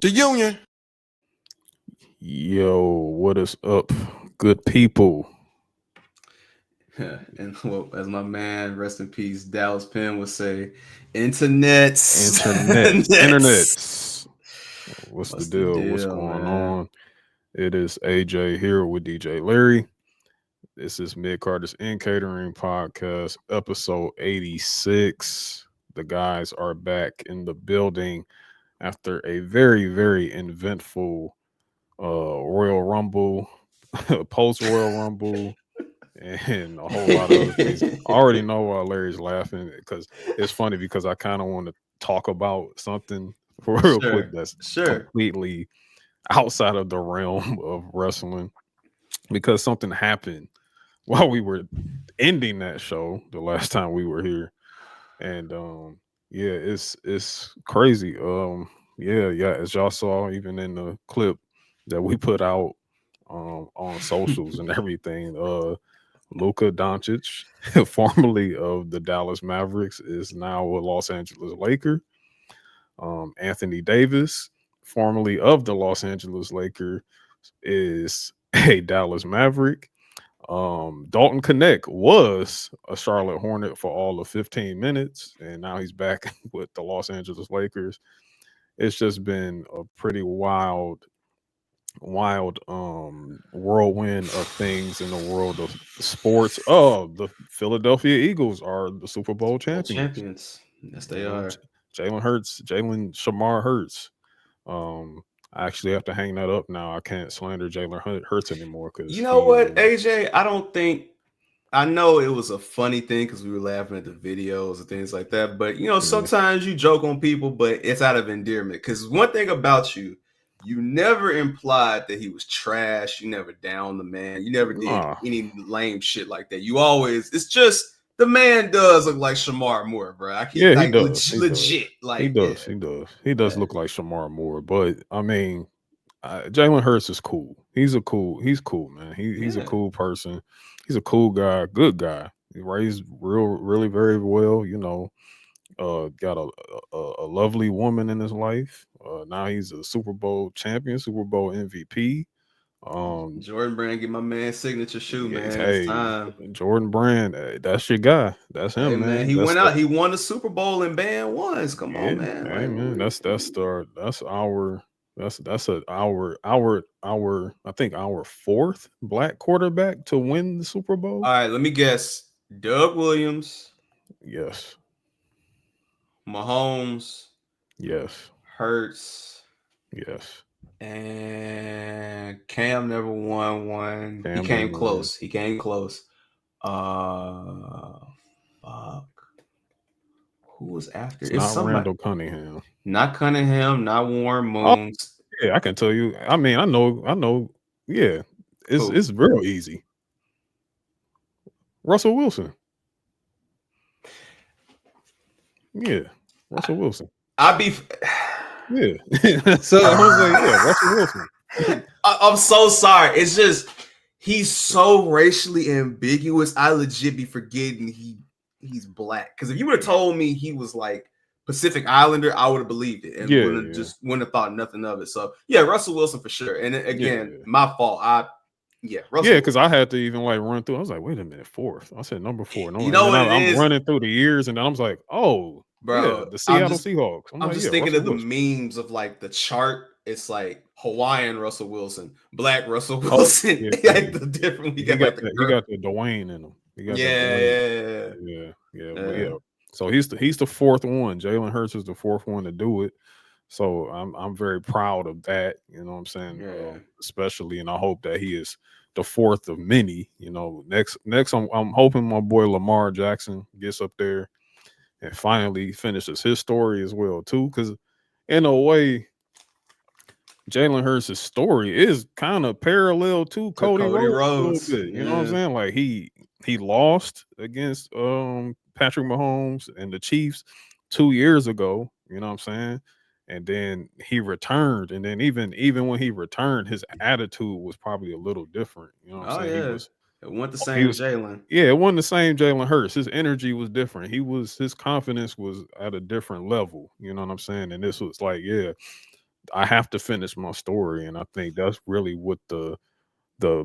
The Union. Yo, what is up, good people? And well, as my man, rest in peace, Dallas Penn would say, internets. Internets. What's the What's the deal? What's deal, going man? on? It is AJ here with DJ Larry. This is Mid Carter's In Catering Podcast, episode 86. The guys are back in the building after a very, very eventful Royal Rumble, post Royal Rumble, and a whole lot of other things. I already know why Larry's laughing because it's funny because I kind of want to talk about something real quick Sure, that's sure. completely outside of the realm of wrestling because something happened while we were ending that show the last time we were here. And yeah, it's crazy. Yeah, as y'all saw even in the clip that we put out on socials and everything, Luka Doncic, formerly of the Dallas Mavericks, is now a Los Angeles Laker. Anthony Davis, formerly of the Los Angeles Laker, is a Dallas Maverick. Dalton Connect was a Charlotte Hornet for all of 15 minutes, and now he's back with the Los Angeles Lakers. It's just been a pretty wild whirlwind of things in the world of sports. Oh, the Philadelphia Eagles are the Super Bowl Super Bowl champions. champions. Yes, You they know, are. Jalen Shamar Hurts. Um, I actually have to hang that up now. I can't slander Hurts anymore because You know he what, AJ? I don't think. I know it was a funny thing because we were laughing at the videos and things like that. But mm, sometimes you joke on people, but it's out of endearment. Because one thing about you, you never implied that he was trash. You never downed the man. You never did nah, any lame shit like that. You always. It's just the man does look like Shamar Moore, bro. I keep yeah, he like does. He does. legit. Like yeah, He does yeah, look like Shamar Moore, but I mean, Jalen Hurts is cool. He's cool, man. He's a yeah. cool person. He's a cool guy, good guy. He raised really very well. Got a lovely woman in his life. Now he's a Super Bowl champion, Super Bowl MVP. Um, Jordan Brand, get my man signature shoe, yeah, man. It's hey, time. Jordan Brand, that's your guy. That's Hey him, man, man. he That's went the out. He won the Super Bowl and band ones. Come Yeah, on, man. hey Like man, that's our I think our fourth black quarterback to win the Super Bowl. all right, let me guess. Doug Williams, Yes, Mahomes, yes, Hurts, yes. and Cam never won one. He Cam came didn't win. close. He came close. Uh, fuck. Who was after? It's It's not somebody. Randall Cunningham. Not Cunningham. Not Warren Oh Moons. yeah, I can tell you. I mean, I know. Yeah, Who? it's real easy. Russell Wilson. Yeah, Russell Wilson. I be. Yeah. So I was like, yeah, Russell Wilson. I'm so sorry. It's just he's so racially ambiguous. I legit be forgetting he's black. Because if you would have told me he was like Pacific Islander, I would have believed it and Yeah, yeah, wouldn't have thought nothing of it. So yeah, Russell Wilson for sure. And again, yeah. my fault. Yeah, Russell because Wilson. I had to even like run through. I was like, wait a minute, fourth. I said number four. No, You and know then what it I'm is, running through the years, and then I was like, oh, yeah, bro? the Seattle Seahawks. I'm I'm like, just yeah, thinking Russell of the Wilson. memes of like the chart. It's like Hawaiian Russell Wilson, Black Russell Oh, Wilson. yeah, like the different. We got like the he girl. got the Dwayne in him. He got that Yeah, Dwayne. yeah, Yeah, but yeah. yeah. So he's the fourth one. Jalen Hurts is the fourth one to do it. So I'm very proud of that. You know what I'm saying? Yeah. Especially, and I hope that he is the fourth of many. You know, next I'm hoping my boy Lamar Jackson gets up there and finally finishes his story as well too. Because in a way, Jalen Hurts' story is kind of parallel to To Cody Cody Rhodes a little Rhodes. bit. You know what I'm Yeah. saying? Like he lost against Patrick Mahomes and the Chiefs 2 years ago. You know what I'm saying? And then he returned, and then even when he returned, his attitude was probably a little different. You know what I'm Oh saying? yeah. It went the He same was Jalen. yeah, it wasn't the same Jalen Hurts. His energy was different. His confidence was at a different level. You know what I'm saying? And this was like, yeah, I have to finish my story, and I think that's really what the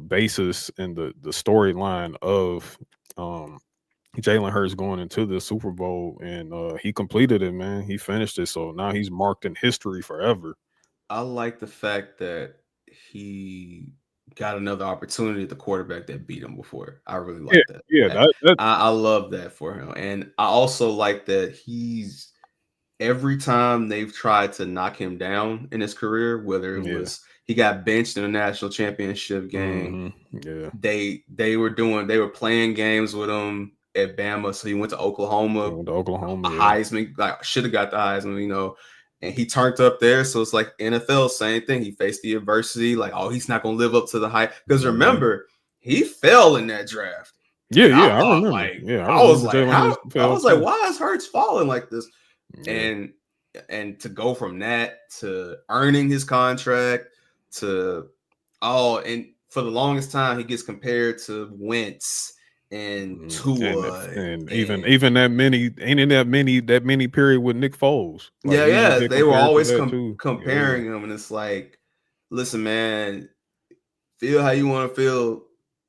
basis and the storyline of um Jalen Hurts going into the Super Bowl, and he completed it, man. He finished it, so now he's marked in history forever. I like the fact that he got another opportunity at the quarterback that beat him before. I really Yeah, like that. yeah, that I love that for him. And I also like that he's every time they've tried to knock him down in his career, whether it yeah, was he got benched in a national championship game, hmm yeah, they were playing games with him at Bama, so he went to yeah, Oklahoma, with the Oklahoma, a yeah, Heisman, like should have got the Heisman, and he turned up there. So it's like NFL, same thing. He faced the adversity, like, oh, he's not gonna live up to the hype. Because hmm remember, he fell in that draft. yeah, And I yeah. I thought, remember. like, Yeah, I I was remember like, Jalen Hurts how I fell was like, too. why is Hurts falling like this? Yeah, And to go from that to earning his contract to and for the longest time he gets compared to Wentz and Tua and even and even that many ain't in that many period with Nick Foles. Like he would yeah, get they were compared to always that too. Yeah, comparing him, and it's like, listen, man, feel how you want to feel.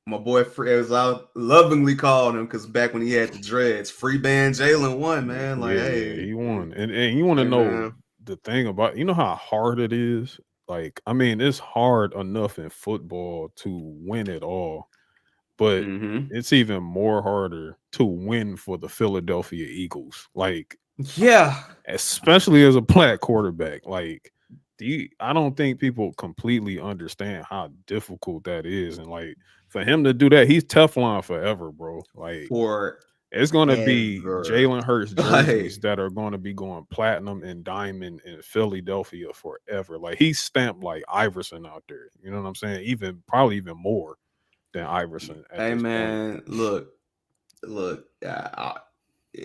My boy, as I lovingly called him, because back when he had the dreads, free band Jalen won, man. Like, yeah, yeah. hey, He won, and you want to hey, know man. the thing about how hard it is. Like I mean, it's hard enough in football to win it all, but Mm-hmm. it's even more harder to win for the Philadelphia Eagles. Like Yeah, especially as a black quarterback. Like, I don't think people completely understand how difficult that is, and like for him to do that, he's Teflon forever, bro. Like, it's gonna be forever. Jalen Hurts Like, jerseys that are gonna be going platinum and diamond in Philadelphia forever. Like he's stamped like Iverson out there. You know what I'm saying? Even probably even more than Iverson at hey, this point. man, look.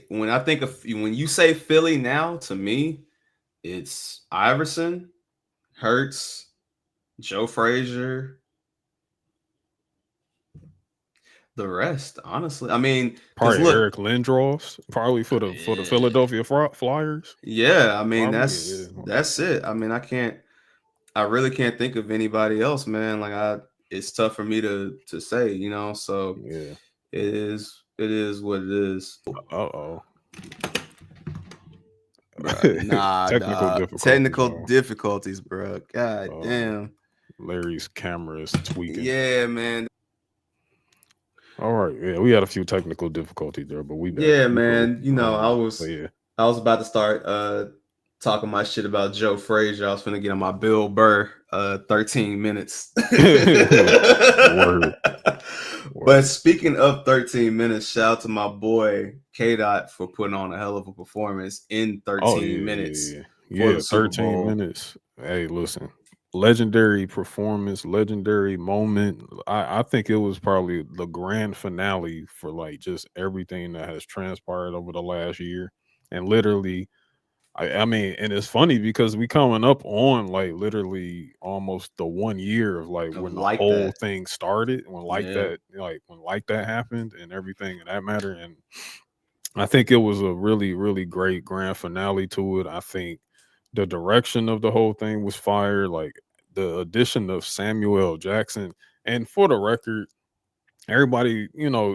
When I think of when you say Philly now, to me, it's Iverson, Hurts, Joe Frazier, the rest. Honestly, I mean, because Probably look, Eric Lindros, probably for the eh, Philadelphia Flyers. yeah, I mean Probably, yeah, okay. that's it. I mean, I really can't think of anybody else, man. It's tough for me to say, So Yeah. it is what it is. Uh-oh. Bruh, nah, Technical dog. difficulties, Technical y'all. difficulties, bro. God Uh, damn. Larry's camera is tweaking. Yeah, man. All right, yeah, we had a few technical difficulties there, but we back. Yeah, We cool. man. But yeah. I was about to start talking my shit about Joe Frazier. I was finna get on my Bill Burr 13 minutes. Word, But word. speaking of 13 minutes, shout out to my boy K Dot for putting on a hell of a performance in Oh 13 yeah, minutes yeah, for yeah. the Yeah, Super 13 Bowl. minutes. Hey, listen. Legendary performance, legendary moment. I think it was probably the grand finale for like just everything that has transpired over the last year. And literally, I mean, and it's funny because we coming up on like literally almost the 1 year of like Of when the like whole that. thing started, when Yeah. like that happened and everything of that matter. And I think it was a really, really great grand finale to it. I think the direction of the whole thing was fire. Like the addition of Samuel L. Jackson, and for the record, everybody,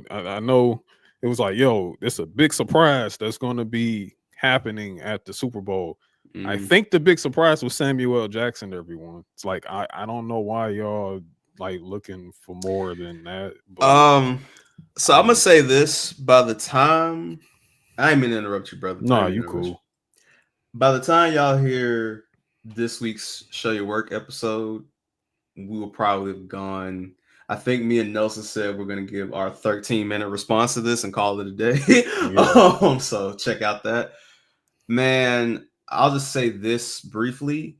I know it was like, yo, it's a big surprise that's going to be happening at the Super Bowl. I Mm. think the big surprise was Samuel L. Jackson. Everyone, it's like I don't know why y'all like looking for more than that, but Um, so I'm gonna I say this: by the time I ain't mean to interrupt you, brother. I nah, ain't mean you to interrupt you. cool. By the time y'all hear this week's Show Your Work episode, we will probably have gone. I think me and Nelson said we're gonna give our 13-minute response to this and call it a day. Yeah, So check out that. Man, I'll just say this briefly.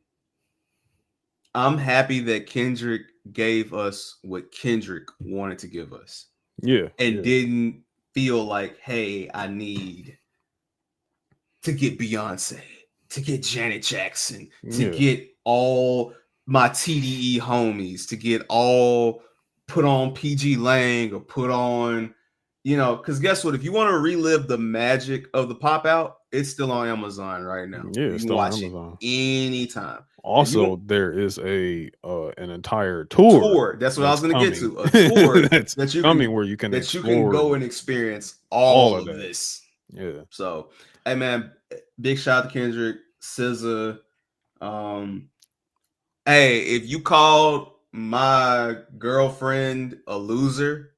I'm happy that Kendrick gave us what Kendrick wanted to give us yeah, and yeah, didn't feel like, hey, I need to get Beyonce, to get Janet Jackson, to yeah, get all my TDE homies, to get all put on PG Lang or put on, because guess what? If you want to relive the magic of the pop out, it's still on Amazon right now. yeah. You It's can still on watch it Amazon. anytime. If you Also, want there is a an entire tour tour, that's what I was that's gonna get coming. to. A tour That's coming where you can that you can explore go and experience all all of of that. this. Yeah. So, hey man, big shout out to Kendrick, SZA. Um, hey, if you called my girlfriend a loser,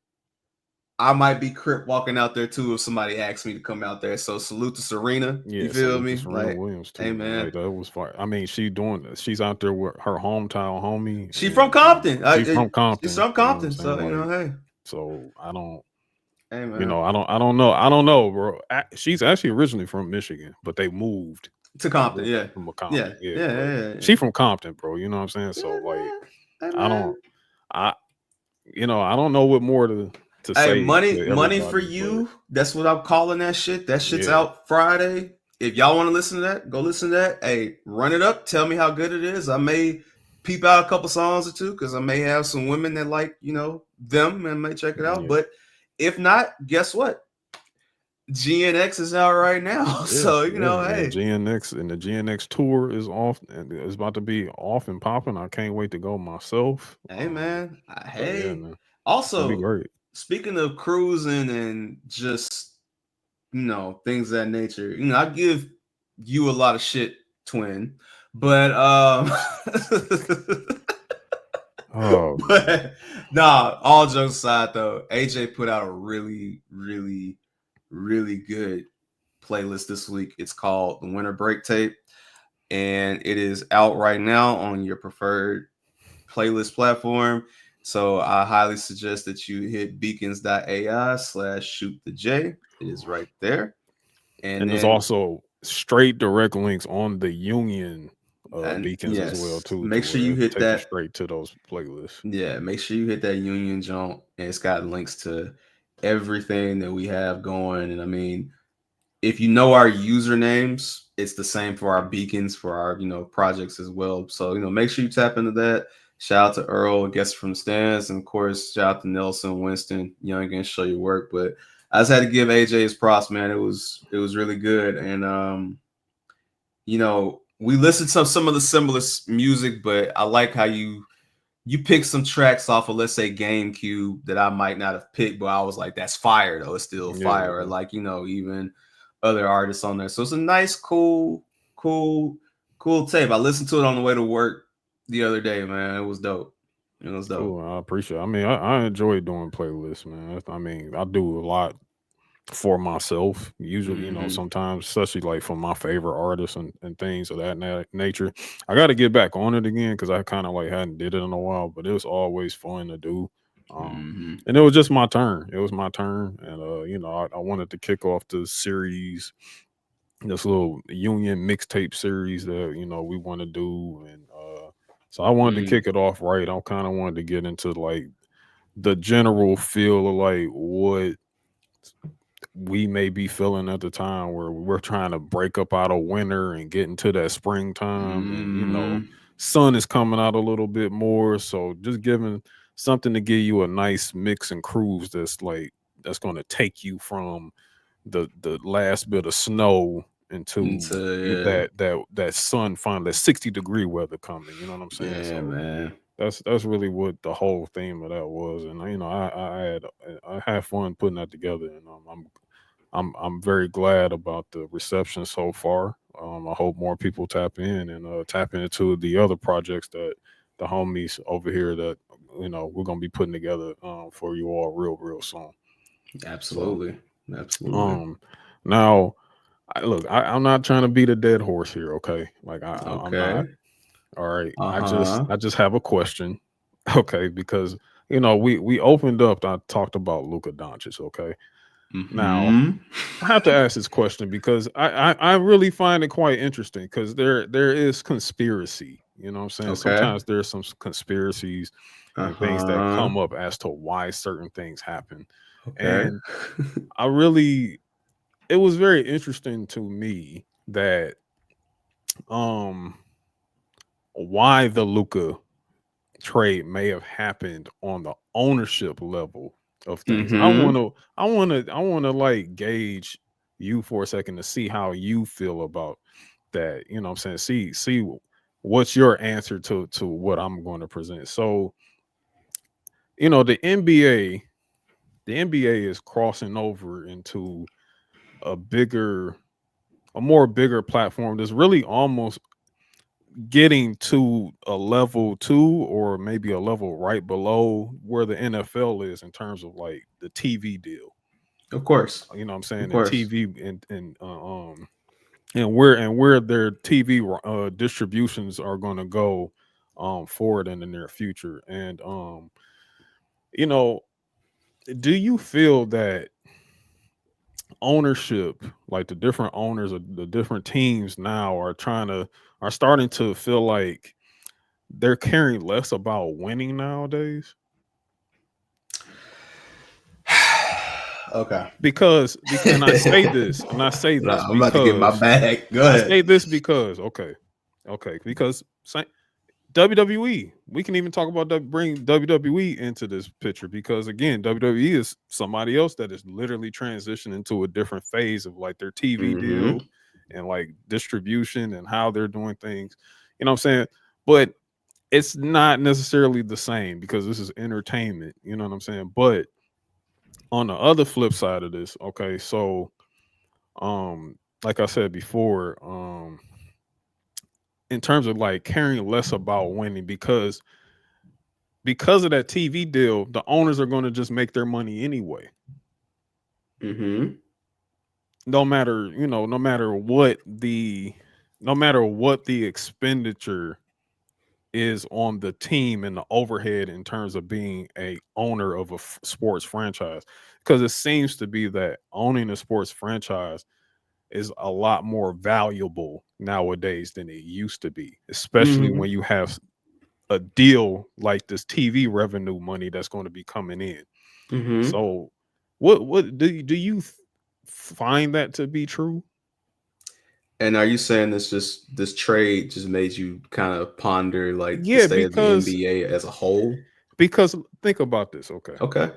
I might be crip walking out there too if somebody asked me to come out there. So salute to Serena. You Yeah, feel salute to me? Serena Like, Williams hey too, man. man, Like that was fire. I mean, she doing this. She's out there with her hometown homie, she from and Compton. she's from She's Compton. from You know what I'm Compton. saying? So you Like, know, hey, so I don't, hey you man, know, I don't know, bro. She's actually originally from Michigan, but they moved to like Compton. Yeah, from yeah, Compton. Yeah, yeah, but yeah, yeah. she from Compton, bro. You know what I'm saying? Yeah, So like, man. Hey I man. don't, I, I don't know what more to Hey, say money, to money for everybody, but you. That's what I'm calling that shit. That shit's yeah, out Friday. If y'all want to listen to that, go listen to that. Hey, run it up. Tell me how good it is. I may peep out a couple songs or two because I may have some women that like, them and may check it out. yeah. But if not, guess what? GNX is out right now. Yeah, So, yeah, and hey, GNX and the GNX tour is off and it's about to be off and popping. I can't wait to go myself. hey man. So yeah, Hey. man, it's gonna be Also, great. speaking of cruising and just things of that nature. I give you a lot of shit, twin. But Oh man, but nah, all jokes aside though, AJ put out a really, really, really good playlist this week. It's called the Winter Break Tape, and it is out right now on your preferred playlist platform. So I highly suggest that you hit beacons.ai/shoot the J. It is right there. And and there's then also straight direct links on the Union and beacons as well yes, too, to make sure where you it'll hit take you that. straight to those playlists. Yeah, make sure you hit that Union jump, and it's got links to everything that we have going. And I mean, if you know our usernames, it's the same for our beacons for our projects as well. So make sure you tap into that. Shout out to Earl, guest from the stands, and of course shout out to Nelson, Winston, Young, and show your work. But I just had to give AJ his props, man. It was really good, and we listened to some of the similar music, but I like how you pick some tracks off of, let's say, GameCube that I might not have picked, but I was like, that's fire though. It's still Yeah, fire. Or like, even other artists on there. So it's a nice, cool, cool tape. I listened to it on the way to work the other day, man. It was dope. It was dope. cool. I appreciate it. I mean, I enjoy doing playlists, man. I mean, I do a lot for myself. Usually, Mm-hmm. sometimes, especially like for my favorite artists and things of that nature. I got to get back on it again because I kind of like hadn't did it in a while, but it was always fun to do. Mm-hmm. And it was just my turn. It was my turn, and I wanted to kick off the series, this little Union mixtape series that we want to do, and so I wanted to Mm-hmm. kick it off right. I kind of wanted to get into like the general feel of like what we may be feeling at the time where we're trying to break up out of winter and get into that springtime, and Mm-hmm. sun is coming out a little bit more, so just giving something to give you a nice mix and cruise that's going to take you from the last bit of snow into Into that sun finally, that 60-degree weather coming, you know what I'm saying? yeah, So man. that's really what the whole theme of that was, and I had fun putting that together, and I'm very glad about the reception so far. I hope more people tap in and tap into the other projects that the homies over here that we're gonna be putting together for you all real soon. So Absolutely. Absolutely. um now look, I'm not trying to beat a dead horse here, okay? Like I'm not. Okay. All right, I just Uh-huh. I just have a question, okay? Because we opened up. I talked about Luka Doncic, okay? Now Mm-hmm. I have to ask this question because I really find it quite interesting because there is conspiracy. You know what I'm saying? Okay. Sometimes there's some conspiracies and things that Uh-huh. come up as to why certain things happen. Okay. And I really it was very interesting to me that um why the Luca trade may have happened on the ownership level of things. I want Mm-hmm. to I want to I want to like gauge you for a second to see how you feel about that. You know what I'm saying? See what's your answer to what I'm going to present? So, you know, the NBA is crossing over into a bigger, a more bigger platform that's really almost getting to a level two or maybe a level right below where the NFL is in terms of like the TV deal. Of course, You know what I'm of saying? And course. TV and where their TV distributions are going to go forward in the near future. And you know, do you feel that ownership, like the different owners of the different teams now are starting to feel like they're caring less about winning nowadays? Okay. And I say this I'm about to get my because bag. Go ahead. okay, because WWE. We can even talk about that. Bring WWE into this picture because again, WWE is somebody else that is literally transitioning into a different phase of like their TV Mm-hmm. deal and like distribution and how they're doing things. You know what I'm saying? But it's not necessarily the same because this is entertainment. You know what I'm saying? But on the other flip side of this, okay, so like I said before, in terms of like caring less about winning because of that TV deal, the owners are going to just make their money anyway. Mm-hmm. No matter, no matter what the expenditure is on the team and the overhead in terms of being a owner of a sports franchise, because it seems to be that owning a sports franchise is a lot more valuable nowadays than it used to be, especially Mm-hmm. when you have a deal like this TV revenue money that's going to be coming in. Mm-hmm. So, what do you find that to be true? And are you saying this trade just made you kind of ponder like the Yeah, state of the because NBA as a whole? because think about this. Okay, Okay.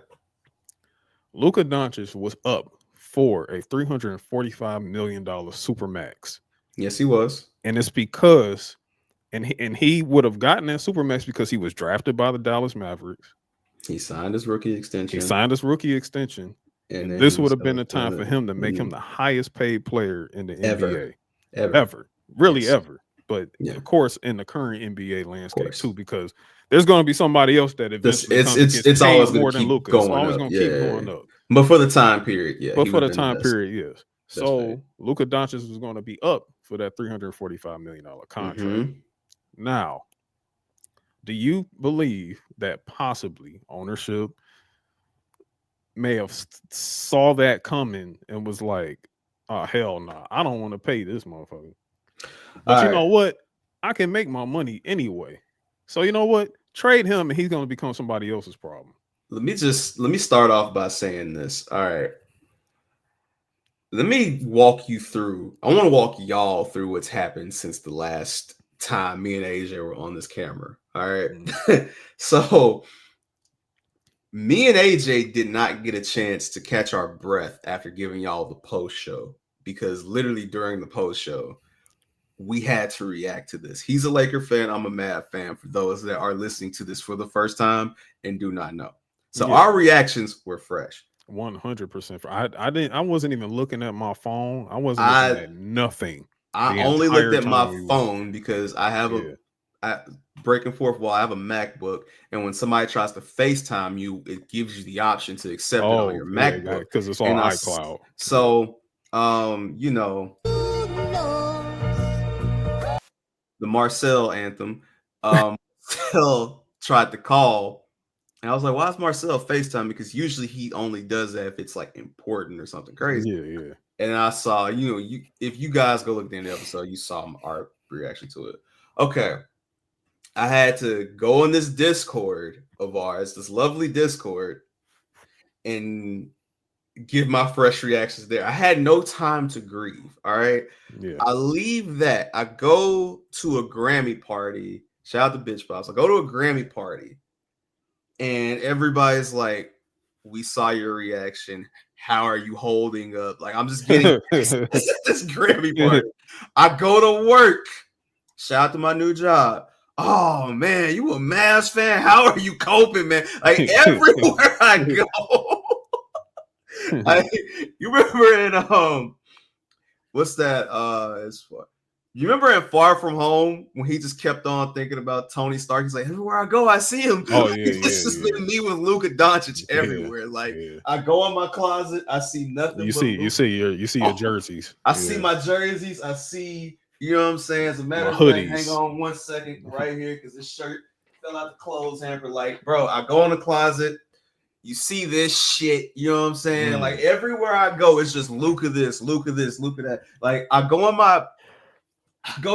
Luka Doncic was up for a $345 million supermax, Yes, he was. and it's because and he would have gotten that supermax because he was drafted by the Dallas Mavericks. He signed his rookie He extension, signed his rookie extension, and and then he this would was have been the time for him to make him mm, the highest paid player in the ever, NBA ever. ever, really Yes. ever. But Yeah. of course, in the current NBA Of landscape too, course. because there's going to be somebody else that This eventually comes and gets it's always paid going more to than keep Luca. It's going always up. going to Yeah, keep yeah, yeah. going up. But for the time period, yeah, But he for would have the been the time best period, yes. best paid. So Luka Doncic was going to be up for that $345 million contract. Mm-hmm. Now, do you believe that possibly ownership may have saw that coming and was like, "Oh hell no, I don't want to pay this motherfucker." But All you right. know what? I can make my money anyway. So you know what? Trade him, and he's going to become somebody else's problem. Let me start off by saying this. All right. Let me walk you through. I want to walk y'all through what's happened since the last time me and AJ were on this camera. All right. Mhm. So me and AJ did not get a chance to catch our breath after giving y'all the post show because literally during the post show, we had to react to this. He's a Laker fan. I'm a Mad fan for those that are listening to this for the first time and do not know. So Yeah, our reactions were fresh. 100%. I wasn't even looking at my phone. I wasn't looking I at nothing I the only looked entire at my time we was. phone because I have Yeah. I, break and forth while I have a MacBook, and when somebody tries to FaceTime you, it gives you the option to accept it on Oh your yeah, MacBook. because it's all And iCloud. Yeah. so you know, the Marcel anthem, Marcel tried to call, and I was like, why is Marcel FaceTime? Because usually he only does that if it's like important or something crazy. Yeah, yeah. And I saw, you if you guys go look at the end of the episode, you saw our reaction to it. Okay. I had to go in this Discord of ours, this lovely Discord, and give my fresh reactions there. I had no time to grieve. All right. Yeah. I leave that. I go to a Grammy party. Shout out to Bitch Pops. I go to a Grammy party, and everybody's like, we saw your reaction. How are you holding up? Like, I'm just getting this Grammy party. I go to work. Shout out to my new job. Oh man, you a Mavs fan? How are you coping, man? Like everywhere I go, I you remember in what's that? It's far. You remember in Far From Home when he just kept on thinking about Tony Stark? He's like, everywhere I go, I see him. Oh yeah, It's yeah, just yeah, been me with Luka Doncic yeah, everywhere. Like yeah. I go in my closet, I see nothing You but see, Luka. you see your Oh, jerseys. I see Yeah, my jerseys. I see, you know what I'm saying? As a matter my of fact, hang hoodies. on 1 second right here because this shirt fell out the clothes hamper. Like, bro, I go in the closet. You see this shit, you know what I'm saying? Like Mm, everywhere I go, it's just Luka this, Luka this, Luka that. Like I go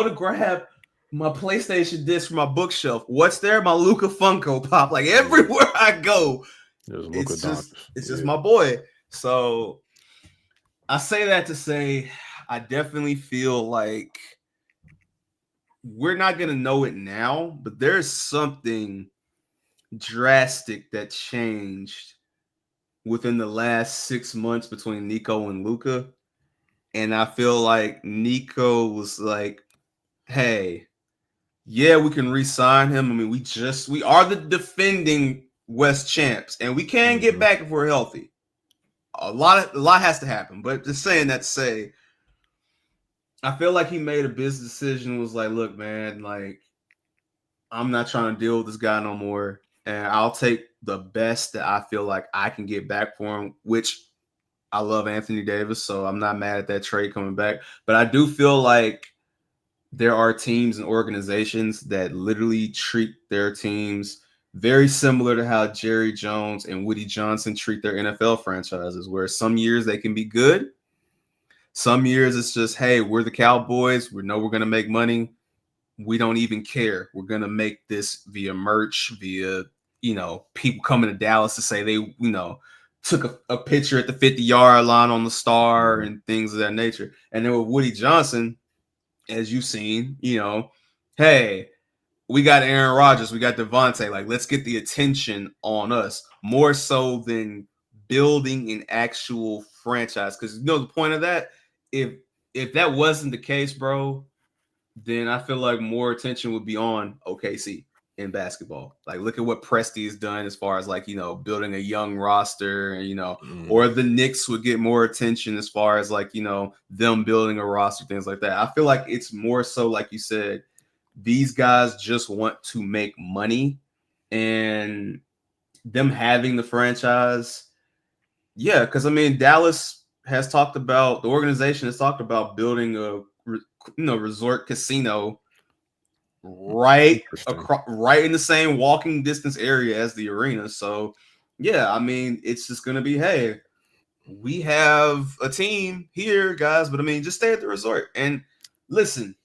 to grab my PlayStation disc from my bookshelf. What's there? My Luka Funko Pop. Like yeah, everywhere I go, there's Luka it's just Doncic. it's just Yeah. my boy. So I say that to say I definitely feel like we're not gonna know it now, but there's something drastic that changed within the last 6 months between Nico and Luca. And I feel like Nico was like, hey, yeah, we can re-sign him. I mean, we are the defending West champs, and we can get Hmm. back if we're healthy. A lot has to happen. But just saying that to say, I feel like he made a business decision, was like, look, man, like I'm not trying to deal with this guy no more. And I'll take the best that I feel like I can get back for him, which I love Anthony Davis, so I'm not mad at that trade coming back. But I do feel like there are teams and organizations that literally treat their teams very similar to how Jerry Jones and Woody Johnson treat their NFL franchises, where some years they can be good. Some years it's just, hey, we're the Cowboys. We know we're going to make money. We don't even care. We're going to make this via merch, via, people coming to Dallas to say they, took a picture at the 50-yard line on the star Hmm. and things of that nature. And then with Woody Johnson, as you've seen, hey, we got Aaron Rodgers, we got Devontae. Like, let's get the attention on us more so than building an actual franchise. Because the point of that, if if that wasn't the case, bro, then I feel like more attention would be on OKC in basketball. Like, look at what Presti has done as far as like, building a young roster and, Hmm. or the Knicks would get more attention as far as like, them building a roster, things like that. I feel like it's more so, like you said, these guys just want to make money and them having the franchise. Yeah, because I mean, Dallas has talked about, the organization has talked about building a resort casino right Interesting. across, right in the same walking distance area as the arena. So yeah, I mean, it's just gonna be, hey, we have a team here, guys, but I mean, just stay at the resort and listen.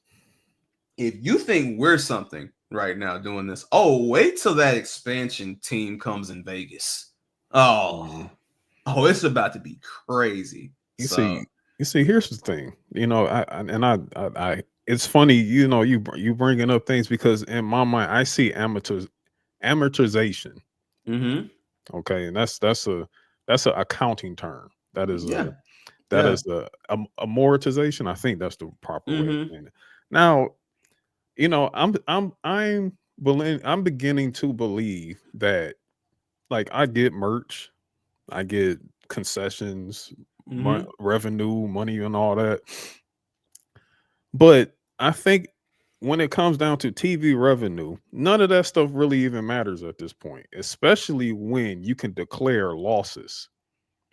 If you think we're something right now doing this, oh, wait till that expansion team comes in Vegas. Oh, Mhm. it's about to be crazy. You So, see, here's the thing. It's funny. You bringing up things because in my mind, I see amortization. mm-hmm. Okay, and that's a accounting term. That is a Yeah, that yeah, is amortization. I think that's the proper way of mm-hmm. saying it. Now, I'm beginning to believe that like I get merch, I get concessions, Mm-hmm. revenue, money, and all that. But I think when it comes down to TV revenue, none of that stuff really even matters at this point, especially when you can declare losses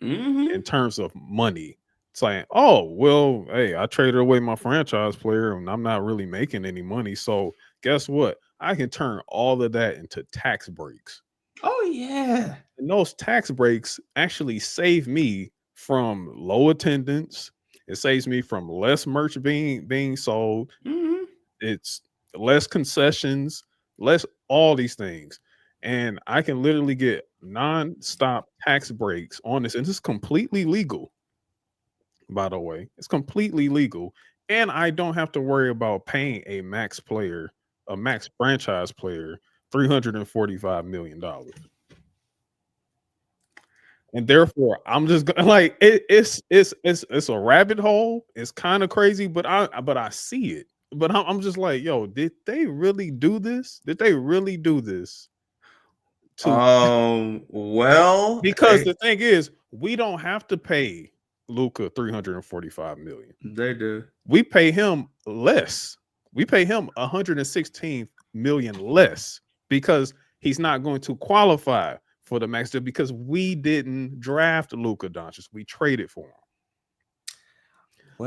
in Mm-hmm. terms of money. Saying, oh, well, hey, I traded away my franchise player and I'm not really making any money. So guess what? I can turn all of that into tax breaks. Oh yeah. And those tax breaks actually save me from low attendance. It saves me from less merch being sold. Mm-hmm. It's less concessions, less all these things. And I can literally get non-stop tax breaks on this. And this is completely legal, by the way. It's completely legal. And I don't have to worry about paying a max franchise player $345 million. And therefore, I'm just it's a rabbit hole. It's kind of crazy, but I see it. but I'm just like, yo, did they really do this? Did they really do this to? Well, Because the thing is, we don't have to pay Luca 345 million. they do. We pay him less. We pay him 116 million less because he's not going to qualify for the max deal because we didn't draft Luka Doncic. We traded for him.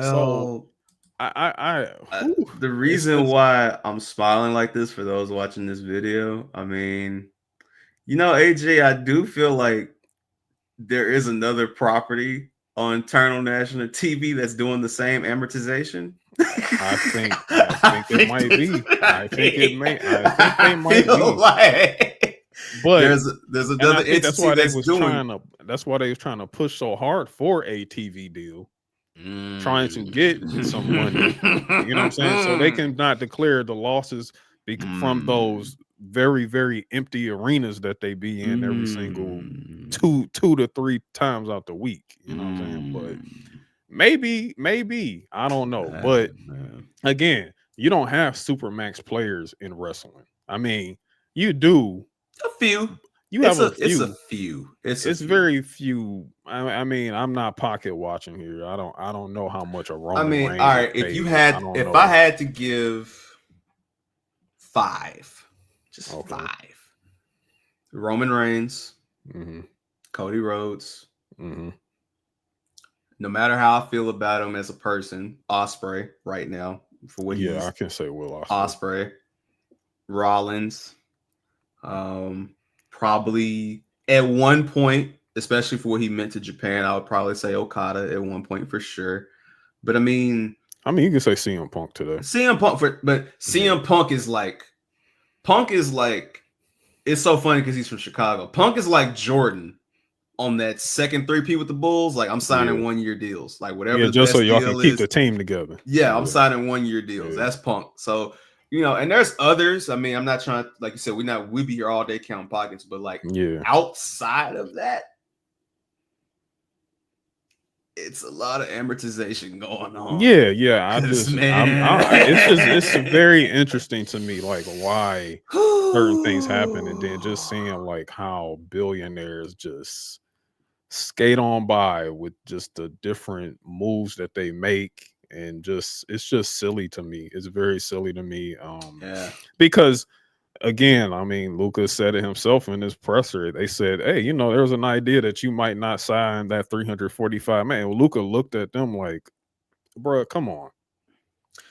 So Well, whew, the it's reason just why I'm smiling like this for those watching this video, I mean, AJ, I do feel like there is another property on Eternal National TV that's doing the same amortization. I think it might be. I think they I might feel be. like But there's and I another think that's entity why they that's was doing. trying to that's why they was trying to push so hard for a TV deal, trying to get some money. You know what I'm saying? So they Mm. can not declare the losses from Mm. those very, very empty arenas that they be in every single Mm. two to three times out the week. You know what I'm saying? But Mm. maybe I don't know. But Man. again, you don't have super max players in wrestling. I mean, you do. A few. You have a It's a few. few. It's a It's few. very few. I mean, I'm not pocket watching here. I don't know how much a I Roman mean, all Reigns is right. paid. I don't If I know. had to give five, just Okay. five, Roman Reigns, Hmm. Cody Rhodes. Hmm. No matter how I feel about him as a person, Osprey right now for what Yeah, I he's can say Will Ospreay. Osprey, Rollins, um, probably at one point, especially for what he meant to Japan, I would probably say Okada at one point for sure. But I mean, I mean, you can say CM Punk today. Yeah. CM Punk is like it's so funny because he's from Chicago. Punk is like Jordan on that second 3P with the Bulls. Like I'm signing Yeah. 1 year deals. Like whatever Yeah, the just so best y'all can deal keep the is. team together. Yeah, I'm Yeah. signing 1 year deals. Yeah. That's Punk. So and there's others. I mean, I'm not trying to, like you said, we be here all day counting pockets, but like Yeah. outside of that, it's a lot of amortization going on. Yeah, yeah. Cause It's man, very interesting to me, like why certain things happen, and then just seeing like how billionaires just skate on by with just the different moves that they make, and just it's just silly to me. It's very silly to me, yeah. because again, I mean, Lucas said it himself in his presser. They said, "Hey, there was an idea that you might not sign that 345 man." Well, Luca looked at them like, "Bro, come on."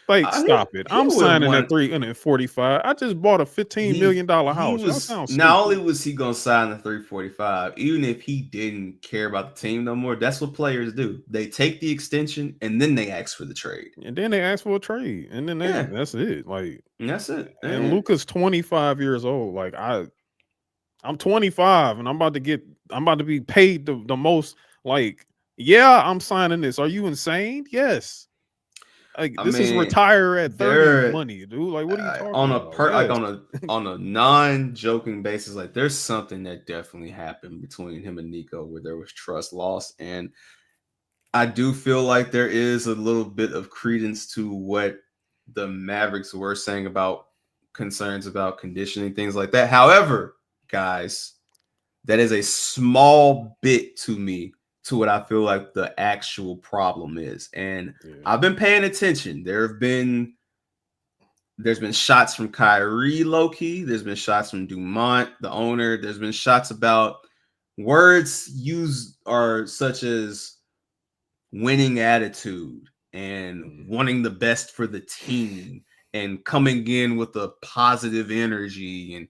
Like, stop it. He I'm would signing at want 345. I just bought a $15 million he house. Y'all was sound not only stupid. was he gonna sign the 345, even if he didn't care about the team no more, that's what players do. They take the extension and then they ask for the trade. And then they asked for a trade. And then Yeah, that's it. Like, and that's it. and And Luca's 25 years old. Like, I'm 25 and I'm about to be paid the most. Like, yeah, I'm signing this. Are you insane? Yes. Like, I this is mean, retire at 30 there money, dude. Like, what are you on talking a about? per like Yes. on a non-joking basis, like there's something that definitely happened between him and Nico where there was trust loss. And I do feel like there is a little bit of credence to what the Mavericks were saying about concerns about conditioning, things like that. However, guys, that is a small bit to me to what I feel like the actual problem is. And Yeah. I've been paying attention. There's been shots from Kyrie low-key. There's been shots from Dumont, the owner. There's been shots about words used are such as winning attitude and Mm. wanting the best for the team and coming in with a positive energy. And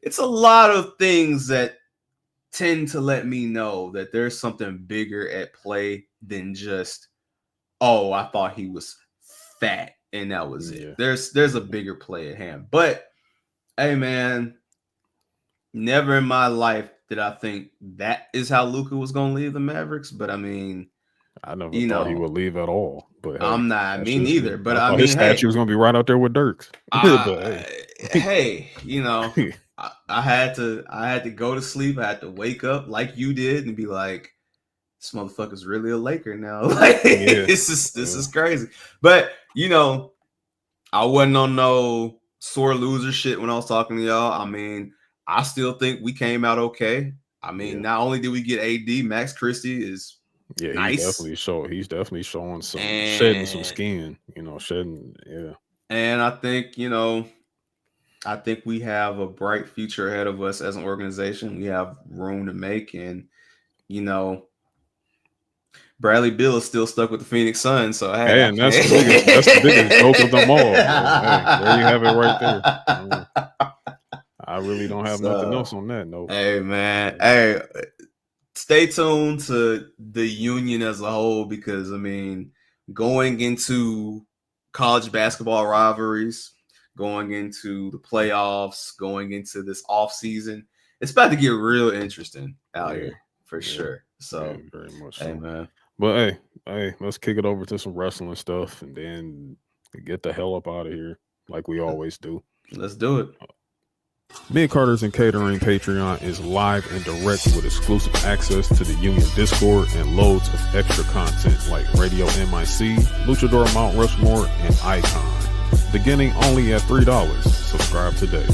it's a lot of things that tend to let me know that there's something bigger at play than just, oh, I thought he was fat and that was it. Yeah. There's a bigger play at hand. But hey man, never in my life did I think that is how Luka was gonna leave the Mavericks. But I mean, I never you thought he know, would leave at all. But hey, I'm not that's me just neither. me. But I I thought his mean, statue hey, was gonna be right out there with Dirk's. But I hey, I had to go to sleep. I had to wake up like you did and be like, this motherfucker's really a Laker now. Like yeah, this is yeah, crazy. But I wasn't on no sore loser shit when I was talking to y'all. I mean, I still think we came out okay. I mean, Yeah, not only did we get AD, Max Christie is yeah, nice, he's definitely showing some shedding some and skin. You know, shedding. Yeah, I think I think we have a bright future ahead of us as an organization. We have room to make, and you know, Bradley Beal is still stuck with the Phoenix Suns. So hey, I and that's the biggest joke of them all. But hey, there you have it right there. I really don't have nothing so else on that note. hey man, Yeah. hey, stay tuned to the union as a whole because I mean, going into college basketball rivalries, going into the playoffs, going into this off season, it's about to get real interesting out Yeah, here for yeah, sure. yeah, So, very much hey so. man, But hey, let's kick it over to some wrestling stuff and then get the hell up out of here, like we always do. let's do it. Mid Carters and Catering Patreon is live and direct with exclusive access to the Union Discord and loads of extra content like Radio MIC, Luchador Mount Rushmore, and Icon. Beginning only at $3. Subscribe today.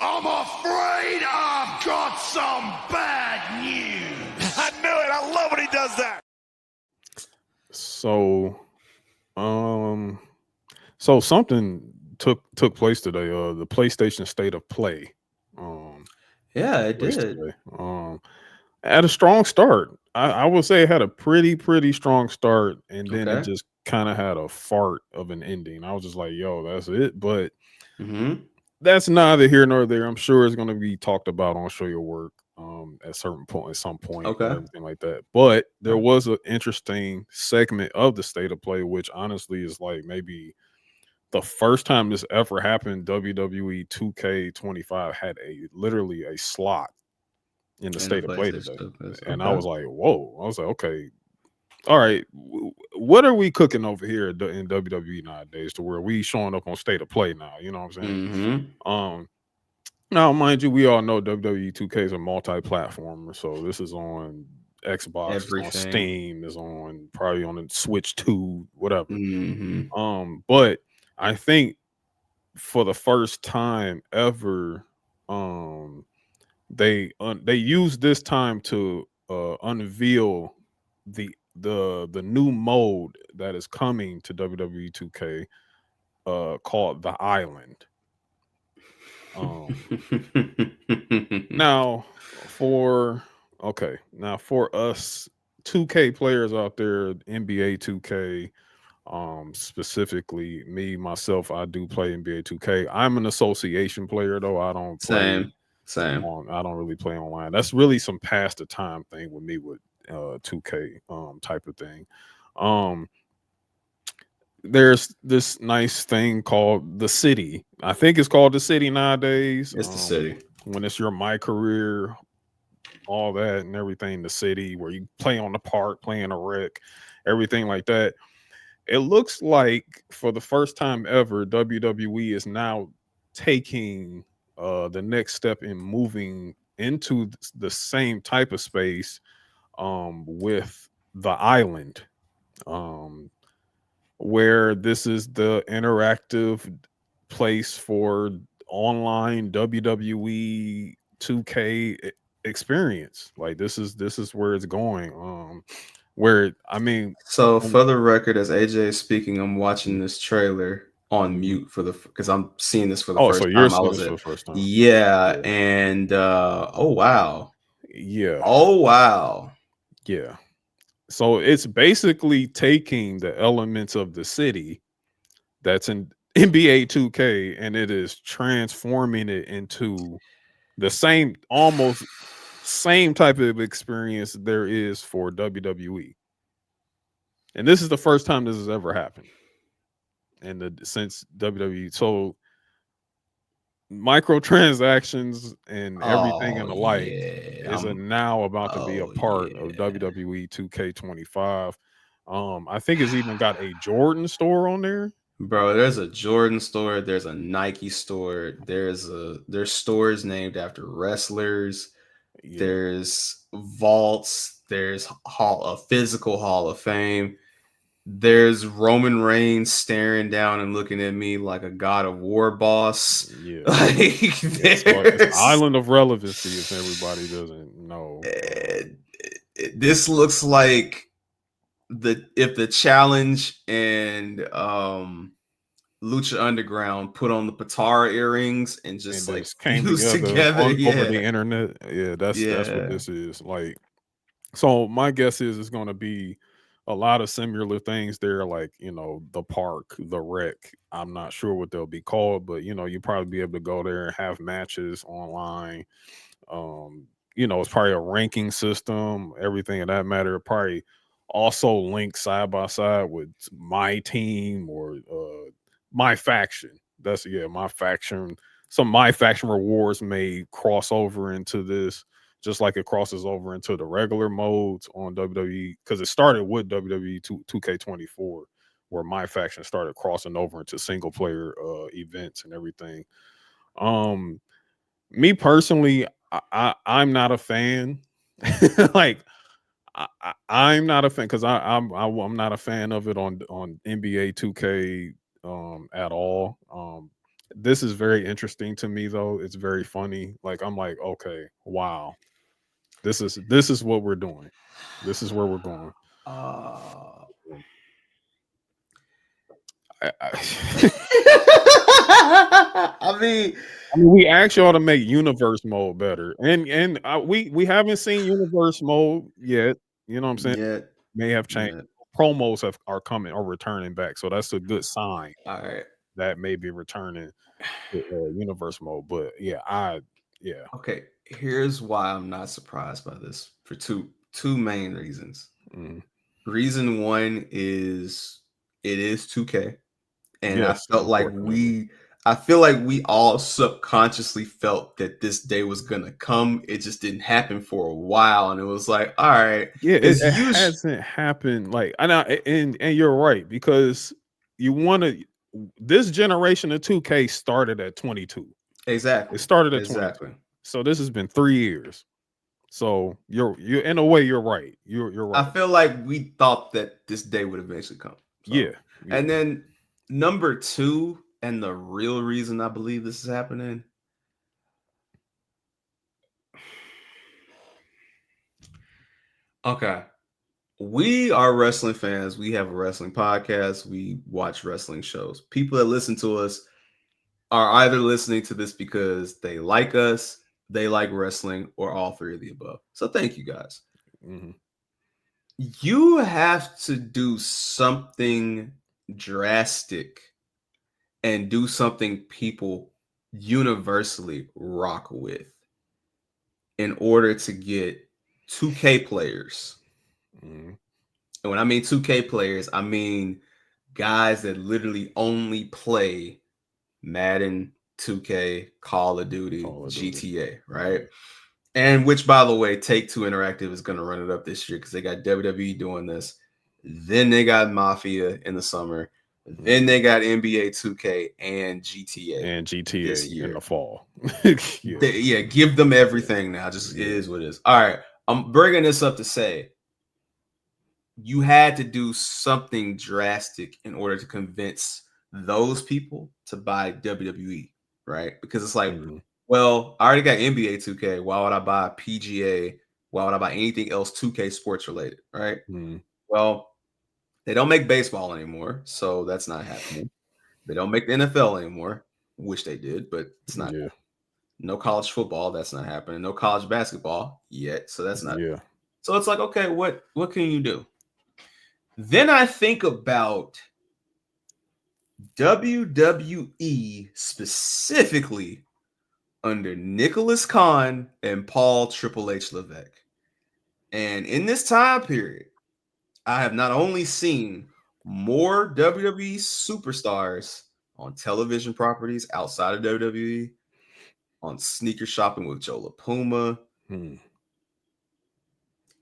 I'm afraid I've got some bad news. I knew it. I love when he does that. So, um, so something took place today. The PlayStation State of Play, um, Yeah, took it place did. today. Had a strong start. I would say it had a pretty strong start, and then it Okay. just kind of had a fart of an ending. I was just like, "Yo, that's it." But Mm-hmm. that's neither here nor there. I'm sure it's going to be talked about on Show Your Work at some point and Okay. everything like that. But there Okay. was an interesting segment of the State of Play, which honestly is like maybe the first time this ever happened. WWE 2K25 had a literally a slot in the And the State of Play today. PlayStation. And I Okay. was like, whoa. I was like, okay, all right. What are we cooking over here in WWE nowadays to where we showing up on State of Play now? You know what I'm saying? Mm-hmm. Um, Now, mind you, we all know WWE 2K is a multi-platform, so this is on Xbox, it's on Everything. Steam, is on probably on the Switch 2, whatever. Mm-hmm. But I think for the first time ever, um, they used this time to unveil the new mode that is coming to WWE 2K called the Island. Um, now for now for us 2K players out there, NBA 2K, specifically me myself, I do play NBA 2K. I'm an association player though. Same. Same. I don't really play online. That's really some past the time thing with me with 2K type of thing. Um there's this nice thing called the city. I think it's called the city nowadays. It's the city. When it's your my career, all that and everything, the city where you play on the park, playing a rec, everything like that. It looks like for the first time ever, WWE is now taking the next step in moving into the same type of space with the island. Um, where this is the interactive place for online WWE 2K experience. Like this is where it's going. Where I mean, So um, for the record, as AJ is speaking, I'm watching mhm, this trailer on mhm. mute for the because I'm seeing this for the Oh, so first you're time. I seeing was this for at the first time? yeah, Yeah, and oh wow, yeah, oh wow. yeah. So it's basically taking the elements of the city that's in NBA 2K and it is transforming it into the same almost same type of experience there is for WWE. And this is the first time this has ever happened in the since WWE. So microtransactions and everything and Oh the like yeah, is a I'm. now about to be a Oh part of yeah, WWE 2K25. I think it's even got a Jordan store on there. bro. There's a Jordan store. There's a Nike store. There's stores named after wrestlers. Yeah. There's vaults. There's a physical Hall of Fame. There's Roman Reigns staring down and looking at me like a God of War boss. Yeah. Like It's the island of relevancy if everybody doesn't know. This looks like if the challenge and Lucha Underground put on the Patara earrings and just like came fused together together. over the Yeah. internet. Yeah, that's what Yeah. this is. Like, so my guess is it's going to be a lot of similar things there, like, the park, the rec. I'm not sure what they'll be called, but you probably be able to go there and have matches online. It's probably a ranking system, everything of that matter. Probably also linked side by side with my team or my faction. My faction. Some my faction rewards may cross over into this, just like it crosses over into the regular modes on WWE, because it started with WWE 2K24, where my faction started crossing over into single player events and everything. Um, Me personally, I'm not a fan. Like, I'm not a fan because I'm not a fan of it on NBA 2K at all. This is very interesting to me though. It's very funny. Like, I'm like, okay, wow, this is what we're doing. This is where we're going. Uh, I, I mean, I mean, we asked y'all to make universe mode better, and we haven't seen universe mode yet. You know what I'm saying? yet, May have changed. yet. Promos are coming or returning back, so that's a good sign All right. that may be returning to universe mode. But yeah. Okay. Here's why I'm not surprised by this for two main reasons. Mm. Reason one is it is 2K. And Yes, unfortunately. I feel like we all subconsciously felt that this day was gonna come. It just didn't happen for a while, and it was like, all right, Yeah, because it you hasn't happened. Like, I know, and you're right, because you want to. This generation of 2K started at 22. It exactly, started at 22. exactly. So this has been 3 years. So you're in a way you're right. You're I right. feel like we thought that this day would eventually come. So, Yeah. Yeah. and then number two, and the real reason I believe this is happening. Okay. We are wrestling fans. We have a wrestling podcast. We watch wrestling shows. People that listen to us are either listening to this because they like us, they like wrestling, or all three of the above. So thank you guys. Mhm. You have to do something drastic and do something people universally rock with in order to get 2K players. Mhm. And when I mean 2K players, I mean guys that literally only play Madden, 2K, Call of Duty, Call of Duty. GTA, right? And which, by the way, Take Two Interactive is going to run it up this year because they got WWE doing this. Then they got Mafia in the summer. Then they got NBA 2K and GTA And this GTA in the year. fall. Yeah, give them everything now. Just it is what it is. All right, I'm bringing this up to say you had to do something drastic in order to convince those people to buy WWE, right? Because it's like, Mhm. well, I already got NBA 2K. Why would I buy PGA? Why would I buy anything else 2K sports related, right? Mhm. Well, they don't make baseball anymore, so that's not happening. They don't make the NFL anymore. Wish they did, but it's not. Yeah. No college football, that's not happening. No college basketball yet, so that's not. Yeah. So it's like, okay, what can you do? Then I think about WWE specifically under Nicholas Khan and Paul Triple H Levesque. And in this time period, I have not only seen more WWE superstars on television properties outside of WWE, on sneaker shopping with Joe LaPuma. Hmm.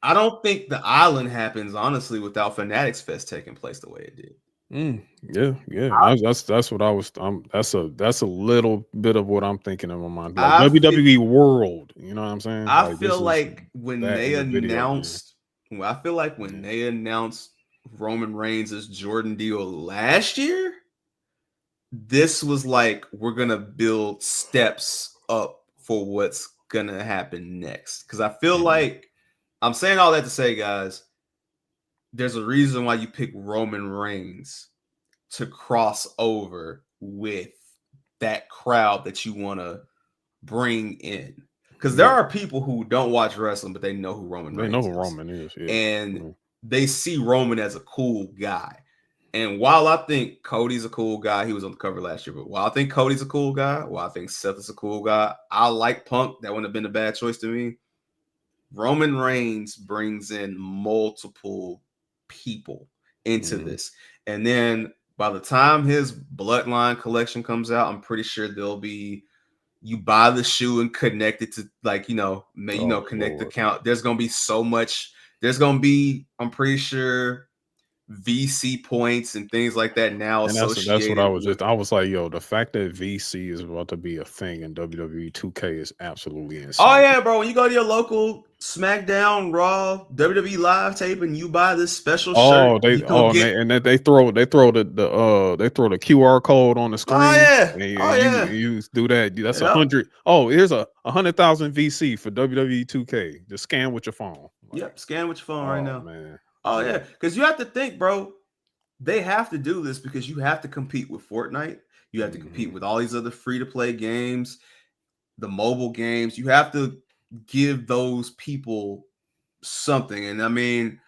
I don't think the island happens, honestly, without Fanatics Fest taking place the way it did. Yeah. That's what I was. That's a little bit of what I'm thinking in my mind. Like I feel, WWE World. You know what I'm saying? I Like feel this is like when that they in the video game. announced, I feel like when Yeah. they announced Roman Reigns' Jordan deal last year, this was like, we're gonna build steps up for what's gonna happen next. Because I feel like, I'm saying all that to say, guys, there's a reason why you pick Roman Reigns to cross over with that crowd that you want to bring in. Because there are people who don't watch wrestling, but they know who Roman Reigns is. They know who Roman is, yeah. And they see Roman as a cool guy. And while I think Cody's a cool guy, he was on the cover last year, but while I think Cody's a cool guy, while I think Seth is a cool guy, I like Punk. That wouldn't have been a bad choice to me. Roman Reigns brings in multiple people into this. And then by the time his Bloodline collection comes out, I'm pretty sure there'll be, you buy the shoe and connect it to, like, connect the count. There's going to be so much. There's going to be, I'm pretty sure, VC points and things like that now. And that's what I was just. I was like, yo, the fact that VC is about to be a thing in WWE 2K is absolutely insane. Oh yeah, bro. When you go to your local SmackDown, Raw, WWE live tape, and you buy this special shirt, they throw the QR code on the screen. Oh yeah, you do that. That's 100. Oh, here's 100,000 VC for WWE 2K. Just scan with your phone. Yep, scan with your phone right now, man. Oh yeah, because you have to think, bro. They have to do this because you have to compete with Fortnite. You have to compete with all these other free-to-play games, the mobile games. You have to give those people something. And I mean,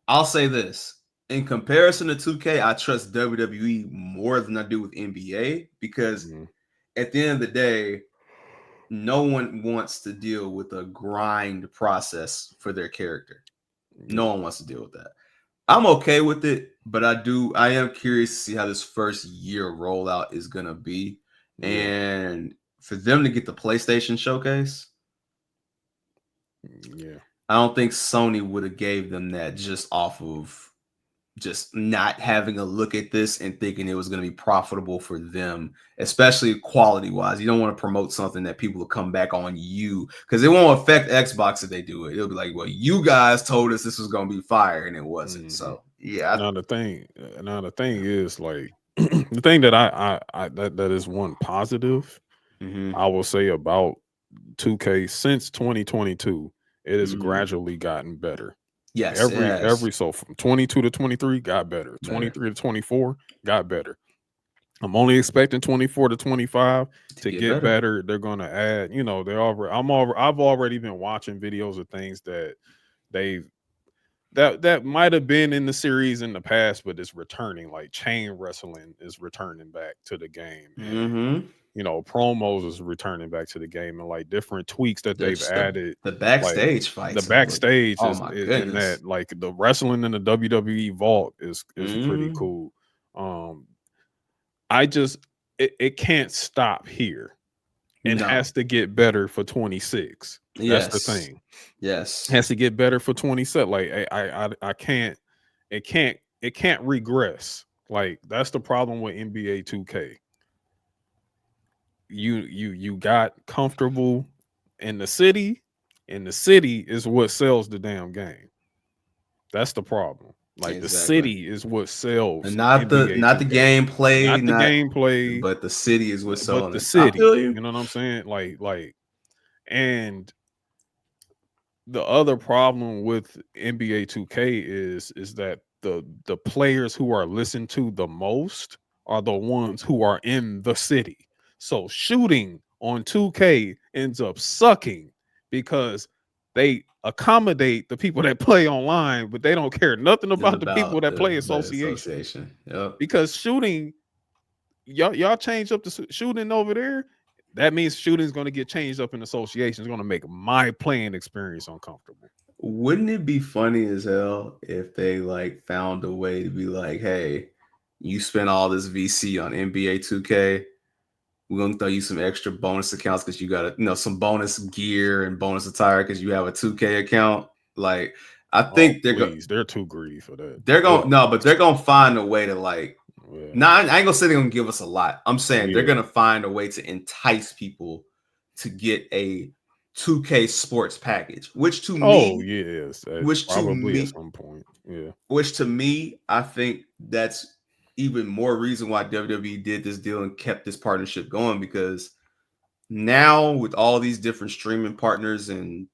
I'll say this. In comparison to 2K, I trust WWE more than I do with NBA because at the end of the day, no one wants to deal with a grind process for their character. No one wants to deal with that. I'm okay with it, but I am curious to see how this first year rollout is going to be. And for them to get the PlayStation showcase, I don't think Sony would have gave them that just off of just not having a look at this and thinking it was going to be profitable for them, especially quality wise. You don't want to promote something that people will come back on you, because it won't affect Xbox if they do it. It'll be like, well, you guys told us this was going to be fire and it wasn't. So yeah. Now the thing is, like, the thing that I that is one positive I will say about 2K since 2022, it has gradually gotten better. Yes, every so from 22 to 23 got better. 23 to 24 got better. I'm only expecting 24 to 25 to get better. They're going to add, I've already been watching videos of things that that might have been in the series in the past, but it's returning. Like chain wrestling is returning back to the game. And, promos is returning back to the game, and like different tweaks that they've added. The backstage fights. The backstage is in that, like, the wrestling in the WWE vault is pretty cool. It can't stop here. It has to get better for 26. That's the thing. Yes, it has to get better for 27. Like I can't. It can't regress. Like that's the problem with NBA 2K. You got comfortable in the city, and the city is what sells the damn game. That's the problem. Like the city is what sells, and not the gameplay, not the gameplay, but the city is what sells. But the city, you know what I'm saying? Like, and the other problem with NBA 2K is that the players who are listened to the most are the ones who are in the city. So shooting on 2K ends up sucking because they accommodate the people that play online, but they don't care nothing about the people that play association. Yep. Because shooting, y'all change up the shooting over there. That means shooting is going to get changed up in association. It's going to make my playing experience uncomfortable. Wouldn't it be funny as hell if they like found a way to be like, hey, you spent all this VC on NBA 2K. We're going to throw you some extra bonus accounts because you got some bonus gear and bonus attire because you have a 2K account. Like, I think they're too greedy for that. They're going but they're going to find a way to like. Yeah. I ain't gonna say they're gonna give us a lot. I'm saying they're gonna find a way to entice people to get a 2K sports package, which to me, probably at some point, Yeah. Which to me, I think that's even more reason why WWE did this deal and kept this partnership going, because now with all these different streaming partners and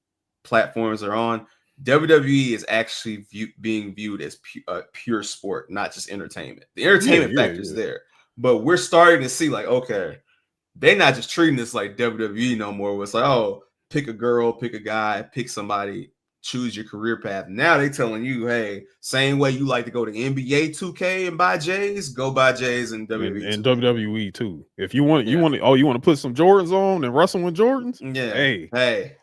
platforms are on, WWE is actually being viewed as pure sport, not just entertainment. The entertainment factor is there, but we're starting to see like, okay, they're not just treating this like WWE no more. It's like, oh, pick a girl, pick a guy, pick somebody, choose your career path. Now they telling you, hey, same way you like to go to NBA 2K and buy J's, go buy J's and WWE and 2K. WWE too. If you want, you want to put some Jordans on and wrestle with Jordans. Yeah. Hey,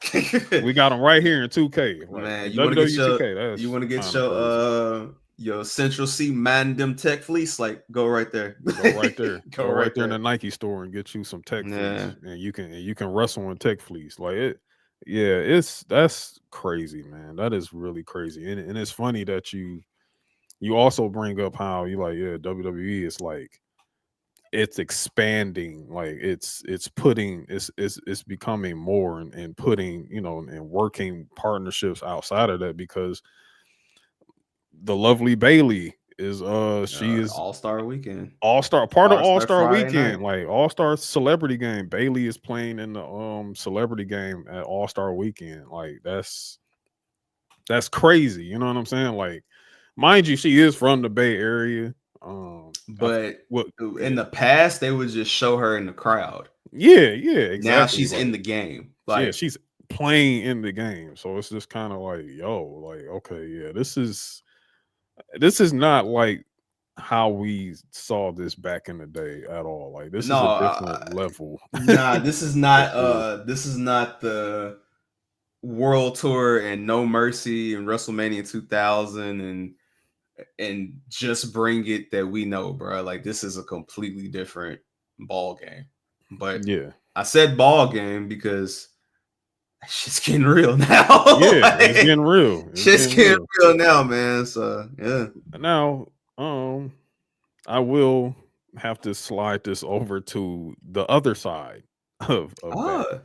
we got them right here in 2K. Like, man, you want to get your 2K, you want to get your Central C Mandem Tech fleece, like go right there. Go right there. go right there in the Nike store and get you some Tech fleece, and you can wrestle in Tech fleece. Like it, yeah, that's crazy, man. That is really crazy, and it's funny that you also bring up how you like, yeah, WWE is like, it's expanding, like it's becoming more and putting, and working partnerships outside of that, because the lovely Bailey is she is All-Star Weekend. All-Star part of All-Star Friday Weekend, night. like All-Star Celebrity Game. Bailey is playing in the Celebrity Game at All-Star Weekend. Like that's crazy. You know what I'm saying? Like, mind you, she is from the Bay Area. But in the past, they would just show her in the crowd. Yeah, exactly. Now she's in the game. Like, she's playing in the game. So it's just kind of like, yo, like, okay, yeah, this is not like how we saw this back in the day at all. Like, this is a different level. Nah, this is not this is not the World Tour and No Mercy and WrestleMania 2000 and Just Bring It that we know, bro. Like, this is a completely different ball game. But yeah, I said ball game because shit's getting real now. Yeah, like, it's getting real. Shit's getting real now, man. So yeah. Now, I will have to slide this over to the other side of that.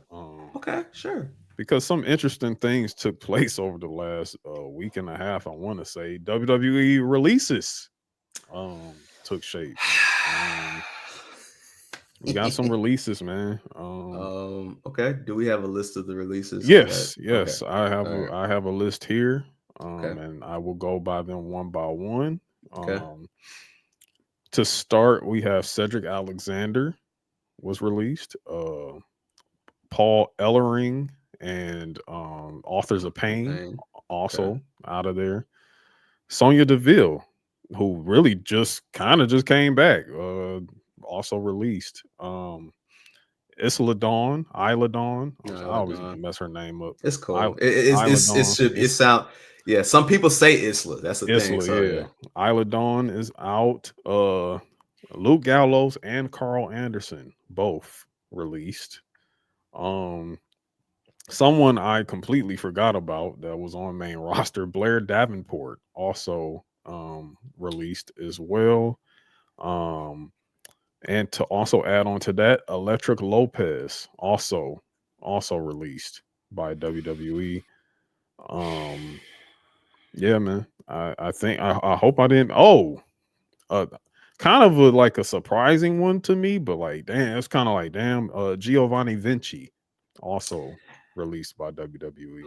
Okay, sure. Because some interesting things took place over the last week and a half. I want to say WWE releases took shape. We got some releases, man. Okay. Do we have a list of the releases? Yes. Okay. I have a list here. Okay. And I will go by them one by one. Okay. To start, we have Cedric Alexander was released. Paul Ellering and Authors of Pain also out of there. Sonya Deville, who really just came back, also released. Isla Dawn. I always mess her name up. It's cool. It sound, yeah. Some people say Isla. That's the thing. So yeah. Isla Dawn is out. Luke Gallows and Carl Anderson both released. Someone I completely forgot about that was on main roster, Blair Davenport, also released as well. And to also add on to that, Electric Lopez also released by WWE. Yeah, man. I think I hope I didn't. Kind of like a surprising one to me, but like, damn, it's kind of like, damn. Giovanni Vinci also released by WWE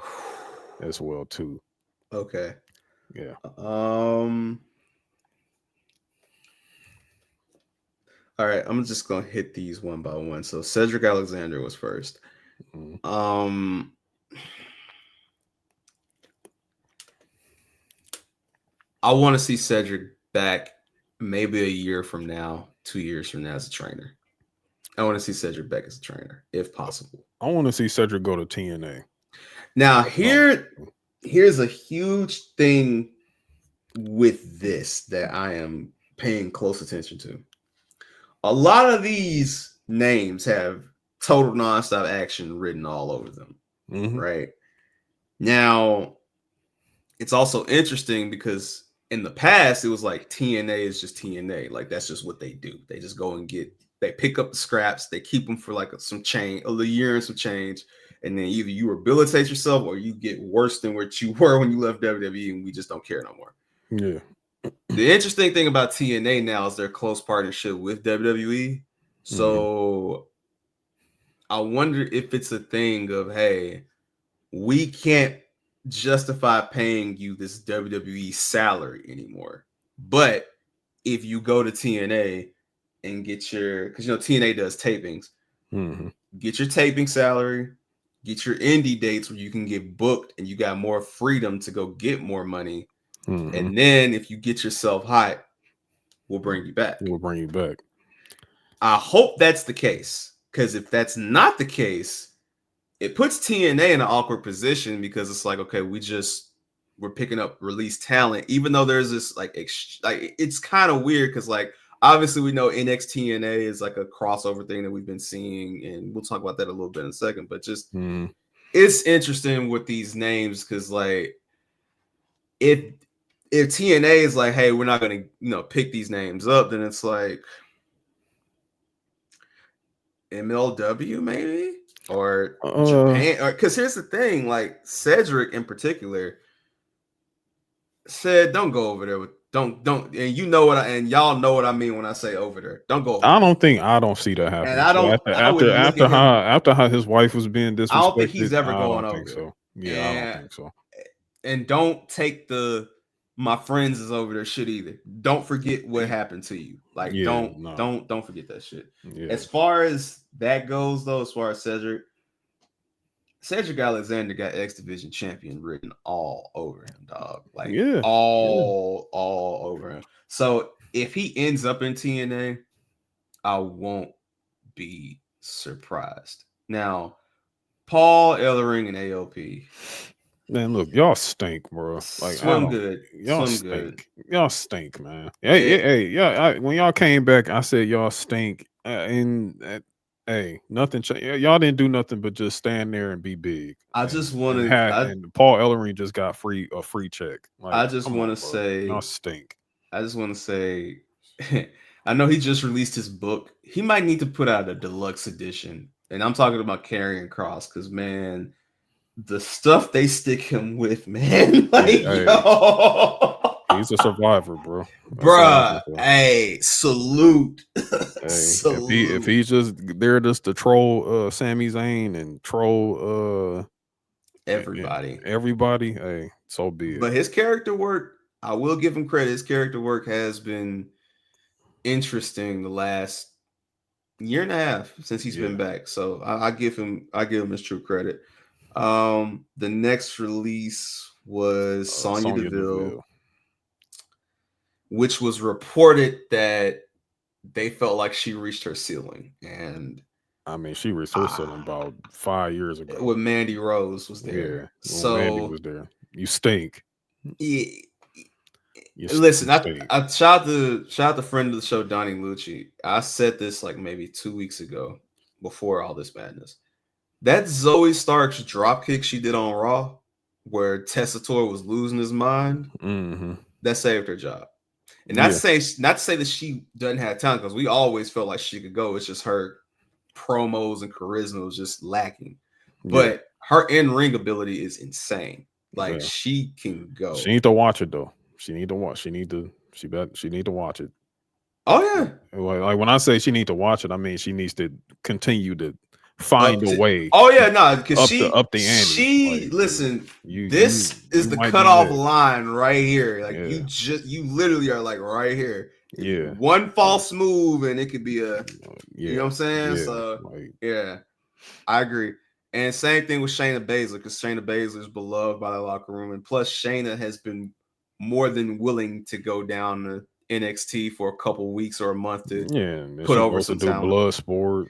as well too. Okay. Yeah. All right, I'm just gonna hit these one by one. So Cedric Alexander was first. Mm-hmm. I want to see Cedric back maybe a year from now, 2 years from now as a trainer. I want to see Cedric back as a trainer, if possible. I want to see Cedric go to TNA. Now, here's a huge thing with this that I am paying close attention to. A lot of these names have total nonstop action written all over them, right? Now, it's also interesting because in the past, it was like TNA is just TNA. Like, that's just what they do. They just go and they pick up the scraps, they keep them for like some change, a year and some change, and then either you rehabilitate yourself or you get worse than what you were when you left WWE, and we just don't care no more. Yeah. The interesting thing about TNA now is their close partnership with WWE. So I wonder if it's a thing of, hey, we can't justify paying you this WWE salary anymore. But if you go to TNA and get your, because TNA does tapings, get your taping salary, get your indie dates where you can get booked and you got more freedom to go get more money. And then if you get yourself hot, we'll bring you back. We'll bring you back. I hope that's the case, because if that's not the case, it puts TNA in an awkward position, because it's like, okay, we're picking up released talent, even though there's this like it's kind of weird, because like obviously we know NXT is like a crossover thing that we've been seeing, and we'll talk about that a little bit in a second. But just it's interesting with these names, because like if TNA is like, hey, we're not gonna pick these names up, then it's like MLW maybe, or Japan, or because here's the thing, like Cedric in particular said, don't go over there with don't and y'all know what I mean when I say over there. Don't go over I there. don't see that happening. And I would look at him, after how his wife was being disrespected, I don't think he's ever going over there. so. Yeah, I don't think so. And don't take my friends is over there shit either. Don't forget what happened to you. Like, don't forget that shit. Yeah. As far as that goes, though, as far as Cedric Alexander got X Division champion written all over him, dog. Like, all over him. So if he ends up in TNA, I won't be surprised. Now, Paul Ellering and AOP. Man, look, y'all stink, bro. Like, swim good. Y'all stink. Y'all stink, man. Hey, when y'all came back, I said y'all stink. Hey, nothing. Y'all didn't do nothing but just stand there and be big. I just want to. And Paul Ellering just got a free check. Like, I just want to say y'all stink. I just want to say, I know he just released his book. He might need to put out a deluxe edition, and I'm talking about Karrion Kross, because man, the stuff they stick him with, man, like yo, he's a survivor, bro. Bruh, hey, salute. Hey, salute. If he's just there just to troll Sami Zayn and troll everybody, hey, so be it. But his character work, I will give him credit. His character work has been interesting the last year and a half since he's been back. So I give him his true credit. The next release was Sonya Deville, which was reported that they felt like she reached her ceiling. And I mean, she reached her ceiling about 5 years ago when Mandy Rose was there. Yeah, so Mandy was there. You stink. Yeah. Listen, I shout out the friend of the show, Donnie Lucci. I said this like maybe 2 weeks ago before all this madness. That Zoe Stark's dropkick she did on Raw, where Tessitore was losing his mind, that saved her job. And not to say that she doesn't have talent, because we always felt like she could go. It's just her promos and charisma was just lacking. But her in-ring ability is insane. Like she can go. She need to watch it though. She need to watch it. Oh yeah. Like when I say she need to watch it, I mean she needs to continue to find a way. Oh yeah, no, because up the ante. She listen. This is the cutoff line right here. Like you literally are like right here. Yeah. One false move and it could be a. You know what I'm saying? So I agree. And same thing with Shayna Baszler, because Shayna Baszler is beloved by the locker room, and plus Shayna has been more than willing to go down to NXT for a couple weeks or a month to put over some talent. Blood sport.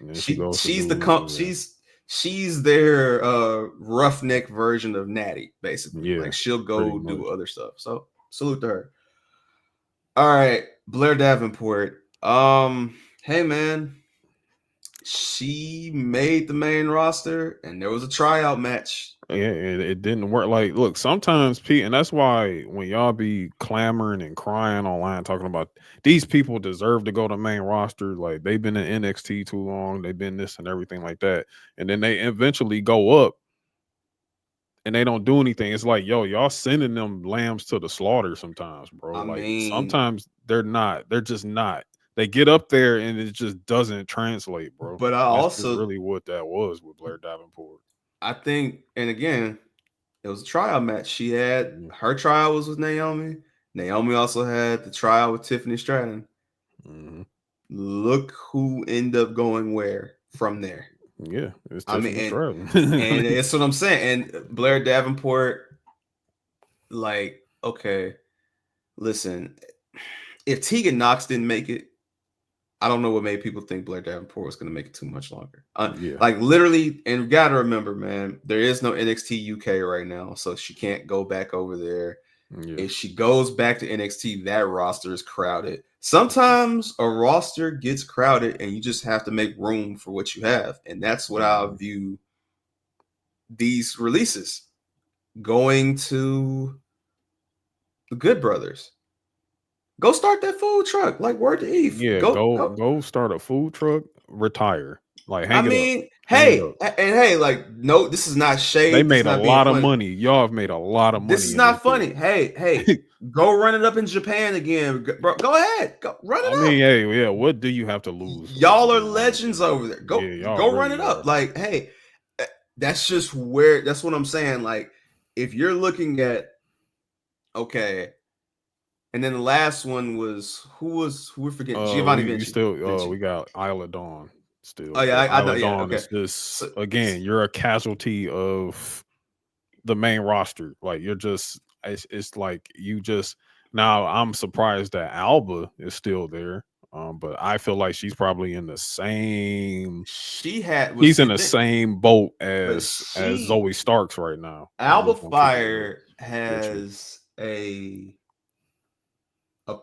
She's their roughneck version of Natty, basically. Yeah, like she'll go do other stuff. So salute to her. All right, Blair Davenport. Hey man, she made the main roster, and there was a tryout match. Yeah, it didn't work. Like, look, sometimes and that's why when y'all be clamoring and crying online talking about these people deserve to go to main roster, like they've been in NXT too long, they've been this and everything like that, and then they eventually go up, and they don't do anything. It's like, yo, y'all sending them lambs to the slaughter sometimes, bro. I Like mean, sometimes they're not. They're just not. They get up there and it just doesn't translate, bro. but I And that's just also really what that was with Blair Davenport. I think, and again, it was a tryout match. She had Yeah. her trial was with Naomi. Naomi also had the trial with Tiffany Stratton. Mm-hmm. Look who ended up going where from there. Yeah, it's I mean, Tiffany and Stratton. that's what I'm saying. And Blair Davenport, like, okay, listen, if Tegan Knox didn't make it, I don't know what made people think Blair Davenport was going to make it too much longer. Yeah, Like literally, and you got to remember, man, there is no NXT UK right now, so she can't go back over there. yeah, If she goes back to NXT, that roster is crowded. Sometimes a roster gets crowded, and you just have to make room for what you have, and that's what I view these releases going to the Good Brothers. Go start that food truck, like word to Eve. yeah. Go. Go start a food truck. Retire. Like I hang it up. mean, Hang it hey, up. and hey, like, no, this is not They shade. This is made a not being lot of funny. money. Y'all have made a lot of This money is in this not funny. business. Hey, go run it up in Japan again, bro. Go ahead, go run I it mean, up. hey, yeah. What do you have to lose? Y'all are Being honest legends with you? over there. Yeah, y'all Go run really it are. up. Like, hey, that's just where. That's what I'm saying. Like, if you're looking at okay, and then the last one was who we're forgetting Giovanni We Vinci. still we got Isla Dawn Oh still, yeah, but I know. Isla Yeah, Dawn okay. is just So, again, you're a casualty of the main roster. Like you're just it's like you just now I'm surprised that Alba is still there. But I feel like she's probably in the same she had was he's in the the thing, same boat but as Zoe Starks right now. I'm Alba just gonna keep it real Fire with you. has a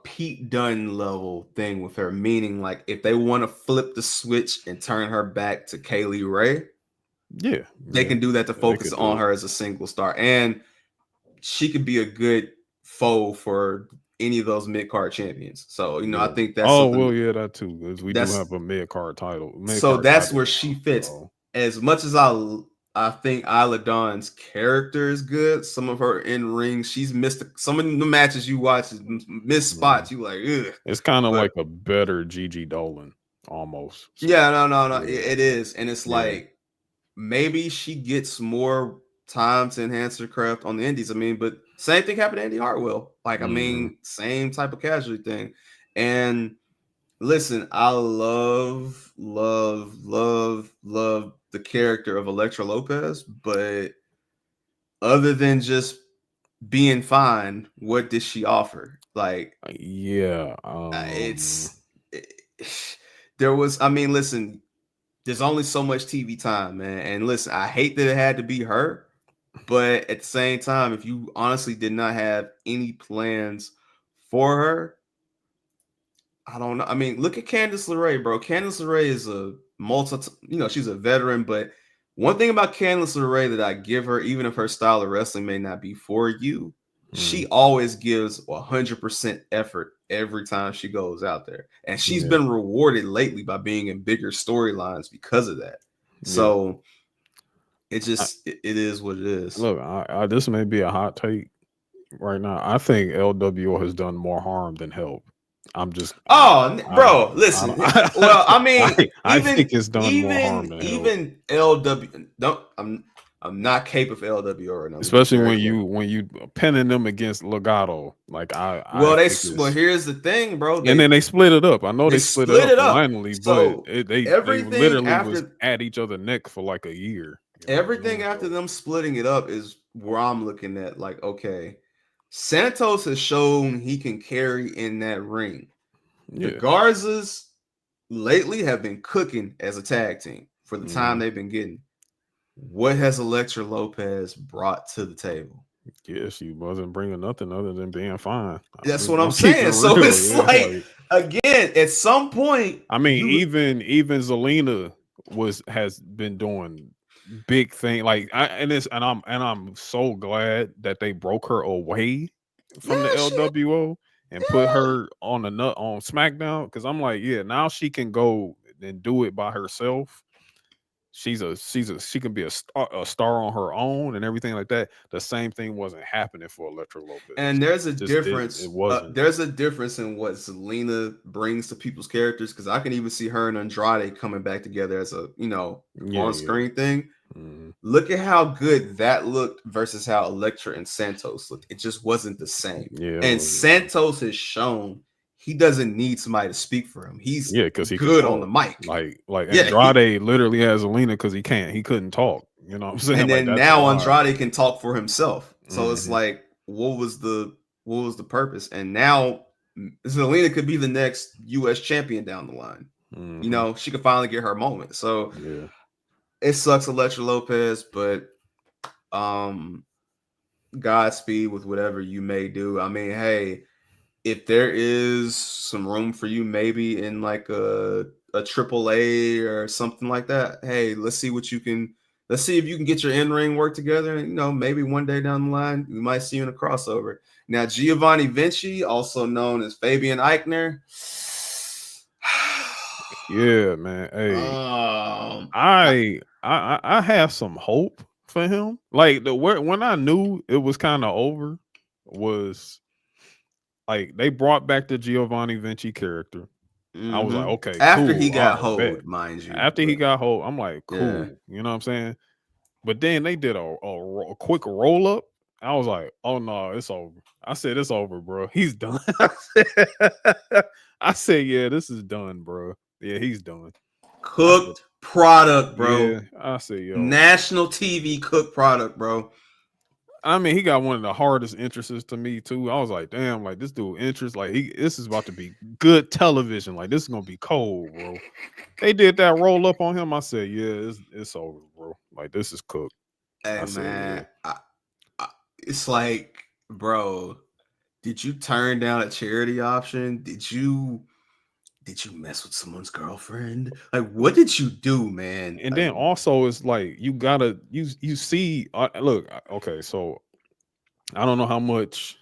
Pete Dunne level thing with her, meaning like if they want to flip the switch and turn her back to Kaylee Ray, Yeah, they can do that to they focus could do on it. her as a single star, and she could be a good foe for any of those mid card champions. So I Yeah. think that's Oh well, something yeah, that too. Because we do that's have a mid so card that's title where now. she fits. So As much as I think Isla Dawn's character is good. Some of her in ring, she's missed some of the matches you watch, missed yeah. spots. You like, ugh. It's kind of But like a better Gigi Dolan almost. So yeah, no. yeah, It is, and it's yeah. like maybe she gets more time to enhance her craft on the indies. I mean, but same thing happened to Andy Hartwell. Like, I Hmm. mean, same type of casualty thing. And listen, I love the character of Elektra Lopez, but other than just being fine, what did she offer? Like, Yeah. it's there was. I mean, listen, there's only so much TV time, man. And listen, I hate that it had to be her, but at the same time, if you honestly did not have any plans for her, I don't know. I mean, look at Candice LeRae, bro. Candice LeRae is a she's a veteran, but one thing about Candice LeRae that I give her, even if her style of wrestling may not be for you, she always gives 100% effort every time she goes out there. And she's Yeah. been rewarded lately by being in bigger storylines because of that. Yeah. So it I, is what it is. look, this may be a hot take right now. I think LWO has done more harm than help. I'm just, Oh, I, bro, I listen. don't, Well, I mean, I think it's done more harm than help. even LW. Don't. I'm not capable of LWO right now. Let me be Especially very clear. when you pinning them against Legato, like I Well, think it's here's the thing, bro. and then they split it up. I know They they split it split up it up. finally, but So they literally was at each other neck for like a year. You know what I'm everything saying? after So them splitting it up is where I'm looking at. Like, okay, Santos has shown he can carry in that ring. The yeah, Garzas lately have been cooking as a tag team for the time mhm. they've been getting. What has Elektra Lopez brought to the table? Yeah, she wasn't bringing nothing other than being fine. That's what I'm I'm keeping it saying. So real. it's Yeah, like, like again, at some point, I mean, you even Zelina has been doing big thing. Like I'm so glad that they broke her away from the yeah, she LWO and put yeah. her on the nut on SmackDown because I'm like, yeah, now she can go and do it by herself. she can be a star on her own and everything like that. The same thing wasn't happening for Elektra Lopez. And there's a It just didn't. difference. It wasn't. There's a difference in what Selena brings to people's characters, because I can even see her and Andrade coming back together as a on-screen thing. Mm-hmm. Look at how good that looked versus how Elektra and Santos looked. It just wasn't the same. Yeah, and Santos has shown he doesn't need somebody to speak for him. He's because he good on the mic. Like Andrade literally has Zelina because he couldn't talk. You know what I'm saying? And then like, now Andrade can talk for himself. So it's Mm-hmm. like, what was the purpose? And now Zelina could be the next US champion down the line. Mm-hmm. You know, she could finally get her moment. So Yeah. it sucks, Elektra Lopez, but Godspeed with whatever you may do. I mean, hey, if there is some room for you, maybe in like a AAA or something like that, hey, let's see if you can get your in-ring work together. And, maybe one day down the line, we might see you in a crossover. Now, Giovanni Vinci, also known as Fabian Eichner. Yeah, man. Hey, I have some hope for him. Like when I knew it was kind of over was like they brought back the Giovanni Vinci character. I was like, okay, after cool. he got All right, hold, mind you. After he got hold, I'm like, cool. Yeah. You know what I'm saying? But then they did a quick roll up. I was like, oh no, it's over. I said, it's over, bro. He's done. I said, yeah, this is done, bro. Yeah, he's done. Cooked product, bro. Yeah, I said, yo. National TV cooked product, bro. I mean, he got one of the hardest entrances to me too. I was like, damn, like this dude interest, like this is about to be good television. Like this is gonna be cold, bro. They did that roll up on him. I said, yeah, it's over, bro. Like this is cooked. Hey, man, it's like, bro, did you turn down a charity option? Did you mess with someone's girlfriend? Like, what did you do, man? And then also it's like you gotta you see. Look, okay, so I don't know how much.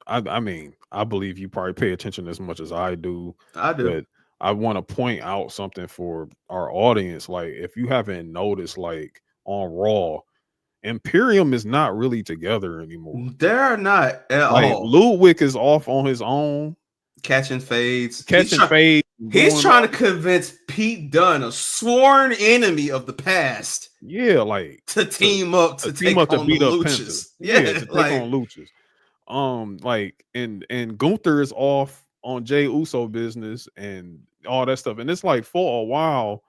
I mean, I believe you probably pay attention as much as I do. I do. But I want to point out something for our audience. Like, if you haven't noticed, like on Raw, Imperium is not really together anymore. They're not at all. Ludwig is off on his own, catching fades. Fades. He's trying to convince Pete Dunne, a sworn enemy of the past, like to team up to beat up Luchas. To take on Luchas. Like and Gunther is off on Jey Uso business and all that stuff. And it's like for a while,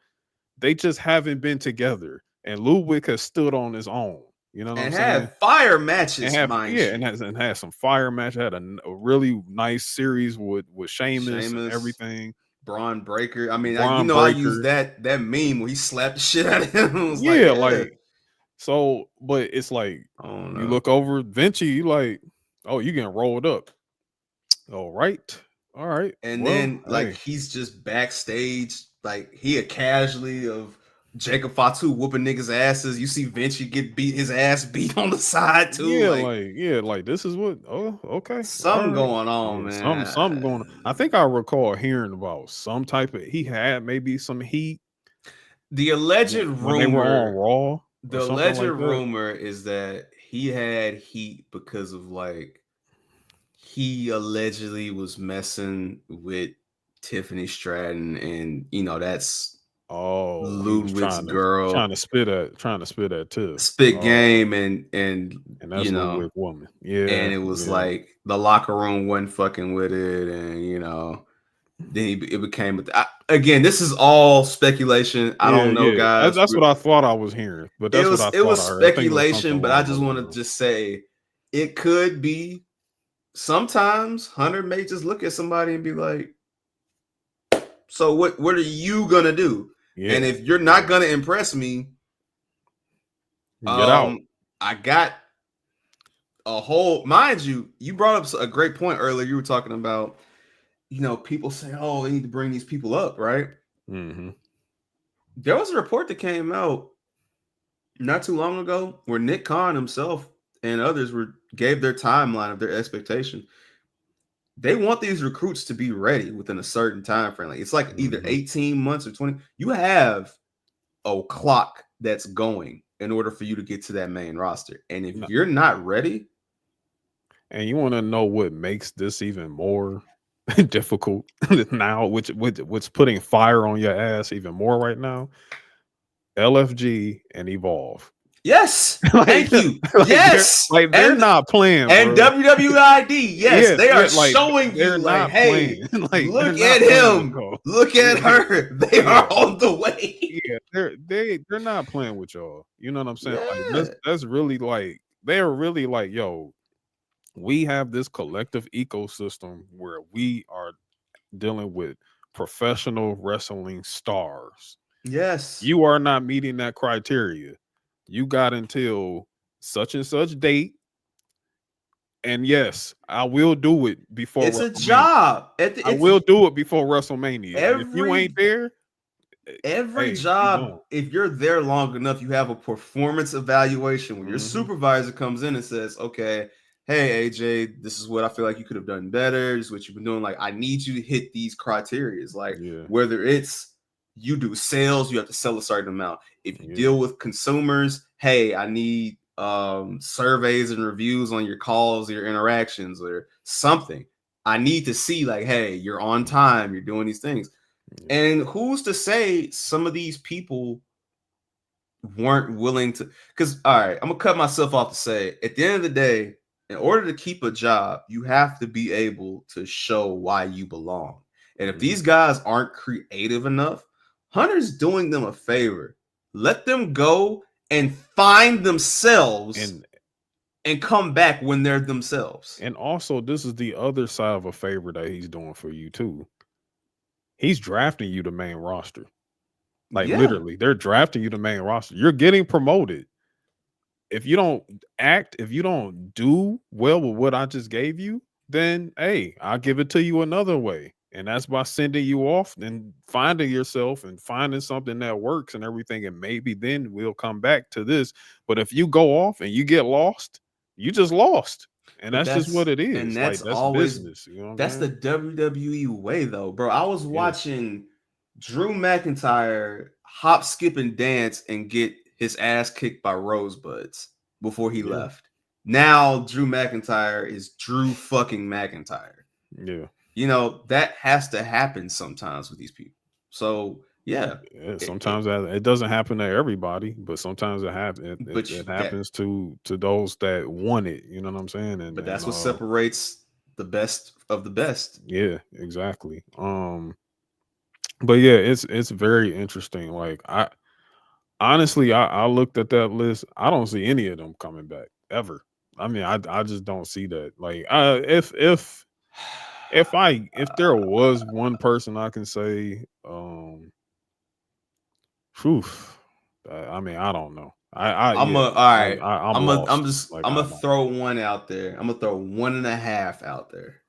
they just haven't been together. And Ludwig has stood on his own. You know what I'm saying? And had fire matches, and had some fire match. Had a really nice series with Sheamus and everything. Braun Breaker. I mean, I use that meme where he slapped the shit out of him. So, but it's like you look over Vinci, you like, oh, you getting rolled up. All right. And then he's just backstage, like he a casualty of Jacob Fatu whooping niggas' asses. You see Vinci get his ass beat on the side too. Like this is what. Oh, okay. Something going on, man. Something going on. I think I recall hearing about some type of. He had maybe some heat. The alleged rumor. When they were on Raw. The alleged rumor is that he had heat because of he allegedly was messing with Tiffany Stratton, and that's Ludwig's girl trying to spit at Tiff. Spit game and that's Ludwig woman. Yeah. And it was like the locker room wasn't fucking with it, and then it became again, this is all speculation. I don't know, guys. That's what I thought I was hearing. But that's what I thought. It was speculation, but I just want to just say it could be sometimes Hunter may just look at somebody and be like, so what are you gonna do? Yeah. And if you're not gonna impress me, get out. I got a whole, mind you brought up a great point earlier. You were talking about, people say, oh, they need to bring these people up, right? Mm-hmm. There was a report that came out not too long ago where Nick Khan himself and others gave their timeline of their expectation. They want these recruits to be ready within a certain time frame. Like it's like either 18 months or 20. You have a clock that's going in order for you to get to that main roster. And if No. you're not ready, and you want to know what makes this even more difficult now, which putting fire on your ass even more right now, LFG and Evolve. yes, Like, thank you. like Yes, they're not playing, and bro. WWID, yes, Yeah, they are like showing you, they're like, not hey, playing. Like they're look not at playing with him, y'all. look at her, they are on the way. Yeah, they're not playing with y'all. You know what I'm saying? Like Yeah. that's really like they're really like, yo, we have this collective ecosystem where we are dealing with professional wrestling stars. Yes. You are not meeting that criteria. You got until such and such date. And yes, I will do it before It's a WrestleMania. job. I will do it before WrestleMania. And if you Every ain't there, every hey, job, if you're there long enough, you have a performance evaluation where your supervisor comes in and says, okay, hey AJ, this is what I feel like you could have done better. This is what you've been doing. Like, I need you to hit these criteria. Like, whether it's you do sales, you have to sell a certain amount. If you deal with consumers, hey, I need surveys and reviews on your calls, your interactions, or something. I need to see, like, hey, you're on time, you're doing these things. And who's to say some of these people weren't willing to? Because, all right, I'm gonna cut myself off to say, at the end of the day, in order to keep a job, you have to be able to show why you belong. And if these guys aren't creative enough, Hunter's doing them a favor. Let them go and find themselves and come back when they're themselves. And also, this is the other side of a favor that he's doing for you too. He's drafting you to main roster. Like literally, they're drafting you to main roster. You're getting promoted. If you don't act, if you don't do well with what I just gave you, then hey, I'll give it to you another way. And that's by sending you off and finding yourself and finding something that works and everything. And maybe then we'll come back to this. But if you go off and you get lost, you just lost. And that's just what it is. And Like that's always business. You know what that's I'm the saying? WWE way, though, bro. I was watching Drew McIntyre hop, skip, and dance and get his ass kicked by Rosebuds before he left. Now Drew McIntyre is Drew fucking McIntyre. Yeah. You know, that has to happen sometimes with these people. So sometimes it doesn't happen to everybody, but sometimes it happens. It happens to those that want it. You know what I'm saying? And but that's what separates the best of the best. Yeah, exactly. But yeah, it's very interesting. Like I honestly, I looked at that list. I don't see any of them coming back ever. I mean, I just don't see that. Like if there was one person I can say, I mean, I don't know. I'm gonna throw one out there. I'm gonna throw 1.5 out there.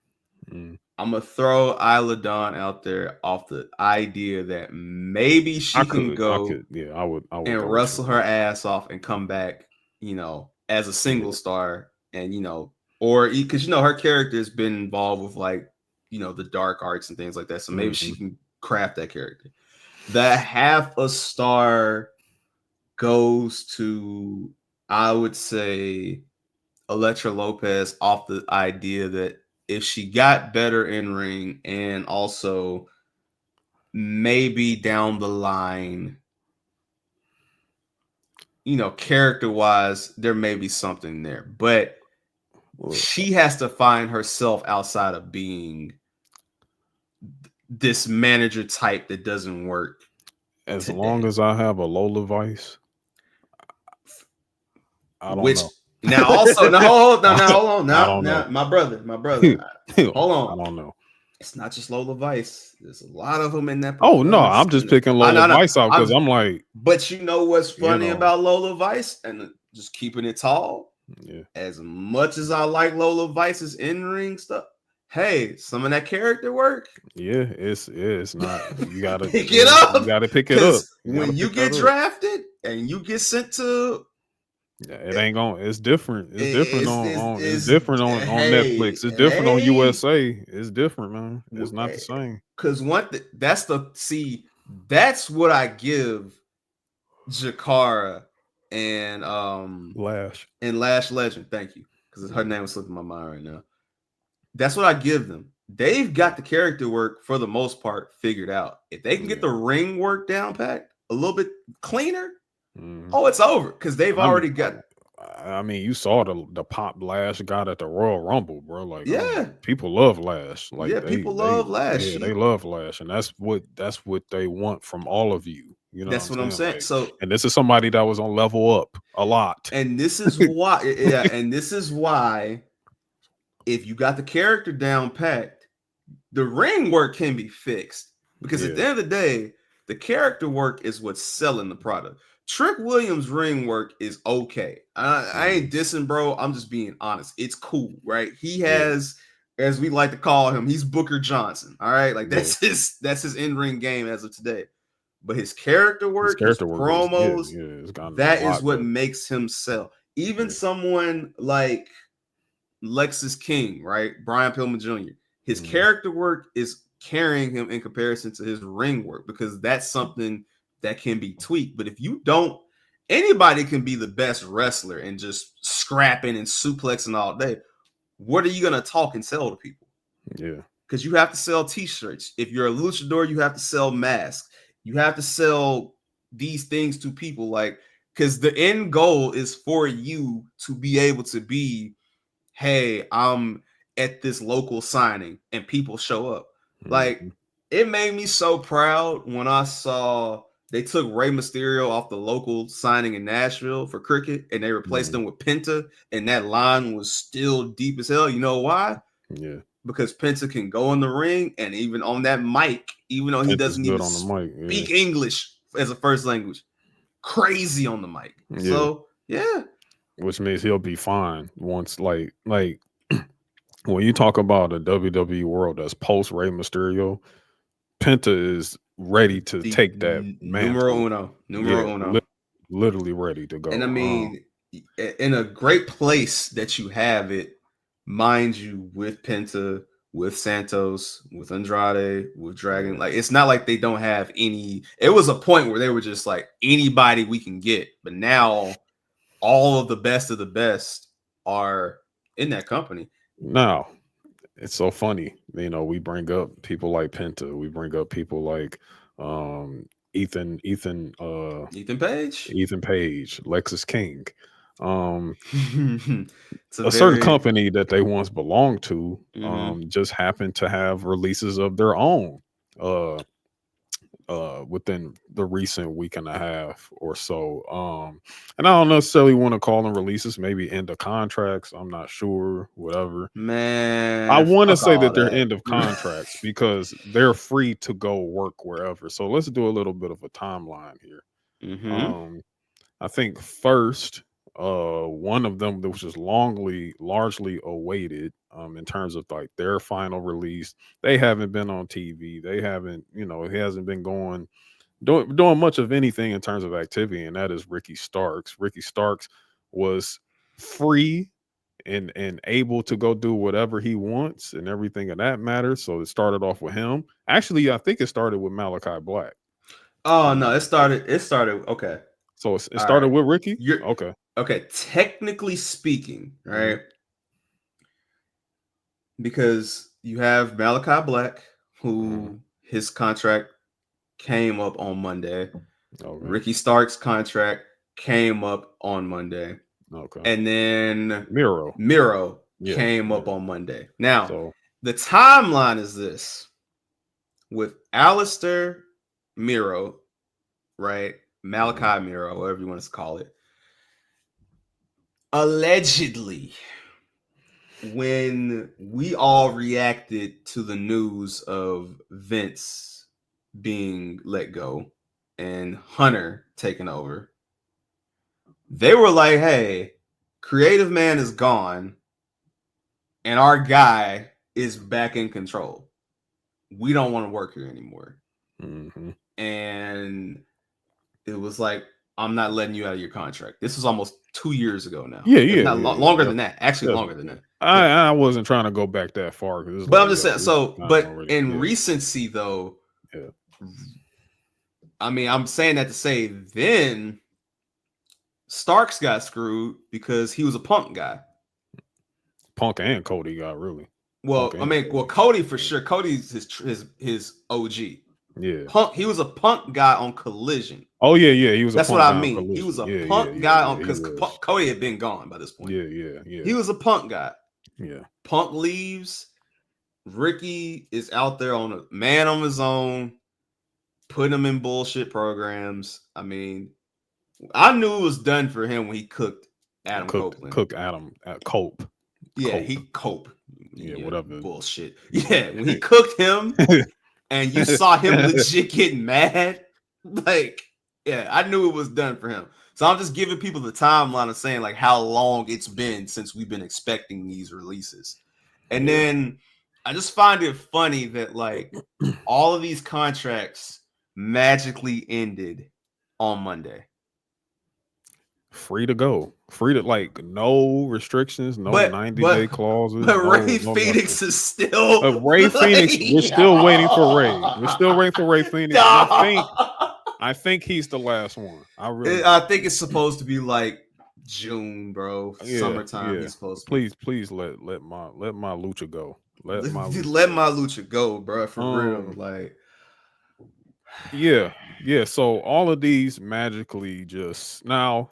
Mm. I'm gonna throw Isla Dawn out there off the idea that maybe she can go. I would and wrestle her ass off and come back, you know, as a single star, and or because her character has been involved with, like, the dark arts and things like that. So maybe she can craft that character. The half a star goes to, I would say, Elektra Lopez, off the idea that if she got better in ring and also maybe down the line, character wise, there may be something there, but she has to find herself outside of being this manager type that doesn't work. As long as I have a Lola Vice, I don't know. Now also, hold on. Now, my brother, hold on. I don't know. It's not just Lola Vice. There's a lot of them in that. Oh no, I'm just picking Lola Vice out because I'm like. But you know what's funny about Lola Vice, and just keeping it tall. Yeah. As much as I like Lola Vice's in-ring stuff, hey, some of that character work. Yeah, it's not. You gotta pick it up. You gotta pick it up. When you get drafted and you get sent to. It ain't going. It's different. It's different it's different on Netflix. It's different on USA. It's different, man. It's not the same. Because that's what I give Jakara, and Lash Legend. Thank you, because her name was slipping my mind right now. That's what I give them. They've got the character work for the most part figured out. If they can get the ring work down packed a little bit cleaner, oh, it's over, because they've already got. I mean, you saw the pop Lash got at the Royal Rumble, bro. Like, Yeah, people love Lash. Like, yeah, people love Lash. they love Lash, and that's what they want from all of you. You know That's what I'm saying. Like, So, and this is somebody that was on Level Up a lot, and this is why, yeah, and this is why, if you got the character down packed, the ring work can be fixed, because at the end of the day, the character work is what's selling the product. Trick Williams' ring work is okay. I ain't dissing, bro. I'm just being honest. It's cool, right? He has, as we like to call him, he's Booker Johnson. All right, like that's his in-ring game as of today. But his character work, his promos, that is what makes him sell. Even someone like Lexus King, right? Brian Pillman Jr. His character work is carrying him in comparison to his ring work, because that's something that can be tweaked. But if you don't, anybody can be the best wrestler and just scrapping and suplexing all day. What are you going to talk and sell to people? Yeah. Because you have to sell t-shirts. If you're a luchador, you have to sell masks. You have to sell these things to people, like, because the end goal is for you to be able to be, hey, I'm at this local signing, and people show up. Like, it made me so proud when I saw they took Rey Mysterio off the local signing in Nashville for cricket, and they replaced him with Penta, and that line was still deep as hell. You know why? Yeah. Because Penta can go in the ring, and even on that mic, even though he doesn't even speak English as a first language, crazy on the mic. Yeah. So, yeah. Which means he'll be fine once, like when you talk about a WWE world that's post Rey Mysterio, Penta is ready to take that mantle. Numero uno. Literally ready to go. And I mean, in a great place that you have it, mind you, with Penta, with Santos, with Andrade, with Dragon. Like, it's not like they don't have any. It was a point where they were just like, anybody we can get. But now all of the best are in that company. Now, it's so funny. You know, we bring up people like Penta. We bring up people like Ethan Page, Lexus King. A certain company that they once belonged to just happened to have releases of their own within the recent week and a half or so. And I don't necessarily want to call them releases, maybe end of contracts. I'm not sure, whatever. Man, I want to say that they're end of contracts because they're free to go work wherever. So let's do a little bit of a timeline here. I think first, one of them that was just largely awaited in terms of like their final release. They haven't been on TV. They haven't, it hasn't been doing much of anything in terms of activity, and that is Ricky Starks. Ricky Starks was free and able to go do whatever he wants and everything of that matter. So it started off with him. Actually, I think it started with Malachi Black. Oh no, it started. Okay. So it started with Ricky? Okay. Technically speaking, right? Because you have Malachi Black, who his contract came up on Monday. Ricky Stark's contract came up on Monday. And then Miro came up on Monday. Now, the timeline is this. With Alistair Miro, right? Malachi Miro, whatever you want to call it. Allegedly, when we all reacted to the news of Vince being let go and Hunter taking over, they were like, hey, creative man is gone and our guy is back in control. We don't want to work here anymore. And it was like, I'm not letting you out of your contract. This was almost 2 years ago now. Longer than that. Actually, longer than that. I wasn't trying to go back that far. But I'm just saying, but in recency, though, I mean, I'm saying that to say then Starks got screwed because he was a Punk guy. Punk and Cody got really. Well, I mean, Cody for sure. Cody's his OG. Yeah. Punk, he was a Punk guy on Collision. Oh yeah. He was. That's what I mean. He was a Punk guy on because Cody had been gone by this point. Yeah. He was a Punk guy. Yeah. Punk leaves. Ricky is out there on a man on his own, putting him in bullshit programs. I mean, I knew it was done for him when he cooked Adam Copeland. Cook Adam Cope. Yeah, he Cope. Yeah, whatever. Bullshit. Yeah, when he cooked him and you saw him legit getting mad, like, yeah, I knew it was done for him. So I'm just giving people the timeline of saying like how long it's been since we've been expecting these releases. And then I just find it funny that like all of these contracts magically ended on Monday. Free to go. Free to like no restrictions, no 90-day clauses. But Ray Phoenix is still Ray Phoenix. We're still waiting for Ray. We're still waiting for Ray Phoenix. I think he's the last one. I think it's supposed to be like June, bro. Summertime. He's supposed to. Please let my Lucha go. Let my Lucha go, bro. For real. Like yeah. So all of these magically just now.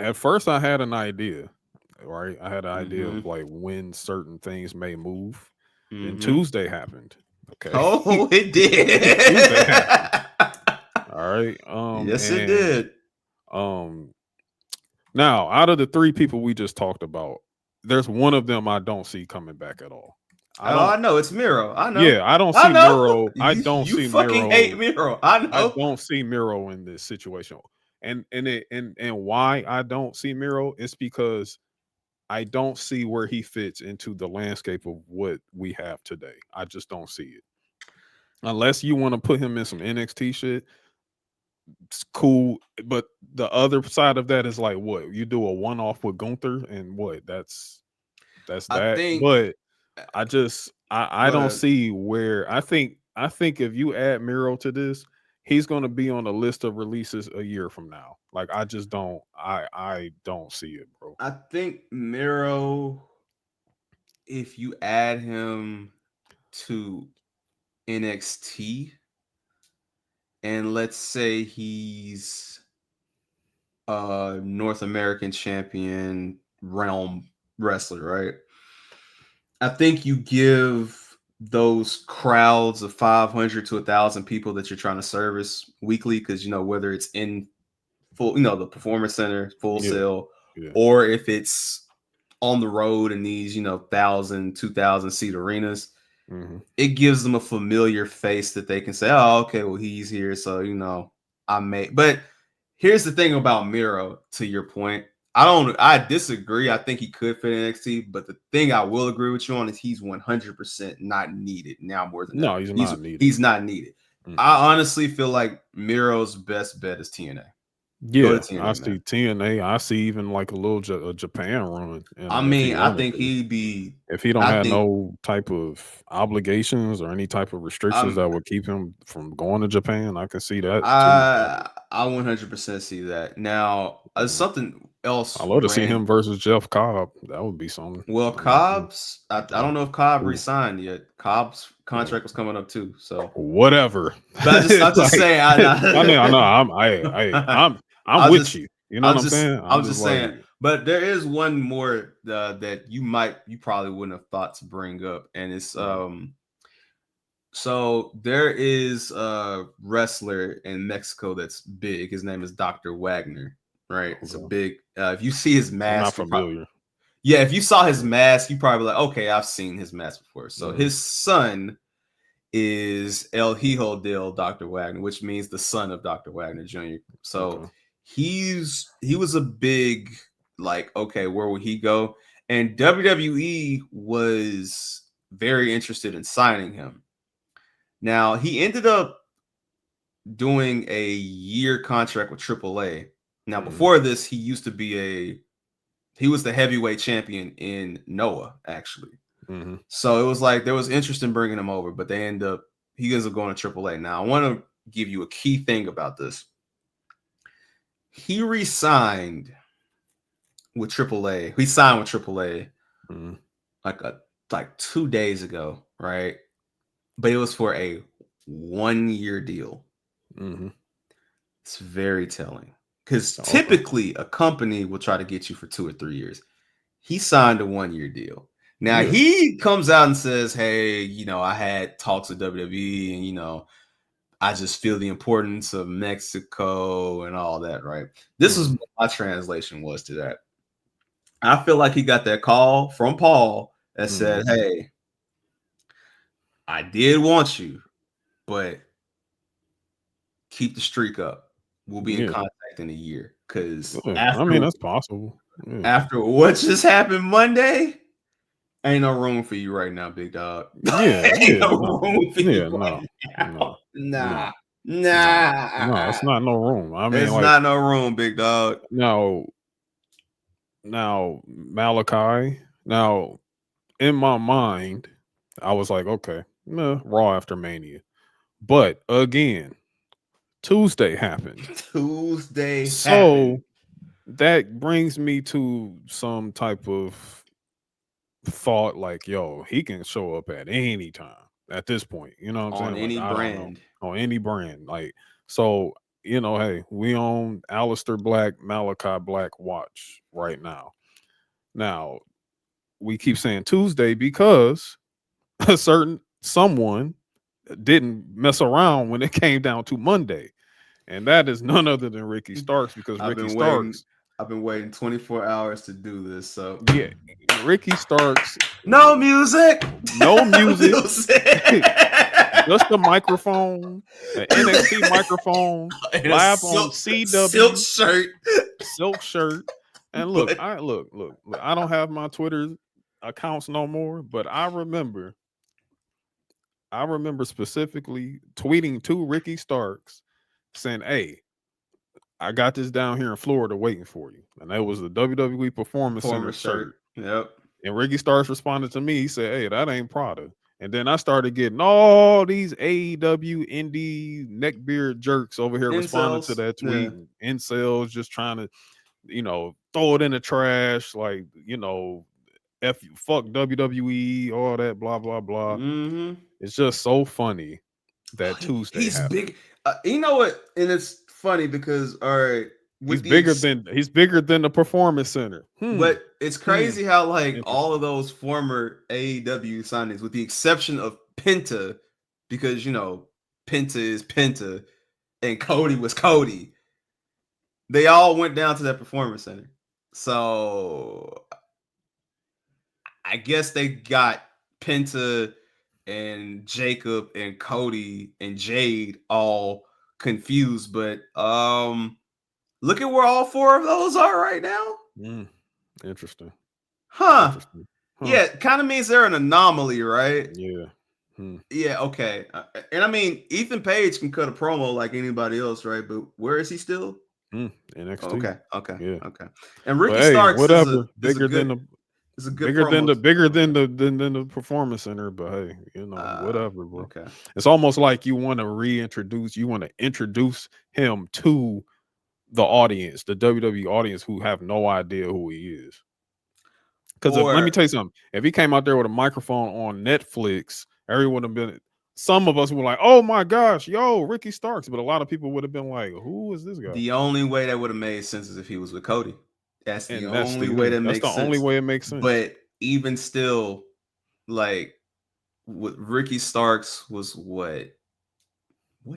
At first, I had an idea, right? I had an idea of like when certain things may move. And Tuesday happened. Okay. Oh, it did. Tuesday happened. All right. Yes, it did. Now, out of the three people we just talked about, there's one of them I don't see coming back at all. I know it's Miro. I know. Yeah, I don't see Miro. I don't see Miro. You fucking hate Miro. I know. I don't see Miro in this situation. And why I don't see Miro is because I don't see where he fits into the landscape of what we have today. I just don't see it. Unless you want to put him in some NXT shit, it's cool. But the other side of that is like what? You do a one-off with Gunther and what? That's that. But I don't see where I think if you add Miro to this, he's going to be on a list of releases a year from now. Like I just don't I don't see it, bro. I think Miro, if you add him to NXT and let's say he's a North American champion realm wrestler, right? I think you give those crowds of 500 to 1,000 people that you're trying to service weekly, because whether it's in full, the Performance Center, Full Sail, or if it's on the road in these 1,000, 2,000 seat arenas, it gives them a familiar face that they can say, oh, okay, well, he's here, so I may. But here's the thing about Miro, to your point. I disagree. I think he could fit in NXT, but the thing I will agree with you on is he's 100% not needed now more than no, he's not needed. He's not needed. I honestly feel like Miro's best bet is TNA. Yeah, TNA, I see TNA. I see even like a little Japan run. I mean, I think he'd be if he don't have no type of obligations or any type of restrictions that would keep him from going to Japan. I can see that. I 100% see that. Now, something else. I love to see him versus Jeff Cobb. That would be something. Well, Cobb's. I don't know if Cobb resigned yet. Cobb's contract was coming up too. So whatever. But I'm just saying. I know. I'm with you. You know what I'm saying? I'm just saying. But there is one more that you probably wouldn't have thought to bring up, and it's so there is a wrestler in Mexico that's big. His name is Dr. Wagner, right? It's a big. If you see his mask, I'm not familiar. If you saw his mask, you probably like, okay, I've seen his mask before. So his son is El Hijo del Dr. Wagner, which means the son of Dr. Wagner Jr. So he was a big like, okay, where would he go? And WWE was very interested in signing him. Now he ended up doing a year contract with AAA. Now before this, he was the heavyweight champion in Noah, actually. So it was like there was interest in bringing him over, but he ends up going to AAA. Now I want to give you a key thing about this. He re-signed with AAA. He signed with AAA like 2 days ago, right? But it was for a 1-year deal. Mm-hmm. It's very telling because typically a company will try to get you for 2 or 3 years. He signed a 1-year deal. Now he comes out and says, "Hey, I had talks with WWE, and I just feel the importance of Mexico and all that." Right? This is what my translation was to that. I feel like he got that call from Paul that said, "Hey, I did want you, but keep the streak up. We'll be in contact in a year." Because I mean, that's possible. After what just happened Monday, ain't no room for you right now, big dog. Ain't no room for you right now. Nah. No, it's not no room. I mean, it's not no room, big dog. Now Malachi. Now, in my mind, I was like, okay, Raw after Mania. But again, Tuesday happened. Happened. That brings me to some type of thought like, yo, he can show up at any time at this point. You know what I'm saying? Any like, brand. I don't know. On any brand. Like, so, hey, we own Aleister Black, Malachi Black watch right now. Now, we keep saying Tuesday because someone didn't mess around when it came down to Monday. And that is none other than Ricky Starks because I've been waiting 24 hours to do this. So yeah, Ricky Starks. No music. Just a microphone, an NXT microphone, and live on CW, silk shirt. And look, I don't have my Twitter accounts no more, but I remember specifically tweeting to Ricky Starks saying, "Hey, I got this down here in Florida waiting for you." And that was the WWE Performance Center shirt. Yep. And Ricky Starks responded to me. He said, "Hey, that ain't Prada." And then I started getting all these AEW indie neckbeard jerks over here responding to that tweet. Yeah. Incels just trying to, throw it in the trash. Like, fuck WWE, all that, blah, blah, blah. Mm-hmm. It's just so funny that Tuesday he's happened. Big. You know what? And it's funny because, all right, he's bigger than the Performance Center. But it's crazy how like all of those former AEW signings, with the exception of Penta, because Penta is Penta and Cody was Cody, they all went down to that Performance Center. So I guess they got Penta and Jacob and Cody and Jade all confused, but look at where all 4 of those are right now. Interesting. Huh. Yeah, it kind of means they're an anomaly, right? Yeah. Yeah, okay. And I mean, Ethan Page can cut a promo like anybody else, right? But where is he still? NXT. Okay. Yeah. Okay. And Ricky Starks whatever. is bigger than the Performance Center, but hey, whatever, bro. Okay. It's almost like you want to introduce him to the audience, the WWE audience who have no idea who he is. Because let me tell you something. If he came out there with a microphone on Netflix, everyone would have been. Some of us were like, "Oh my gosh, yo, Ricky Starks," but a lot of people would have been like, "Who is this guy?" The only way that would have made sense is if he was with Cody. That's the only way that makes sense. That's the only way it makes sense. But even still, like, with Ricky Starks was what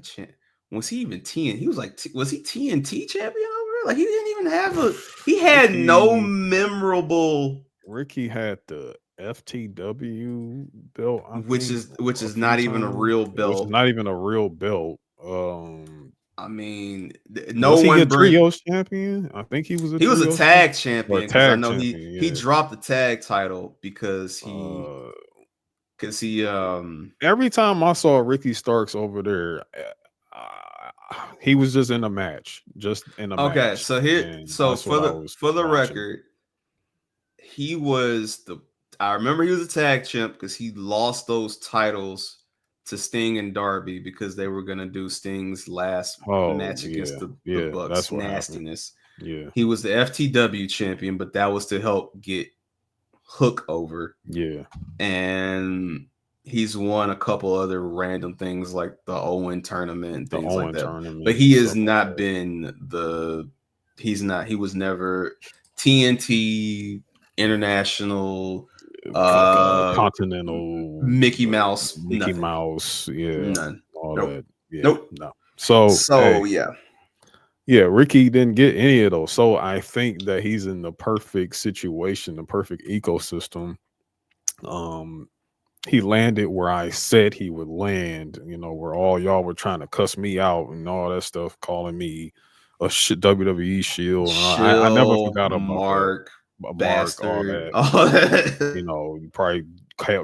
champ? Was he even TNT? He was like, was he TNT champion over there? Like, he didn't even have he had no memorable. Ricky had the FTW belt, which is not even a real belt. Which is not even a real belt. I mean, was he a trios champion? I think he was. He was a tag champion because I know he dropped the tag title because he every time I saw Ricky Starks over there, he was just in a match, Okay, so for the record, he was I remember he was a tag champ because he lost those titles to Sting and Darby because they were gonna do Sting's last match against the Bucks. That's what Nastiness. Happened. Yeah, he was the FTW champion, but that was to help get Hook over. Yeah, and he's won a couple other random things like the Owen tournament and things like that. But he has not been the. He's not. He was never TNT International. Continental, Mickey Mouse, yeah, none, all nope. that, yeah, nope. No. So yeah, Ricky didn't get any of those. So I think that he's in the perfect situation, the perfect ecosystem. He landed where I said he would land. Where all y'all were trying to cuss me out and all that stuff, calling me a WWE shield. I never forgot about Mark, that. Bastard, all that. You probably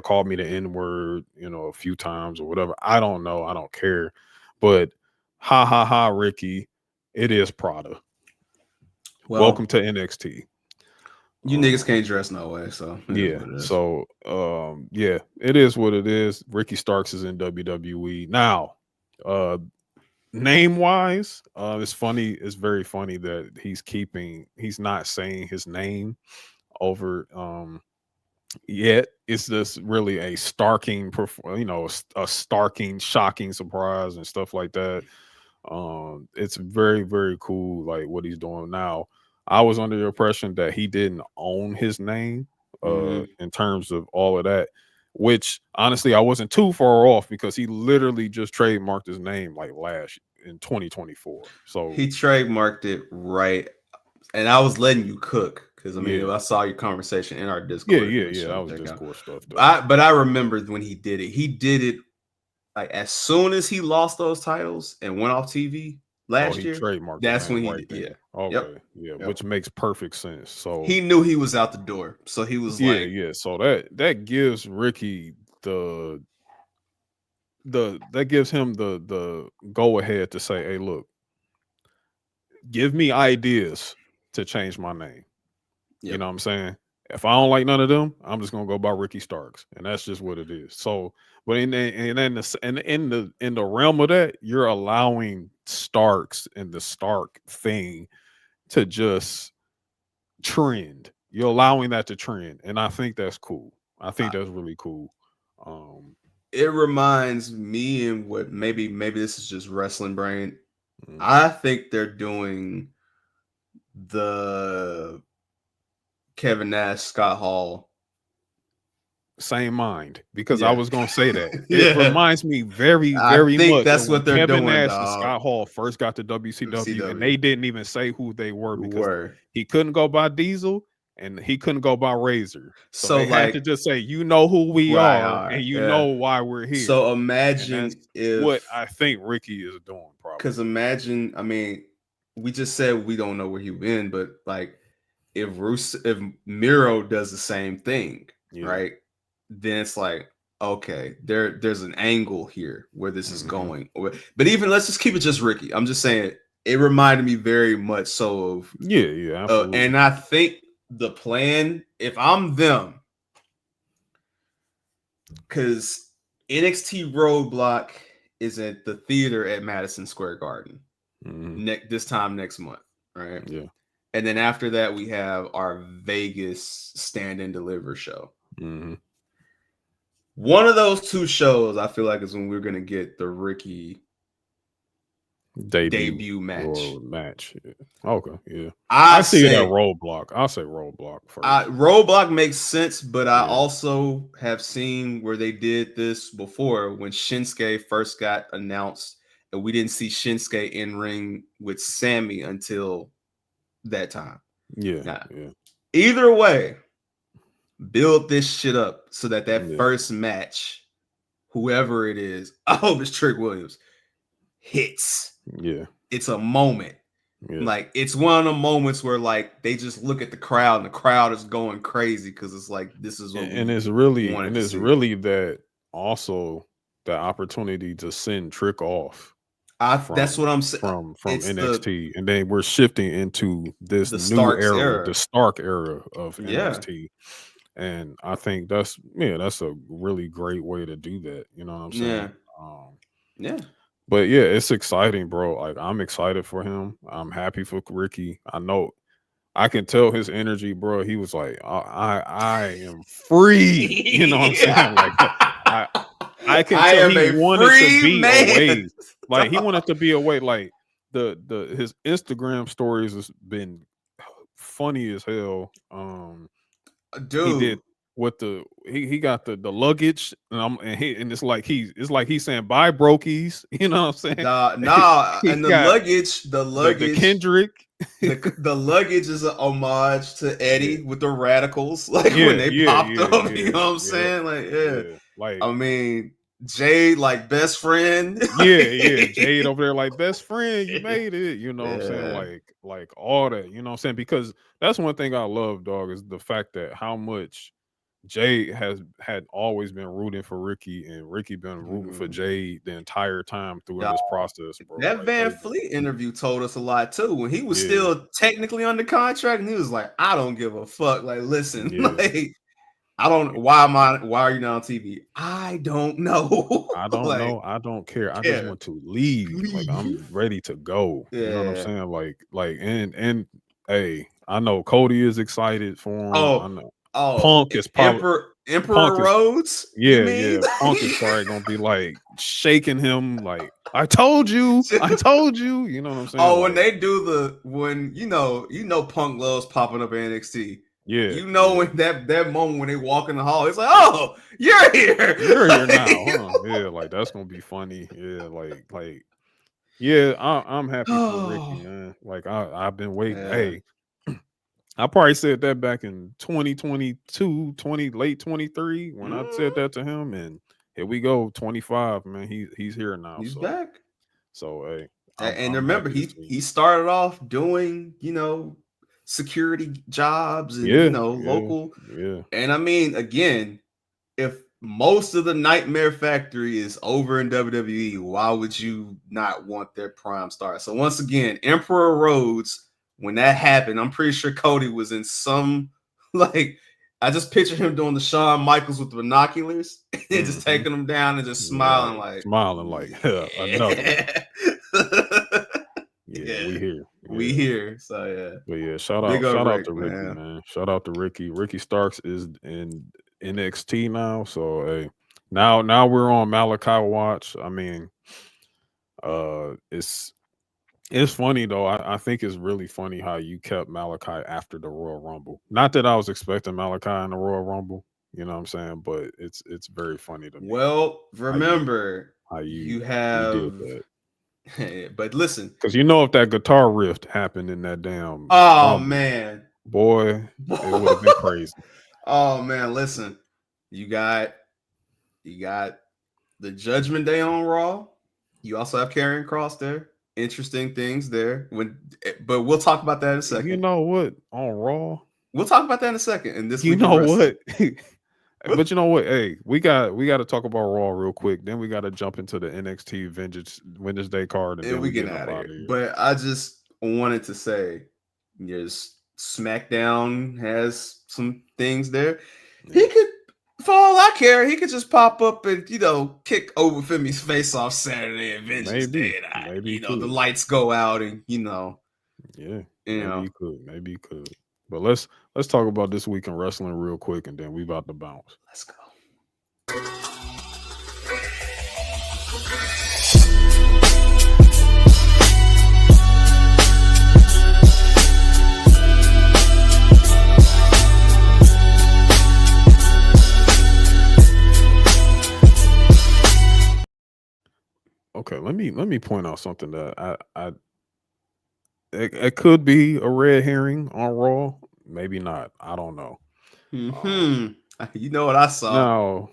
called me the N-word, a few times or whatever. I don't know. I don't care. But ha ha ha, Ricky, it is Prada. Welcome to NXT. You niggas can't dress no way, so yeah. So yeah, it is what it is. Ricky Starks is in WWE now. Name wise, it's funny. It's very funny that he's not saying his name over yet. It's just really a starking, a starking, shocking surprise and stuff like that. It's very, very cool, like what he's doing now. I was under the impression that he didn't own his name in terms of all of that, which honestly I wasn't too far off because he literally just trademarked his name like last in 2024. So he trademarked it right, and I was letting you cook because I saw your conversation in our Discord. Yeah, that was Discord stuff. But I remembered when he did it. He did it like as soon as he lost those titles and went off TV last year. Trademarked. That's when he did. Yeah. Okay. Yep. Which makes perfect sense. So he knew he was out the door. So he was like, yeah. So that gives Ricky that gives him the go ahead to say, hey, look, give me ideas to change my name. Yep. You know what I'm saying? If I don't like none of them, I'm just gonna go by Ricky Starks, and that's just what it is. So, but in the realm of that, you're allowing Starks and the Stark thing to just trend. You're allowing that to trend, and I think that's cool. I think that's really cool. It reminds me, and what maybe this is just wrestling brain. I think they're doing the Kevin Nash, Scott Hall. Same mind, because I was gonna say that. It reminds me very, very much. That's what they're Kevin doing. Nash and Scott Hall first got to WCW, and they didn't even say who they were because he couldn't go by Diesel and he couldn't go by Razor. So they had to just say, who we are, and know why we're here. So imagine if what I think Ricky is doing, probably. Because imagine, we just said we don't know where he went, but like if Miro does the same thing, right? Then it's like, okay, there's an angle here where this is going. But even let's just keep it just Ricky. I'm just saying it reminded me very much so of absolutely. And I think the plan, if I'm them, because NXT Roadblock is at the theater at Madison Square Garden this time next month, right? Yeah. And then after that, we have our Vegas Stand and Deliver show. One of those two shows, I feel like, is when we're going to get the Ricky debut match. Yeah. Okay, yeah. I see that Roadblock. I'll say Roadblock first. Roadblock makes sense, but I also have seen where they did this before when Shinsuke first got announced, and we didn't see Shinsuke in ring with Sammy until that time. Either way, build this shit up so that first match, whoever it is, I hope it's Trick Williams, hits. Yeah. It's a moment. Yeah. Like it's one of the moments where like they just look at the crowd and the crowd is going crazy because it's like this is what it's really that also the opportunity to send Trick off. That's what I'm saying from NXT, and then we're shifting into this new era, the Stark era of NXT. And I think that's a really great way to do that. You know what I'm saying? Yeah. But yeah, it's exciting, bro. Like I'm excited for him. I'm happy for Ricky. I know I can tell his energy, bro. He was like, I am free. You know what I'm saying? Like I I can I tell am he a wanted to free be man. away. Like he wanted to be away. Like the his Instagram stories has been funny as hell. He did Dude. with he got the luggage and it's like he's saying bye brokies. You know what I'm saying? Nah, He and the got luggage, the the luggage, Kendrick. the luggage is an homage to Yeah. Eddie with the Radicals, like when Yeah, they yeah, popped yeah, up. You yeah, know what I'm yep, saying? Like, yeah. yeah. Like, I mean, Jay, like best friend. yeah, yeah. Jade over there, like best friend, you made it. You know what I'm saying? Yeah. Like all that. You know what I'm saying? Because that's one thing I love, dog, is the fact that how much Jay had always been rooting for Ricky, and Ricky been rooting for Mhm. Jade the entire time through Dog, this process, bro. that Like Van they've been, Fleet interview told us a lot too. When he was yeah, still technically under contract, and he was like, "I don't give a fuck." Like, listen, yeah. like, why are you not on TV? I don't know. I don't Like, know. I don't care. I just yeah, want to leave. Like leave. I'm ready to go. You know what I'm Yeah. saying? Like and hey, I know Cody is excited for him. I Oh, know oh, Punk is probably Emperor Punk is Rhodes. You yeah, mean? yeah. Punk is probably gonna be like shaking him like I told you, I told you. You know what I'm saying? Oh, when Like, they do when Punk loves popping up in NXT. yeah, You know yeah. when that moment when they walk in the hall, it's like, oh, you're here. You're here now, huh? Yeah, like that's gonna be funny. Yeah, like yeah, I'm happy for Ricky, Oh, man. Like I've been waiting. yeah. Hey, I probably said that back in 2022, late 23 when I said Mhm. that to him, and here we go, 25, man. He's here now. He's So back. hey, And I'm remember, happy to he see. he started off doing, security jobs and Yeah, yeah, local. yeah. And I mean, again, if most of the Nightmare Factory is over in WWE, why would you not want their prime star? So once again, Emperor Rhodes, when that happened, I'm pretty sure Cody was in some like I just picture him doing the Shawn Michaels with the binoculars and just Hmm. taking them down and just Yeah, smiling like like, smiling like another one. yeah. Yeah, Yeah, we here. we Yeah. here. So yeah. But yeah, Big up shout out Rick, to Ricky, man. man. Shout out to Ricky. Ricky Starks is in NXT now. So hey, now we're on Malachi watch. I mean, it's funny though. I think it's really funny how you kept Malachi after the Royal Rumble. Not that I was expecting Malachi in the Royal Rumble, you know what I'm saying? But it's very funny to me Well, how you remember, how you you did have that. but listen. Because you know if that guitar riff happened in that damn Oh Rumble, man. boy, it would have been crazy. Oh man, listen. You got you got the Judgment Day on Raw. You also have Karrion Cross there. Interesting things there. But we'll talk about that in a You second. know what? On Raw, We'll talk about that in a second in this you week in know wrestling. what? But you know what? Hey, we got to talk about Raw real quick. Then we got to jump into the NXT Wednesday card, and And then we we getting getting out up of out here. of here. But I just wanted to say, yes, SmackDown has some things there. He Yeah, could, for all I care, he could just pop up and kick over Femi's face off Saturday at Vengeance maybe, Day, and maybe he the could. lights go out, and Yeah, you maybe know, he could. Maybe he could. But let's talk about this week in wrestling real quick, and then we about to bounce. let's go. Okay, let me point out something that it could be a red herring on Raw, maybe not. I don't know. Um, Hmm. You know what I saw? now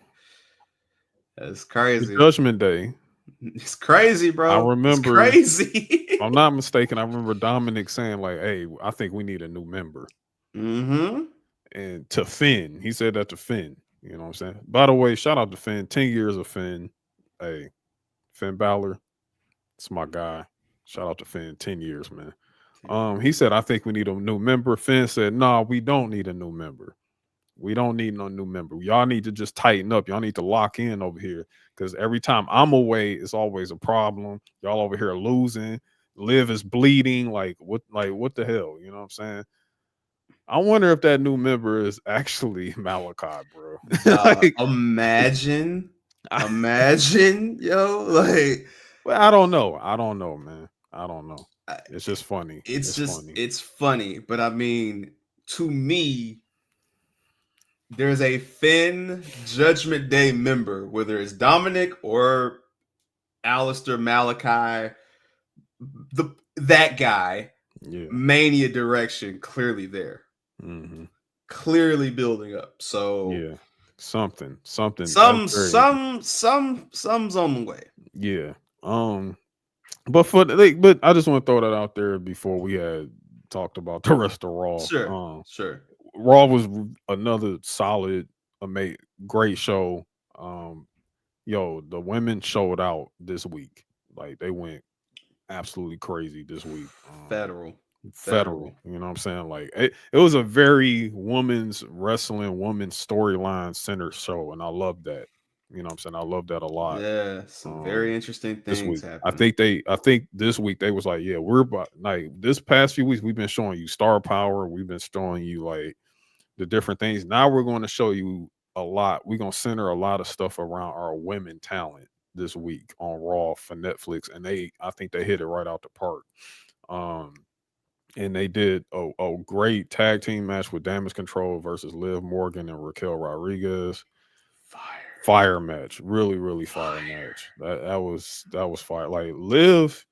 That's the crazy. Judgment Day. It's crazy, I bro. It's remember, if crazy. I'm not mistaken, I remember Dominic saying like, "Hey, I think we need a new member." Mm-hmm. And to Finn, he said that to Finn. You know what I'm saying? By the way, shout out to Finn. 10 years of Finn. Hey, Finn Balor, it's my guy. Shout out to Finn. 10 years, man. He said, "I think we need a new member." Finn said, "No, we don't need a new member." We don't need no new member. Y'all need to just tighten up. Y'all need to lock in over here because every time I'm away, it's always a problem. Y'all over here losing. Liv is bleeding. Like what the hell? You know what I'm saying? I wonder if that new member is actually Malachi, bro. Like, Imagine, yo, like, well, I don't know. I don't know, man. I don't know. It's just funny. It's funny, but I mean, to me, there's a Finn Judgment Day member, whether it's Dominic or Alistair Malachi, that guy, Yeah. Mania direction clearly there, clearly building up. So yeah, something. Some's on the way. Yeah. But I just want to throw that out there before we had talked about the rest of Raw. Sure. Raw was another solid, great show. The women showed out this week. Like they went absolutely crazy this week. Federal. You know what I'm saying? Like it was a very women's wrestling, women's storyline centered show, and I love that. You know what I'm saying? I love that a lot. Yeah, some very interesting things this week. happened. I think this week they was like, yeah, we're about like this past few weeks we've been showing you star power, we've been showing you like the different things. Now we're going to show you a lot. We're gonna center a lot of stuff around our women talent this week on Raw for Netflix, and I think they hit it right out the park. And they did a great tag team match with Damage Control versus Liv Morgan and Raquel Rodriguez. Fire match, really fire match. That was fire. Like Liv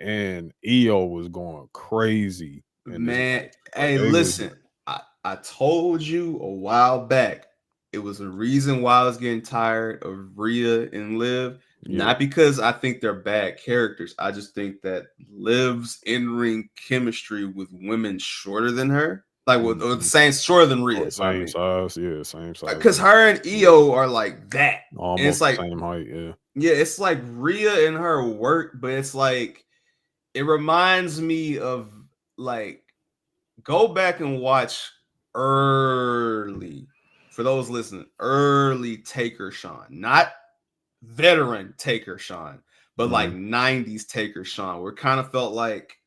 and EO was going crazy. Man, hey, listen, I told you a while back. It was a reason why I was getting tired of Rhea and Liv. Not because I think they're bad characters. I just think that Liv's in-ring chemistry with women shorter than her, like with the same shorter than Rhea. Same size. Because her and EO are like that. Almost and it's like same height. Yeah, it's like Rhea and her work, but it's like it reminds me of like go back and watch early, for those listening, early Taker Sean, not veteran Taker Sean, but like 90s Taker Sean, where it kind of felt like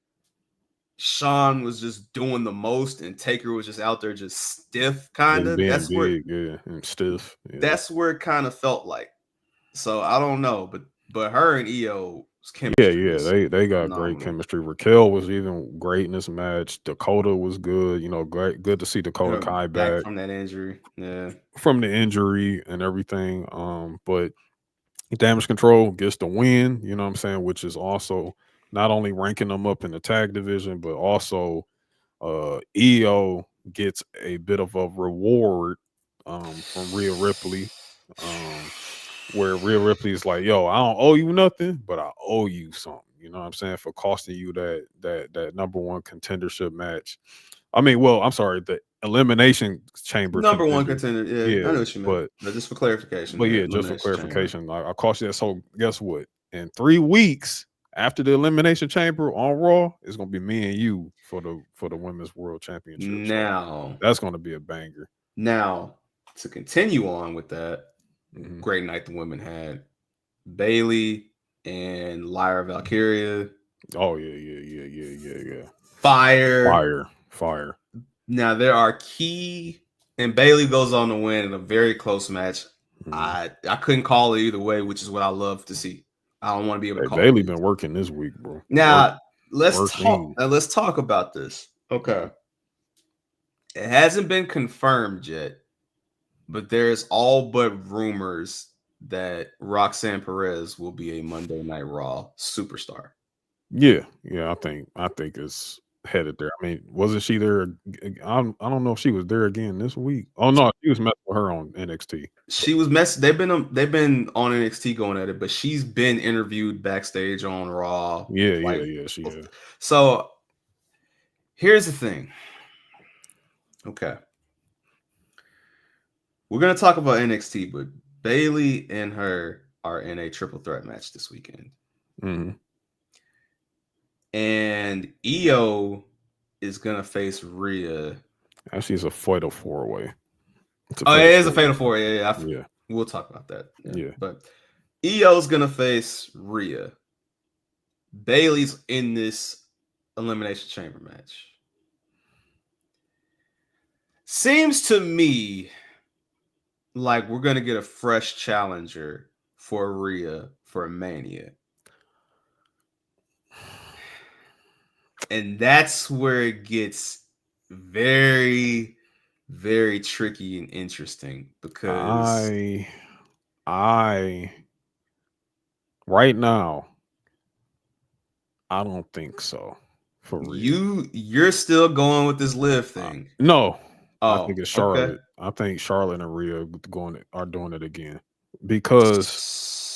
Sean was just doing the most and Taker was just out there just stiff, kind of. That's big, and stiff. Yeah. That's where it kind of felt like. So I don't know, but her and EO chemistry. They got great chemistry. Raquel was even great in this match. Dakota was good. You know, good to see Dakota Kai back from that injury. Yeah, from the injury and everything. But Damage Control gets the win. You know what I'm saying? Which is also not only ranking them up in the tag division, but also EO gets a bit of a reward from Rhea Ripley. Where Rhea Ripley is like, yo, I don't owe you nothing, but I owe you something. You know what I'm saying? For costing you that number one contendership match. I mean, well, I'm sorry, the Elimination Chamber number one contender. Yeah, I know what you meant. But just for clarification. But just for clarification, I cost you that. So guess what? In 3 weeks after the Elimination Chamber on Raw, it's gonna be me and you for the Women's World Championship. Now so that's gonna be a banger. Now to continue on with that. Great night the women had. Bailey and Lyra Valkyria. Oh yeah. Fire. Now there are key, and Bailey goes on to win in a very close match. I couldn't call it either way, which is what I love to see. I don't want to be able to call Bailey been working this week, bro. Now let's talk about this. Okay. It hasn't been confirmed yet, but there's all but rumors that Roxanne Perez will be a Monday Night Raw superstar. Yeah, I think it's headed there. I mean, wasn't she there? I don't know if she was there again this week. Oh no, she was messing with her on NXT. She was They've been on NXT going at it, but she's been interviewed backstage on Raw. Yeah, she is. So here's the thing. Okay. We're going to talk about NXT, but Bailey and her are in a triple threat match this weekend. And EO is going to face Rhea. Actually, it's a fatal 4-way. Oh, it is a fatal 4. Yeah. We'll talk about that. Yeah. But Io's gonna face Rhea. Bailey's in this Elimination Chamber match. Seems to me like we're gonna get a fresh challenger for Rhea for Mania. And that's where it gets very, very tricky and interesting because I right now, I don't think so for Rhea. you're still going with this Liv thing. No, I Oh, think it's okay. Charlotte. I think Charlotte and Rhea are doing it again because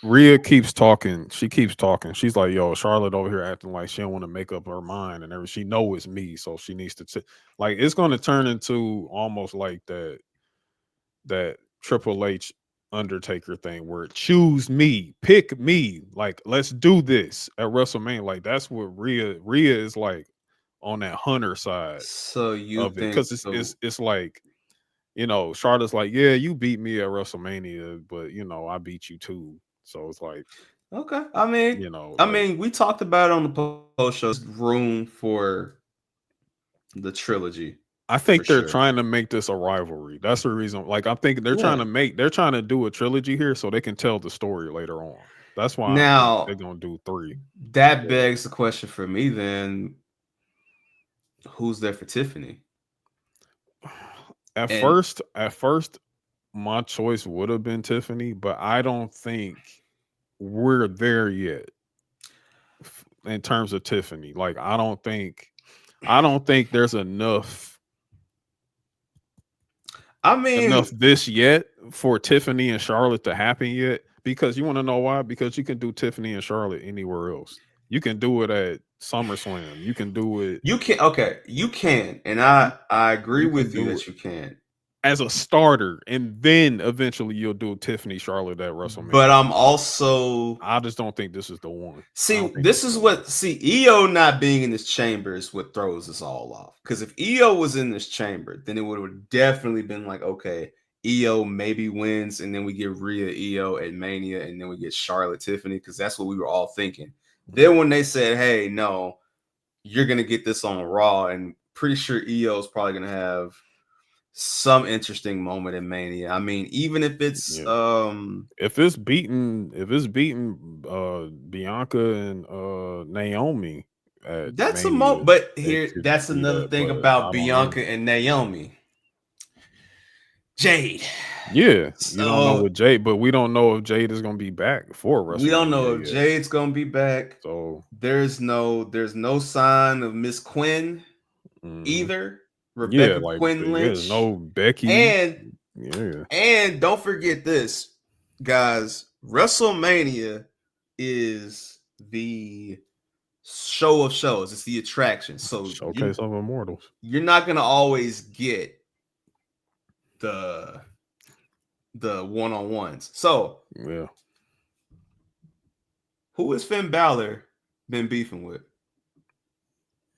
Rhea keeps talking. She keeps talking. She's like, "Yo, Charlotte over here acting like she don't want to make up her mind and everything. She know it's me, so she needs to like it's going to turn into almost like that Triple H Undertaker thing where choose me, pick me, like let's do this at WrestleMania. Like that's what Rhea is like on that Hunter side So you of it think because it's like Charlotte's like, yeah, you beat me at WrestleMania, but I beat you too. So it's like, okay. I mean, like we talked about it on the post show. Room for the trilogy. I For think they're sure. trying to make this a rivalry. That's the reason. Like I think they're Yeah. trying to do a trilogy here so they can tell the story later on. That's why I think Now they're gonna do 3. that begs the question for me then. Who's there for Tiffany? At And first, my choice would have been Tiffany, but I don't think we're there yet in terms of Tiffany. Like I don't think there's enough this yet for Tiffany and Charlotte to happen yet. Because you want to know why? Because you can do Tiffany and Charlotte anywhere else. You can do it at SummerSlam. You can do it. you can, and I agree You can with you do it that you can. as a starter, and then eventually you'll do Tiffany Charlotte at WrestleMania. But I'm also I just don't think this is the one. EO not being in this chamber is what throws us all off. Because if EO was in this chamber, then it would have definitely been like, okay, EO maybe wins, and then we get Rhea EO at Mania, and then we get Charlotte Tiffany, because that's what we were all thinking. Then when they said, hey, no, you're gonna get this on Raw, and pretty sure EO is probably gonna have some interesting moment in Mania. I mean, even if it's if it's beating Bianca and Naomi that's Mania, a moment. But it here, could that's do another that, thing but about I don't know. Bianca and Naomi. Jade. Yeah, So, you don't know what Jade, but we don't know if Jade is going to be back for WrestleMania. We don't know if yet. Jade's going to be back. So there's no sign of Miss Quinn either. Rebecca Quinn Lynch. There's no Becky. And don't forget this, guys. WrestleMania is the show of shows. It's the attraction. So Showcase of Immortals. You're not going to always get the one-on-ones. So yeah, who has Finn Balor been beefing with?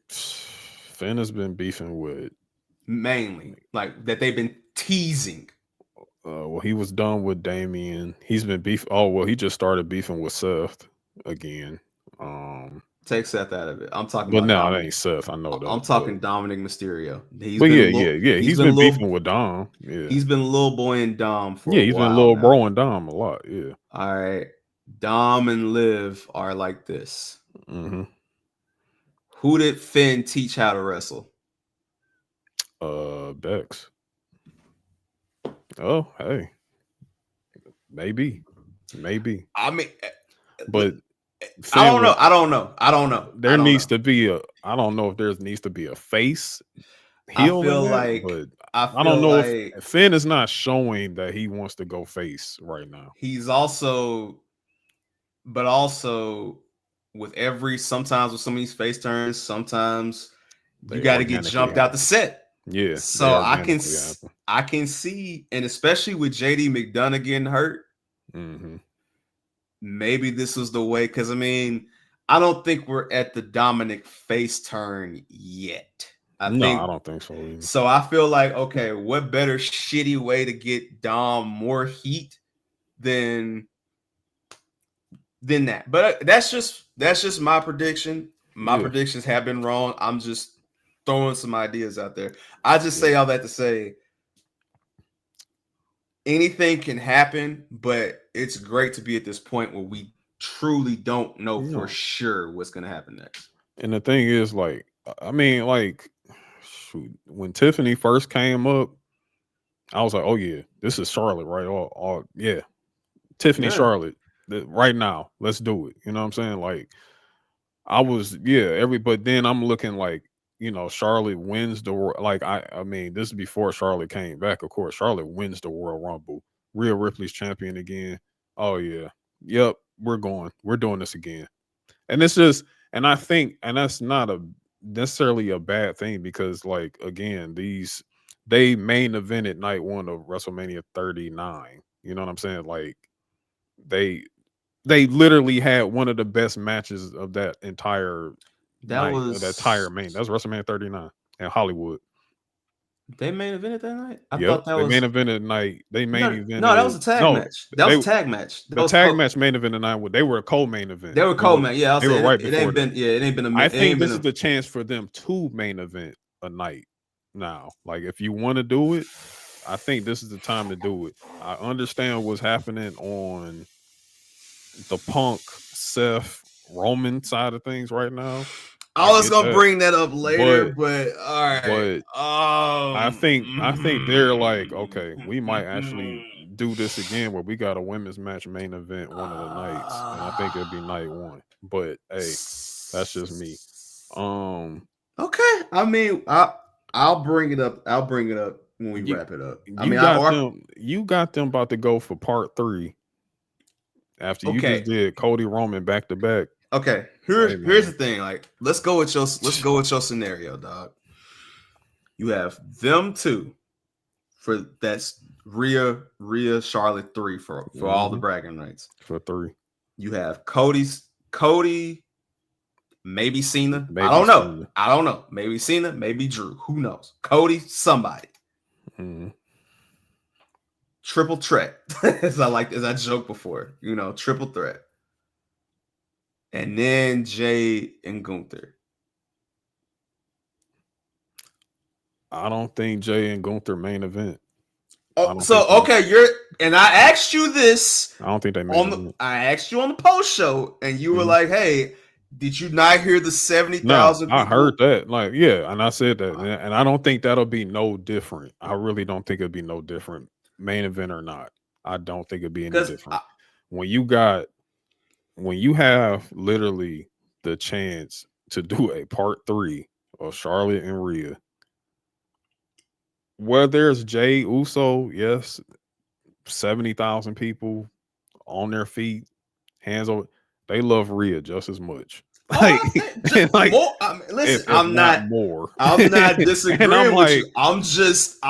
Finn has been beefing with mainly, like that they've been teasing. Well, he was done with Damian. He's been beef. Oh well, he just started beefing with Seth again. Take Seth out of it. I'm talking but about no, Dominic. It ain't Seth. I know that. I'm talking Dominic Mysterio. He's been beefing with Dom. Yeah, he's been Lil Boy and Dom for he's been Lil Bro and Dom a lot. Yeah. All right, Dom and Liv are like this. Mm-hmm. Who did Finn teach how to wrestle? Bex. Oh, hey, maybe. I mean, but I don't know. There needs to be I don't know if there needs to be a face heel. I don't know if Finn is not showing that he wants to go face right now. He's also with sometimes with some of these face turns, sometimes you got to get jumped out the set. Yeah. So I can see, and especially with JD McDonough getting hurt, maybe this was the way. Because I mean, I don't think we're at the Dominic face turn yet. I No, think I don't think so either. so. I feel like, okay, what better shitty way to get Dom more heat than that? But that's just my prediction. My Yeah, predictions have been wrong. I'm just throwing some ideas out there. I just say all that to say anything can happen, but it's great to be at this point where we truly don't know for sure what's going to happen next. And the thing is, like, I mean, like, shoot, when Tiffany first came up, I was like, oh yeah, this is Charlotte, right? All yeah, Tiffany Charlotte, right now, let's do it. You know what I'm saying? Like, I was, but then I'm looking like, Charlotte wins like, I mean, this is before Charlotte came back. Of course, Charlotte wins the Royal Rumble. Rhea Ripley's champion again. Oh yeah, yep, we're doing this again. And it's just, and I think, and that's not necessarily a bad thing because, like, again, they main evented night one of WrestleMania 39. You know what I'm saying? Like, they literally had one of the best matches of that entire night, that entire main. That's WrestleMania 39 in Hollywood. They main evented that night? I Yep, thought that they was main evented night. They main evented. No, that was a tag match. That was a tag match. The tag match main event tonight. They were a co-main event. They were co-main. Yeah, they were right before that. It ain't been a. I think this is the chance for them to main event a night now. Like, if you want to do it, I think this is the time to do it. I understand what's happening on the Punk, Seth, Roman side of things right now. I was gonna bring that up later, but all right. But I think they're like, okay, we might actually do this again where we got a women's match main event one of the nights, and I think it'd be night one. But hey, that's just me. Okay. I mean, I'll bring it up. I'll bring it up when we wrap it up. You got them about to go for part 3 after you just did Cody Roman back to back. Okay, here's the thing. Like, let's go with your scenario, dog. You have them two for that's Rhea Charlotte 3 for all the bragging rights. For 3. You have Cody, maybe Cena. I don't know. Maybe Cena, maybe Drew. Who knows? Cody, somebody. Mm-hmm. Triple threat. as I joked before, triple threat. And then Jay and Gunther. I don't think Jay and Gunther main event. Oh, so okay, I asked you this. I don't think they main event. I asked you on the post show, and you were like, "Hey, did you not hear the 70,000?" I heard that. Like, yeah, and I said that, and I don't think that'll be no different. I really don't think it'll be no different, main event or not. I don't think it'll be any different. When you have literally the chance to do a part 3 of Charlotte and Rhea, where there's Jay Uso, yes, 70,000 people on their feet, hands over, they love Rhea just as much. Listen, I'm not disagreeing with you. I'm just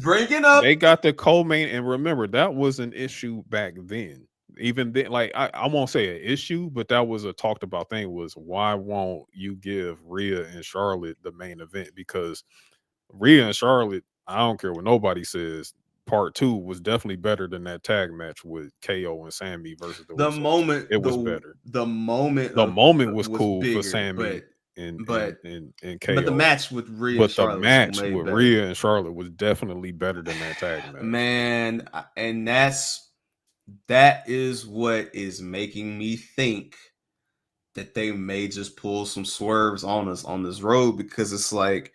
bringing up. They got the co-main, and remember that was an issue back then. Even then, like, I won't say an issue, but that was a talked about thing. Was why won't you give Rhea and Charlotte the main event? Because Rhea and Charlotte, I don't care what nobody says, part 2 was definitely better than that tag match with KO and Sammy versus the Usos. Moment it was better. The moment was cool bigger, for Sammy and KO. But the match with Rhea and Charlotte was definitely better than that tag match. Man, and that is what is making me think that they may just pull some swerves on us on this road, because it's like,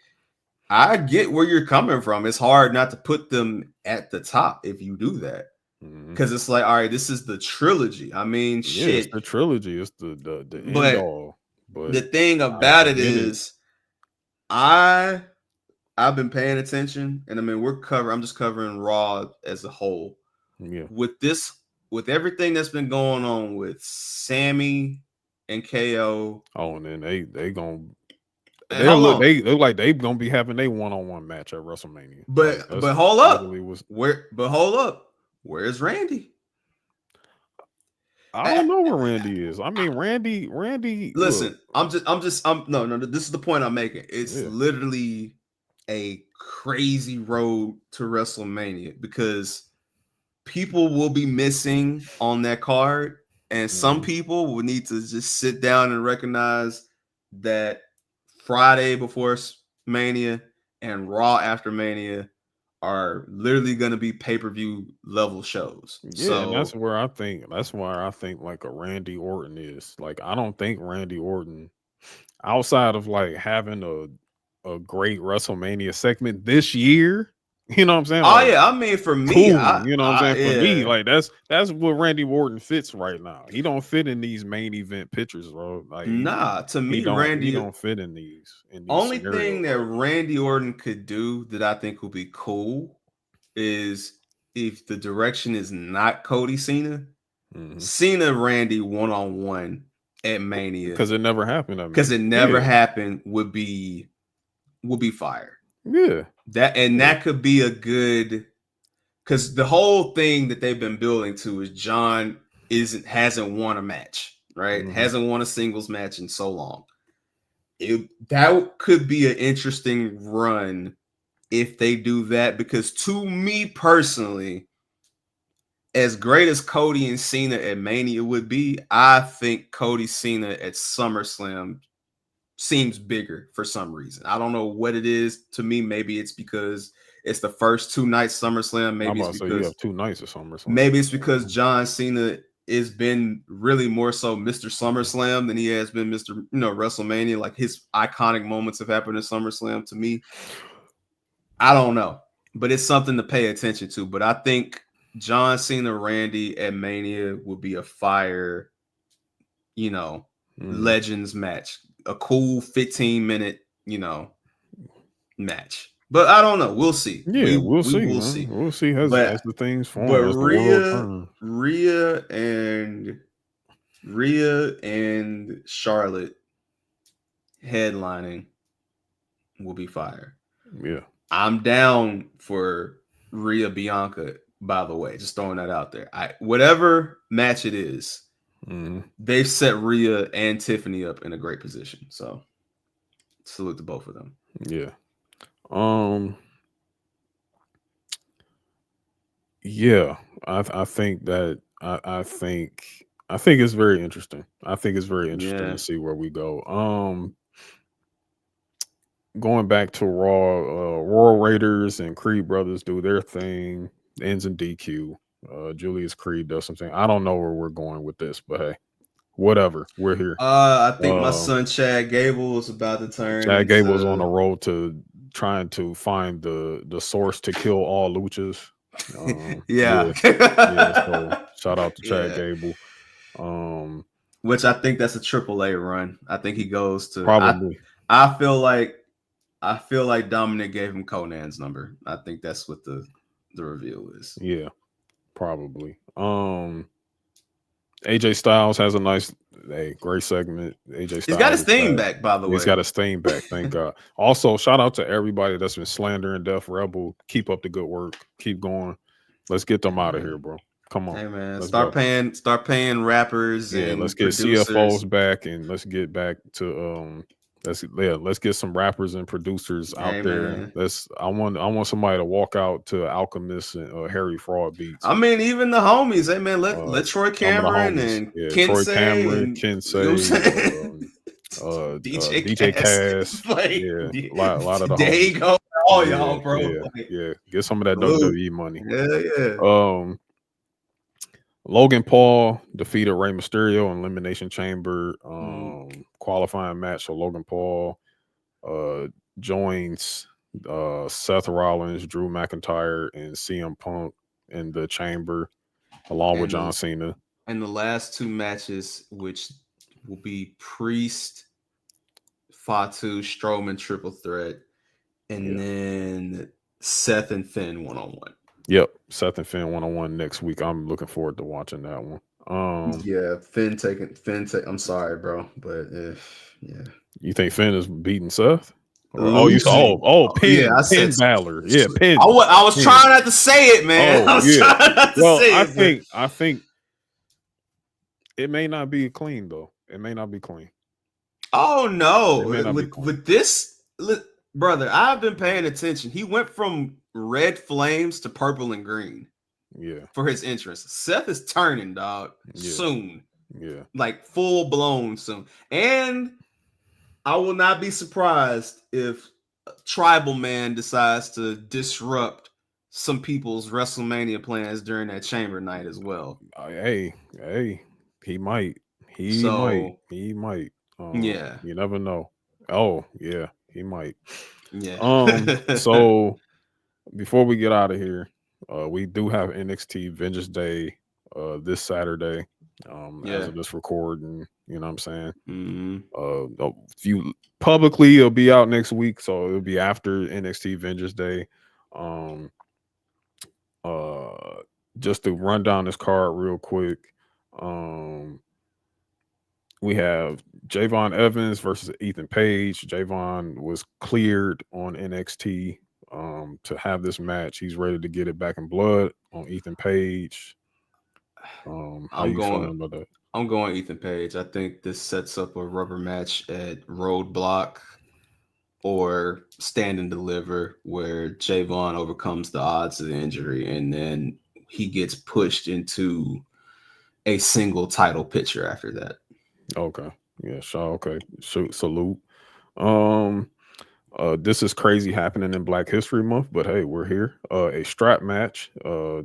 I get where you're coming from. It's hard not to put them at the top if you do that, because it's like, all right, this is the trilogy. I mean, shit, it's the trilogy. It's the end all. But the thing about it is, I've been paying attention, and I mean, I'm just covering Raw as a whole. Yeah. With everything that's been going on with Sammy and KO. Oh, and then they gonna. They look like they gonna be having a one-on-one match at WrestleMania. But hold up, hold up. Where's Randy? I don't know where Randy is. I mean, Randy. Listen, look, no. This is the point I'm making. It's literally a crazy road to WrestleMania because people will be missing on that card, and some people will need to just sit down and recognize that Friday before Mania and Raw after Mania are literally going to be pay-per-view level shows. Yeah, and So that's where I think like a Randy Orton is. Like, I don't think Randy Orton, outside of like having a great WrestleMania segment this year, you know what I'm saying? oh Like, yeah, I mean for me, cool, you know what I'm saying? For me, yeah. like that's what Randy Orton fits right now. He don't fit in these main event pictures, bro. Like Nah, to he me, don't fit in these only scenarios thing that right now. Randy Orton could do that I think would be cool is if the direction is not Cody Cena, Cena Randy one-on-one at Mania, Because it never happened. I because mean, it never happened, would be fire. yeah. That could be a good, because the whole thing that they've been building to is John hasn't won a match, right? Hasn't won a singles match in so long. That could be an interesting run if they do that, because to me personally, as great as Cody and Cena at Mania would be, I think Cody Cena at SummerSlam seems bigger for some reason. I don't know what it is. To me, maybe it's because it's the first 2 nights SummerSlam. Maybe it's because you have 2 nights of SummerSlam. Maybe it's because John Cena has been really more so Mr. SummerSlam than he has been Mr. WrestleMania. Like, his iconic moments have happened in SummerSlam to me. I don't know, but it's something to pay attention to. But I think John Cena Randy at Mania would be a fire, Legends match, a cool 15-minute, match. But I don't know. We'll see. Yeah, we'll we see, will man. see. We'll see as the things But form, as the world turns. Rhea and Charlotte headlining will be fire. Yeah. I'm down for Rhea Bianca, by the way. Just throwing that out there. Whatever match it is, they've set Rhea and Tiffany up in a great position. So salute to both of them. Yeah. Yeah, I think that I think it's very interesting. I think it's very interesting to see where we go. Going back to Raw, Royal Raiders and Creed brothers do their thing. Ends in DQ. Julius Creed does something. I don't know where we're going with this, but hey, whatever. We're here. I think my son Chad Gable is about to turn. Chad Gable's on the road to trying to find the source to kill all luchas. Yeah. So shout out to Chad Gable. Which I think that's a AAA run. I think he goes to probably. I feel like Dominic gave him Conan's number. I think that's what the reveal is. Yeah, probably. AJ Styles has a great segment. AJ Styles, he's got his theme back, by the way. He's got his theme back, thank God. Also, shout out to everybody that's been slandering Def Rebel. Keep up the good work. Keep going. Let's get them out of here, bro. Come on. Hey man, start paying rappers. Yeah, and let's get producers. CFOs back, and let's get back to let's get some rappers and producers out there. I want somebody to walk out to Alchemist and Harry Fraud beats. I mean, even the homies. Hey man, let Troy Cameron and Troy Cameron, Kensei, DJ Cass. A lot of the there homies. you go, all y'all, bro. Get some of that WWE money. Yeah. Logan Paul defeated Rey Mysterio in Elimination Chamber qualifying match. So Logan Paul joins Seth Rollins, Drew McIntyre, and CM Punk in the Chamber, along with John Cena. And the last 2 matches, which will be Priest, Fatu, Strowman triple threat, and then Seth and Finn 1-on-1. Yep, Seth and Finn 1-on-1 next week. I'm looking forward to watching that one. Finn taking. I'm sorry, bro, but You think Finn is beating Seth? Penn Balor. Yeah, Penn. I was trying not to say it, man. I was trying not to say it. I think It may not be clean though. It may not be clean. Oh It may no! not be With clean. with this, brother, I've been paying attention. He went from red flames to purple and green Yeah. for his entrance. Seth is turning, dog. Yeah. Soon, Yeah. like full blown soon. And I will not be surprised if Tribal Man decides to disrupt some people's WrestleMania plans during that Chamber night as well. Hey, he might. He might. So He might. yeah, You never know. Oh, yeah, he might. yeah, So before we get out of here, we do have NXT Vengeance Day this Saturday. As yeah. of this recording, you know what I'm saying? Mm-hmm. If you publicly, it'll be out next week, so it'll be after NXT Vengeance Day. Um, uh, just to run down this card real quick. We have Javon Evans versus Ethan Page. Javon was cleared on NXT to have this match. He's ready to get it back in blood on Ethan Page. How I'm you going. feeling about that? I'm going Ethan Page. I think this sets up a rubber match at Roadblock or Stand and Deliver, where Javon overcomes the odds of the injury, and then he gets pushed into a single title picture after that. Okay. Yeah, sure. Okay. Salute. Um, this is crazy happening in Black History Month, but hey, we're here. A strap match.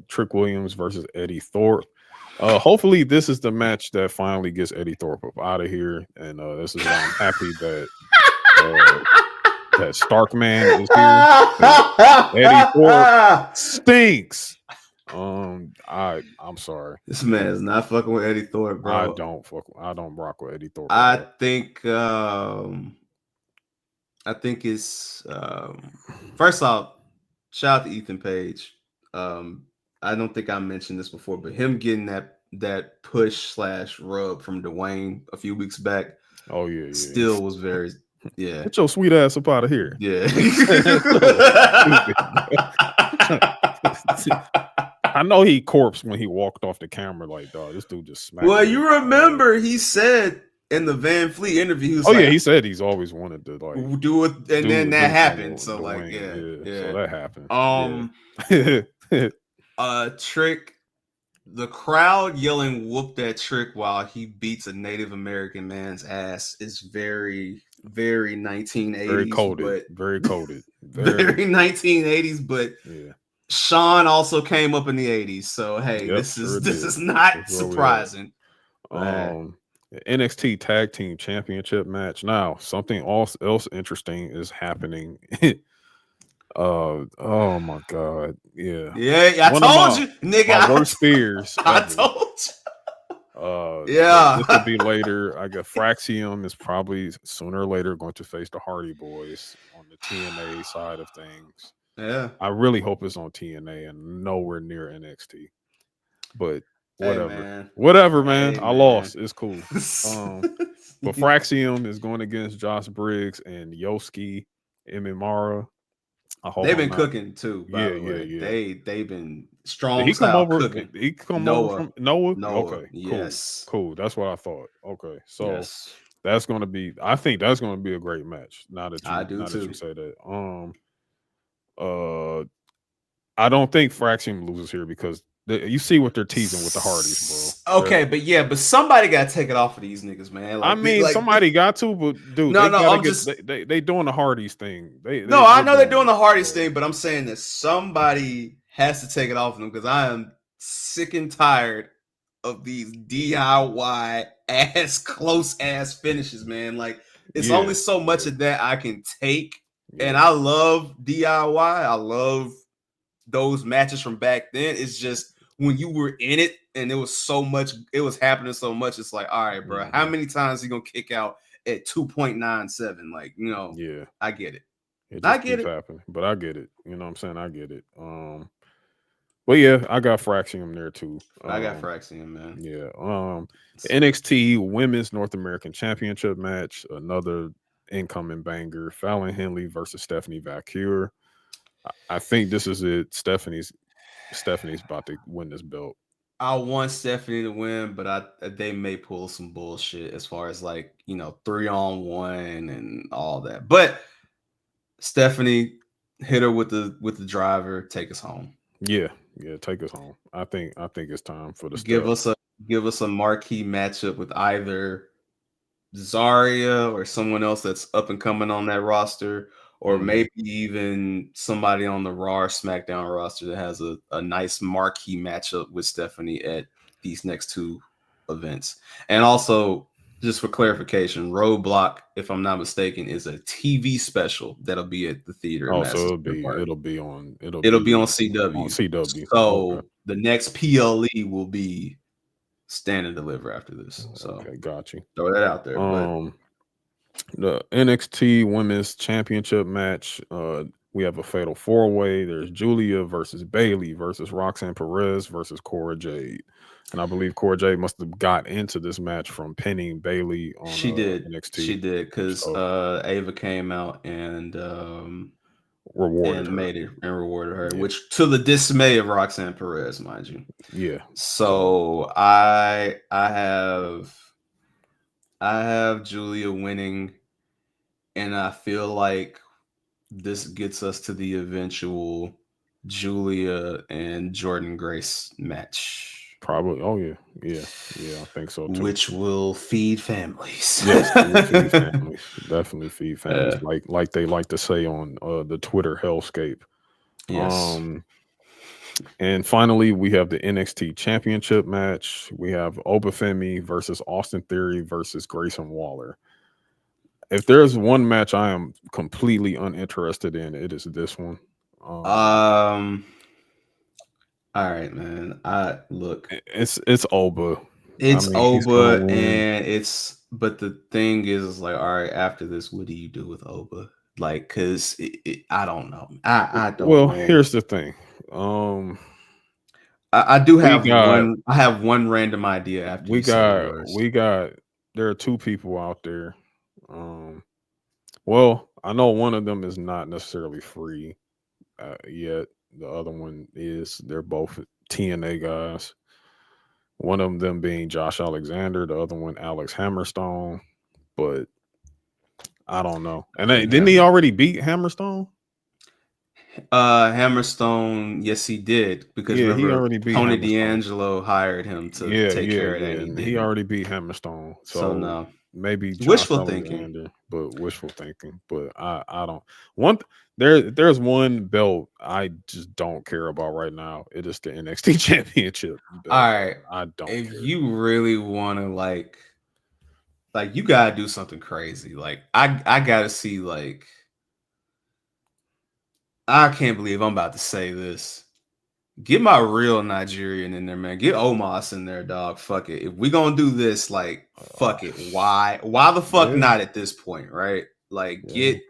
Trick Williams versus Eddie Thorpe. Hopefully, this is the match that finally gets Eddie Thorpe up out of here, and this is why I'm happy that that Starkman is here. Eddie Thorpe stinks. I'm sorry. This man is not fucking with Eddie Thorpe, bro. I don't rock with Eddie Thorpe. I think it's first off, shout out to Ethan Page. I don't think I mentioned this before, but him getting that push / rub from Dwayne a few weeks back. Oh yeah. Still was very yeah. Get your sweet ass up out of here. Yeah. I know he corpsed when he walked off the camera like, dog, this dude just smacked. Well, you remember he said in the Van Fleet interview, he was yeah, he said he's always wanted to like do it, and then that happened. So like, yeah. So that happened. Trick, the crowd yelling "whoop that Trick" while he beats a Native American man's ass is very, very 1980s. Very coded. Very coded. Very 1980s, but yeah. Sean also came up in the 80s, so hey, this is not surprising. NXT Tag Team Championship match. Now, something else interesting is happening. Oh my god, yeah. I told you, nigga. My worst fears. I told you. This will be later. I got Fraxium is probably sooner or later going to face the Hardy Boys on the TNA side of things. Yeah, I really hope it's on TNA and nowhere near NXT. But whatever, man. I lost. It's cool. But Fraxium is going against Josh Briggs and Yosuke Imimara. They've been cooking too. By the way. Yeah. They've been strong. He come over. Cooking. He come over from Noah. Okay, yes, cool. That's what I thought. Okay, so that's going to be. I think that's going to be a great match. Now that you say that. I don't think Fraxium loses here because you see what they're teasing with the Hardys, bro. Okay, but somebody got to take it off of these niggas, man. Like, I mean, somebody got to, but dude, they doing the Hardys thing. I know they're doing the Hardys thing, but I'm saying that somebody has to take it off of them because I am sick and tired of these DIY close ass finishes, man. Like it's only so much of that I can take. And I love DIY. I love those matches from back then. It's just when you were in it and it was so much, it was happening so much. It's like, all right, bro, how many times are you gonna kick out at 2.97? Like, I get it. I get it. Happening, but I get it. You know what I'm saying? I get it. But yeah, I got Fraxium there too. I got Fraxium, man. Yeah. NXT Women's North American Championship match, another incoming banger. Fallon Henley versus Stephanie Valkyrie. I think this is it. Stephanie's about to win this belt. I want Stephanie to win, but they may pull some bullshit as far as like 3-on-1 and all that. But Stephanie, hit her with the driver, take us home. Yeah, take us home. I think it's time for the Give step. us a marquee matchup with either Zarya or someone else that's up and coming on that roster, or maybe even somebody on the Raw or SmackDown roster that has a nice marquee matchup with Stephanie at these next two events. And also, just for clarification, Roadblock, if I'm not mistaken, is a TV special that'll be at the theater. Oh, so it'll be on CW. on CW. So Okay. the next PLE will be Stand and Deliver after this. So Okay, got you. throw that out there. But the NXT Women's Championship match. We have a fatal 4-way. There's Julia versus Bailey versus Roxanne Perez versus Cora Jade. And I believe Cora Jade must have got into this match from pinning Bailey on NXT. She did, because Ava came out and rewarded her. made it and rewarded her, which to the dismay of Roxanne Perez, mind you. Yeah. So I have Julia winning, and I feel like this gets us to the eventual Julia and Jordan Grace match. Probably. Oh yeah. I think so too. Which will feed families. Yes, it will feed families. Definitely feed families. Like they like to say on the Twitter hellscape. Yes. And finally, we have the NXT Championship match. We have Obafemi versus Austin Theory versus Grayson Waller. If there's one match I am completely uninterested in, it is this one. All right, man. It's Oba. It's Oba, and but the thing is like, all right, after this, what do you do with Oba? Like, cause I don't know. I don't. Well, know. here's the thing. I do have one. I have one random idea after we got. There are two people out there. Well, I know one of them is not necessarily free yet. The other one is. They're both TNA guys. One of them being Josh Alexander, the other one Alex Hammerstone. But I don't know. And didn't he already beat Hammerstone? Hammerstone, yes, he did, because remember, he already beat Tony Hammerstone. D'Angelo hired him to take care of that. And he already beat Hammerstone. So no, maybe Josh wishful Alexander, thinking. but wishful thinking. But I don't. There's one belt I just don't care about right now. It is the NXT Championship belt. All right, I don't. If care. you really want to like you gotta do something crazy. Like I gotta see like. I can't believe I'm about to say this. Get my real Nigerian in there, man. Get Omos in there, dog. Fuck it. If we gonna do this, like, fuck it. Why the fuck not at this point, right? Like, get.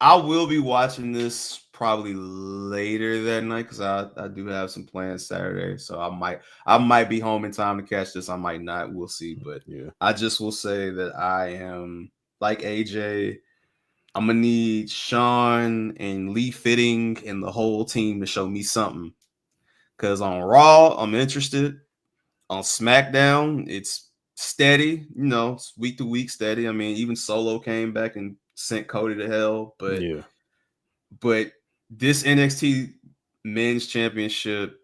I will be watching this probably later that night, because I do have some plans Saturday, so I might be home in time to catch this. I might not. We'll see. But I just will say that I am like AJ. I'm gonna need Sean and Lee Fitting and the whole team to show me something. Because on Raw, I'm interested. On SmackDown, it's steady. It's week to week steady. I mean, even Solo came back and sent Cody to hell. But this NXT Men's Championship,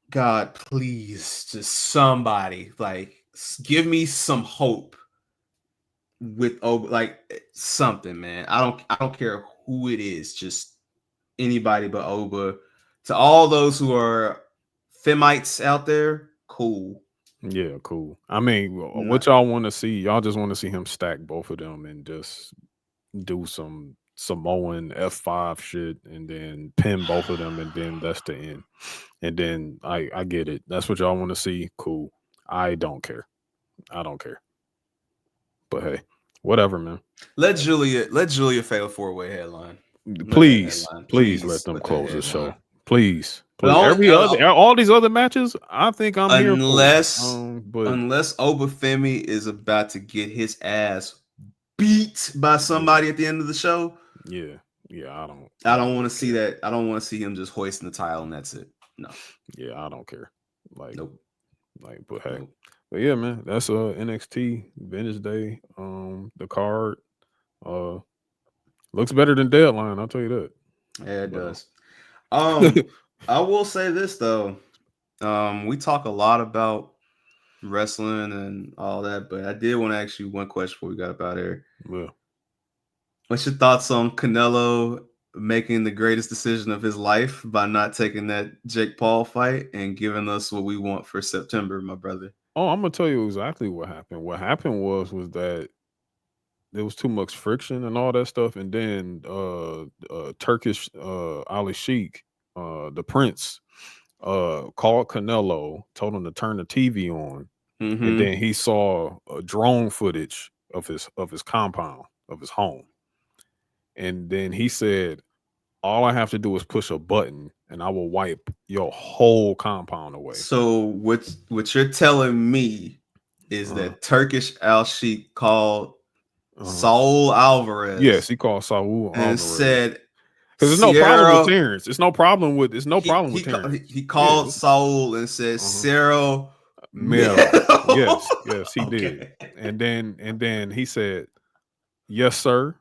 God, please, just somebody like give me some hope with Oba, like something, man. I don't care who it is, just anybody but Oba. To all those who are Femites out there, cool. Yeah, cool. I mean, what y'all want to see? Y'all just want to see him stack both of them and just do some Samoan F5 shit and then pin both of them, and then that's the end. And then I get it. That's what y'all want to see. Cool. I don't care. But hey, whatever, man. Let Julia fail 4-way headline. Please let them close the show. Please. All these other matches, I think I'm here for. Unless Obafemi is about to get his ass beat by somebody at the end of the show. Yeah, I don't want to see that. I don't want to see him just hoisting the title and that's it. No. Yeah, I don't care. Like, nope. But hey, but yeah, man, that's NXT Vengeance Day. The card looks better than Deadline. I'll tell you that. Yeah, it does. I will say this though. We talk a lot about wrestling and all that, but I did want to ask you one question before we got up out here. Yeah. What's your thoughts on Canelo making the greatest decision of his life by not taking that Jake Paul fight and giving us what we want for September, my brother? Oh, I'm gonna tell you exactly what happened. What happened was that there was too much friction and all that stuff, and then Turkish Ali Sheik, the Prince, called Canelo, told him to turn the TV on, and then he saw drone footage of his compound, of his home, and then he said, all I have to do is push a button and I will wipe your whole compound away. So what you're telling me is that Turkish Al Sheikh called Saul Alvarez. Yes, he called Saul and Alvarez. Said, because there's no problem with Terrence. It's no problem with Terrence. He called Saul and said, Cero Mel. Yes, he did. And then he said, yes, sir.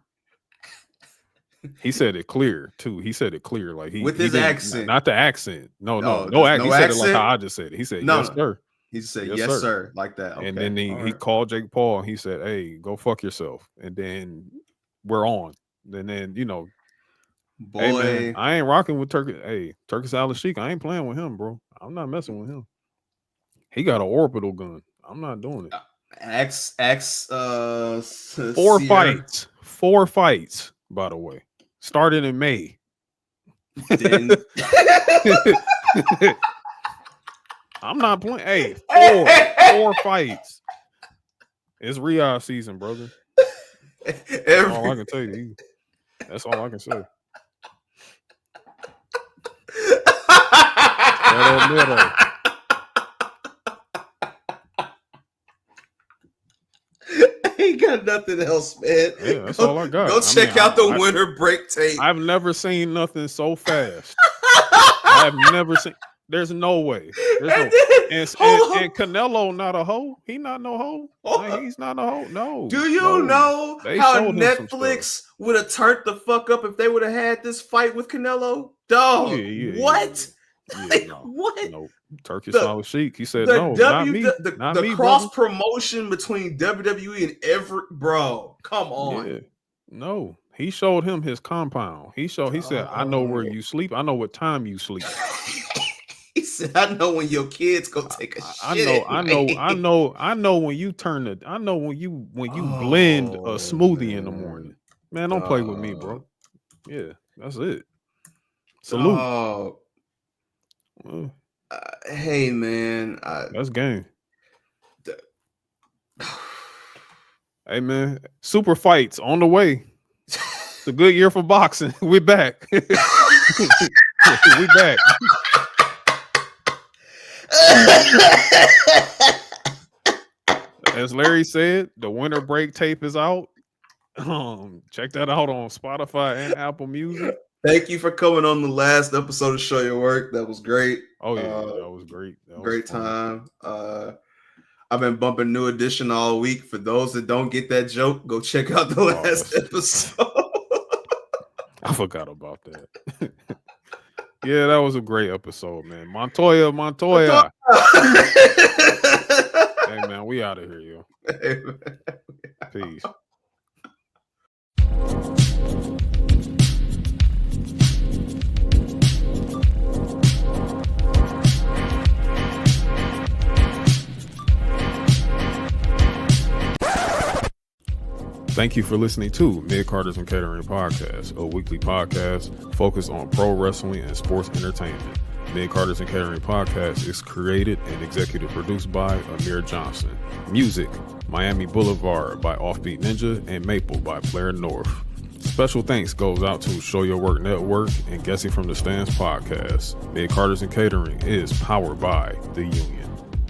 He said it clear too. He said it clear, like with his accent, not the accent. No accent. He said it like how I just said it. He said, yes, sir. He said, yes, sir, like that. Okay. And then he called Jake Paul and he said, hey, go fuck yourself. And then we're on. And then, boy, hey, man, I ain't rocking with Turkish. Hey, Turkish Ali Sheik, I ain't playing with him, bro. I'm not messing with him. He got an orbital gun. I'm not doing it. Four fights, by the way. Started in May. I'm not playing. Hey, four fights. It's Riyadh season, brother. That's all I can tell you. That's all I can say. Ain't got nothing else, man. Yeah, that's all I got. Go check out the winter break tape. I've never seen nothing so fast. I've never seen. There's no way. And Canelo not a hoe. He not no hoe. Like, he's not a hoe. No. Do you know how Netflix would have turned the fuck up if they would have had this fight with Canelo? Dog. What? What? No. Turkish Ali Sheik. He said no. Not me. The cross promotion between WWE and every bro. Come on. Yeah. No. He showed him his compound. He said, I know where you sleep. I know what time you sleep. He said, I know when your kids go take a shit. I know when you turn it. I know when you blend a smoothie in the morning. Man, don't play with me, bro. Yeah, that's it. Salute. Hey, man. That's game. Hey, man. Super fights on the way. It's a good year for boxing. We're back. We back. As Larry said, the winter break tape is out. Check that out on Spotify and Apple Music. Thank you for coming on the last episode of Show Your Work. That was great. Oh yeah, that was great. Great time. I've been bumping New Edition all week. For those that don't get that joke, go check out the last episode. I forgot about that. Yeah, that was a great episode, man. Montoya. Hey, man, we out of here, yo. Peace. Thank you for listening to Mid Carters and Catering Podcast, a weekly podcast focused on pro wrestling and sports entertainment. Mid Carters and Catering Podcast is created and executive produced by Amir Johnson. Music, Miami Boulevard by Offbeat Ninja and Maple by Blair North. Special thanks goes out to Show Your Work Network and Guessing from the Stands podcast. Mid Carters and Catering is powered by The Union.